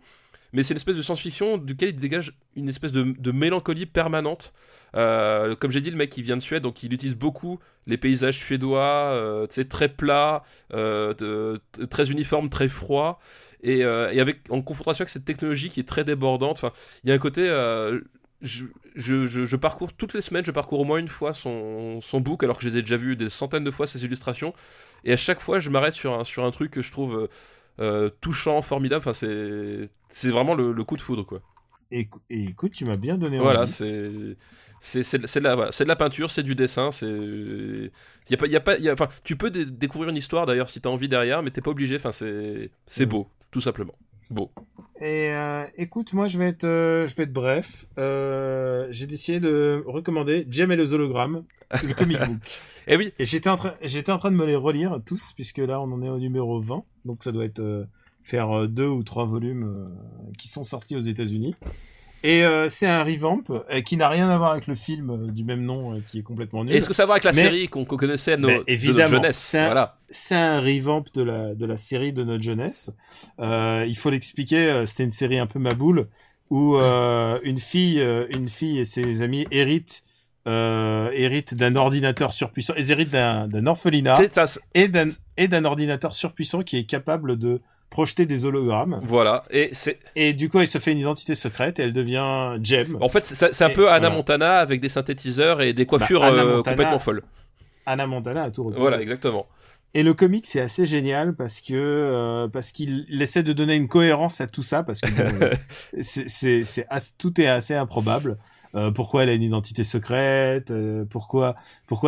mais c'est l'espèce de science-fiction duquel il dégage une espèce de mélancolie permanente. Comme j'ai dit, le mec il vient de Suède, donc il utilise beaucoup les paysages suédois, très plats, très uniformes, très froids, et en confrontation avec cette technologie qui est très débordante. Enfin, il y a un côté, je parcours toutes les semaines, je parcours au moins une fois son book, alors que je les ai déjà vus des centaines de fois, ses illustrations, et à chaque fois je m'arrête sur un truc que je trouve touchant, formidable. Enfin, c'est vraiment le coup de foudre, quoi. Et écoute, tu m'as bien donné voilà, envie. c'est de la peinture, c'est du dessin, enfin, tu peux découvrir une histoire d'ailleurs si t'as envie derrière, mais t'es pas obligé. Enfin, c'est beau, tout simplement. Beau. Et écoute, moi je vais être bref. J'ai décidé de recommander Jem et les hologrammes, le comic book. Et oui. Et j'étais en train de me les relire tous, puisque là on en est au numéro 20, donc ça doit être faire 2 ou 3 volumes qui sont sortis aux États-Unis. Et c'est un revamp qui n'a rien à voir avec le film du même nom qui est complètement nul. Est-ce que ça va avec la série qu'on connaissait de notre jeunesse? C'est un revamp de la série de notre jeunesse. Il faut l'expliquer, c'était une série un peu maboule où une fille et ses amis héritent hérite d'un ordinateur surpuissant, ils héritent d'un orphelinat C'est ça. et d'un ordinateur surpuissant qui est capable de projeter des hologrammes. Voilà. Et du coup, elle se fait une identité secrète et elle devient Jem. En fait, c'est un peu Hannah Montana avec des synthétiseurs et des coiffures complètement folles. Hannah Montana à tout. Voilà, exactement. Et le comic, c'est assez génial parce qu'il essaie de donner une cohérence à tout ça parce que tout est assez improbable. Pourquoi elle a une identité secrète, pourquoi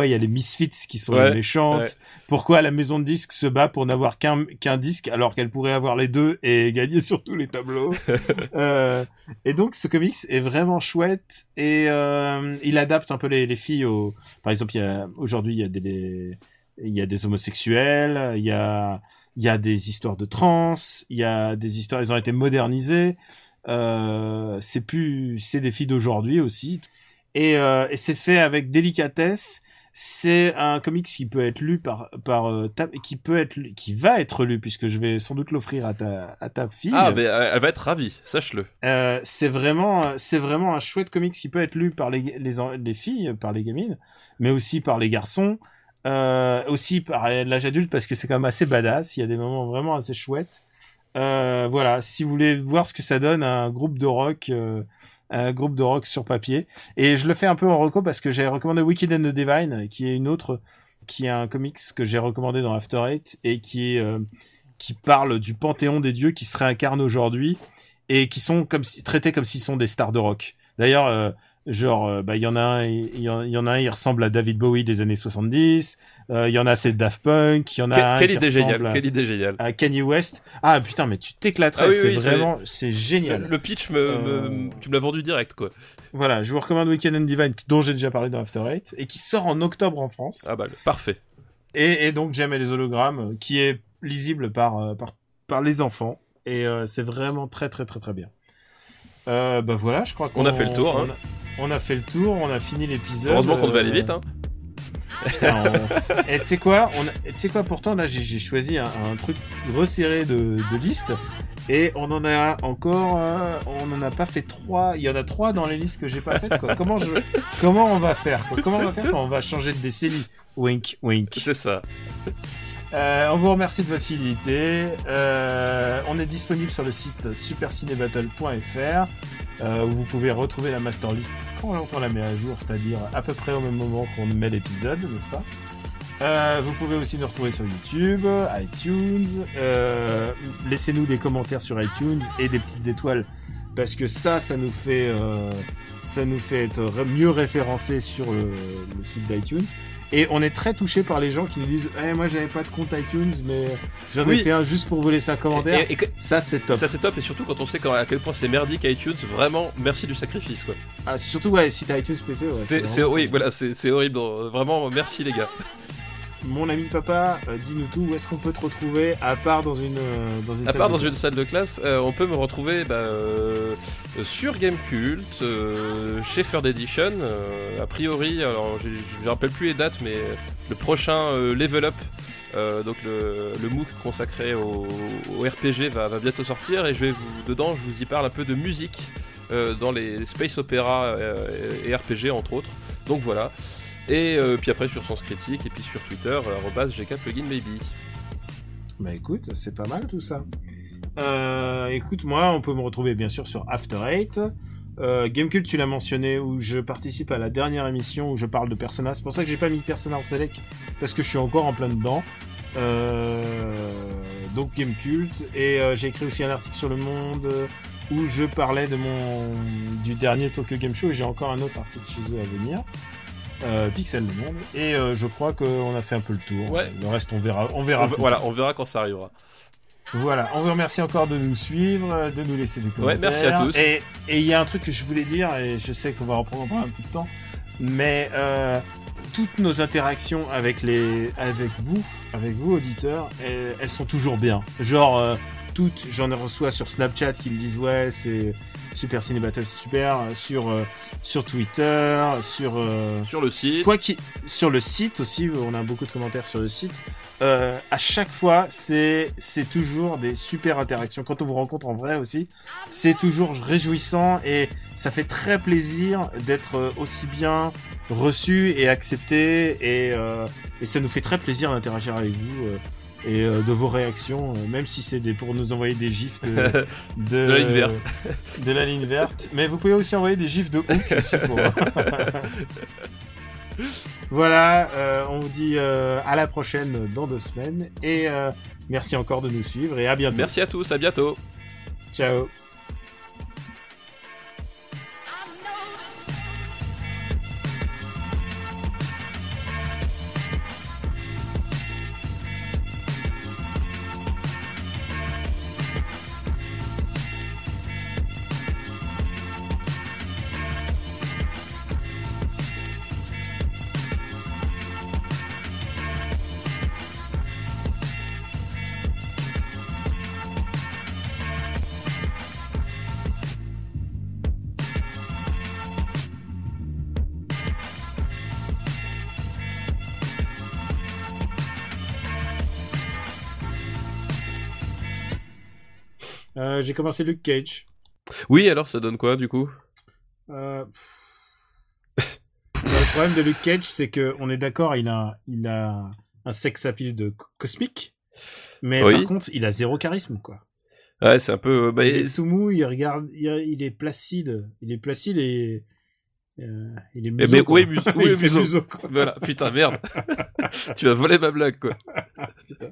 il y a les Misfits qui sont les méchantes, pourquoi la maison de disques se bat pour n'avoir qu'un disque alors qu'elle pourrait avoir les deux et gagner sur tous les tableaux. Et donc ce comics est vraiment chouette et il adapte un peu les filles par exemple aujourd'hui il y a des homosexuels, il y a des histoires de trans, il y a des histoires, elles ont été modernisées. C'est des filles d'aujourd'hui aussi et c'est fait avec délicatesse. C'est un comics qui peut être lu qui va être lu puisque je vais sans doute l'offrir à ta fille. Ah ben elle va être ravie, sache-le. C'est vraiment un chouette comics qui peut être lu par les filles, par les gamines, mais aussi par les garçons, aussi par l'âge adulte parce que c'est quand même assez badass. Il y a des moments vraiment assez chouettes. Voilà, si vous voulez voir ce que ça donne un groupe de rock sur papier. Et je le fais un peu en reco parce que j'ai recommandé Wicked and the Divine, qui est un comics que j'ai recommandé dans After Eight et qui parle du panthéon des dieux qui se réincarnent aujourd'hui et qui sont traités comme s'ils sont des stars de rock. D'ailleurs, il y en a un, il ressemble à David Bowie des années 70. Il y en a, c'est Daft Punk. Il y en a un quelle qui idée ressemble géniale. À Kanye West. Ah putain, mais tu t'éclaterais. C'est génial. Le pitch tu me l'as vendu direct, quoi. Voilà, je vous recommande Weekend and Divine, dont j'ai déjà parlé dans After Eight, et qui sort en octobre en France. Ah bah, parfait. Et donc, J'aime les hologrammes, qui est lisible par les enfants. Et c'est vraiment très, très, très, très bien. Voilà, je crois qu'on a fait le tour. On a fait le tour, on a fini l'épisode. Heureusement qu'on devait aller vite, hein. Putain, et tu sais quoi, pourtant là j'ai choisi un truc resserré de liste et on en a encore, on en a pas fait 3. Il y en a 3 dans les listes que j'ai pas faites, quoi. Comment on va faire, quoi. Comment on va faire quand on va changer de décennie? Wink, wink. C'est ça. On vous remercie de votre fidélité. On est disponible sur le site supercinébattle.fr où vous pouvez retrouver la master list quand on la met à jour, c'est-à-dire à peu près au même moment qu'on met l'épisode, n'est-ce pas? Vous pouvez aussi nous retrouver sur YouTube, iTunes. Laissez-nous des commentaires sur iTunes et des petites étoiles parce que ça nous fait être mieux référencés sur le site d'iTunes. Et on est très touché par les gens qui nous disent moi j'avais pas de compte iTunes mais j'en ai fait un juste pour vous laisser un commentaire. Et ça c'est top. Ça c'est top, et surtout quand on sait à quel point c'est merdique iTunes, vraiment merci du sacrifice, quoi. Ah, surtout si t'as iTunes PC, c'est horrible, vraiment merci les gars. Mon ami papa, dis-nous tout, où est-ce qu'on peut te retrouver à part dans une salle de classe? On peut me retrouver sur Gamecult, chez Third Edition, a priori, alors je me rappelle plus les dates, mais le prochain Level Up, donc le MOOC consacré au RPG va bientôt sortir, et dedans je vous y parle un peu de musique dans les space opéra et RPG entre autres, donc voilà. Et puis après sur Sens Critique, et puis sur Twitter, @gkpluginmaybe. Bah écoute, c'est pas mal tout ça. Écoute, moi, on peut me retrouver bien sûr sur After Eight. Gamecult, tu l'as mentionné, où je participe à la dernière émission où je parle de Persona. C'est pour ça que j'ai pas mis Persona en select, parce que je suis encore en plein dedans. Donc Gamecult, et j'ai écrit aussi un article sur Le Monde où je parlais du dernier Tokyo Game Show, et j'ai encore un autre article chez eux à venir. Pixel Le Monde, et je crois qu'on a fait un peu le tour. Ouais. Le reste on verra. Voilà, on verra quand ça arrivera. Voilà, on vous remercie encore de nous suivre, de nous laisser des commentaires. Ouais, merci à tous. Et il y a un truc que je voulais dire, et je sais qu'on va reprendre un peu de temps, mais toutes nos interactions avec vous auditeurs, elles sont toujours bien. Genre toutes, j'en reçois sur Snapchat qui me disent ouais, c'est Super Ciné Battle, c'est super. Sur Twitter, sur le site. Sur le site aussi, on a beaucoup de commentaires sur le site. À chaque fois, c'est toujours des super interactions. Quand on vous rencontre en vrai aussi, c'est toujours réjouissant et ça fait très plaisir d'être aussi bien reçu et accepté et ça nous fait très plaisir d'interagir avec vous. Et de vos réactions, même si c'est pour nous envoyer des gifs de la ligne verte. De la ligne verte. Mais vous pouvez aussi envoyer des gifs de Hook aussi pour... Voilà, on vous dit à la prochaine dans 2 semaines. Et merci encore de nous suivre et à bientôt. Merci à tous, à bientôt. Ciao. J'ai commencé Luke Cage. Oui, alors ça donne quoi du coup? Le problème de Luke Cage, c'est que on est d'accord, il a un sex appeal de cosmique, mais oui. Par contre, il a 0 charisme, quoi. Ouais, c'est un peu. Il est tout mou, il regarde, il est placide, et il est museau. Mais quoi. où est museau, museau, quoi. Voilà, putain, merde. Tu vas voler ma blague, quoi. Putain.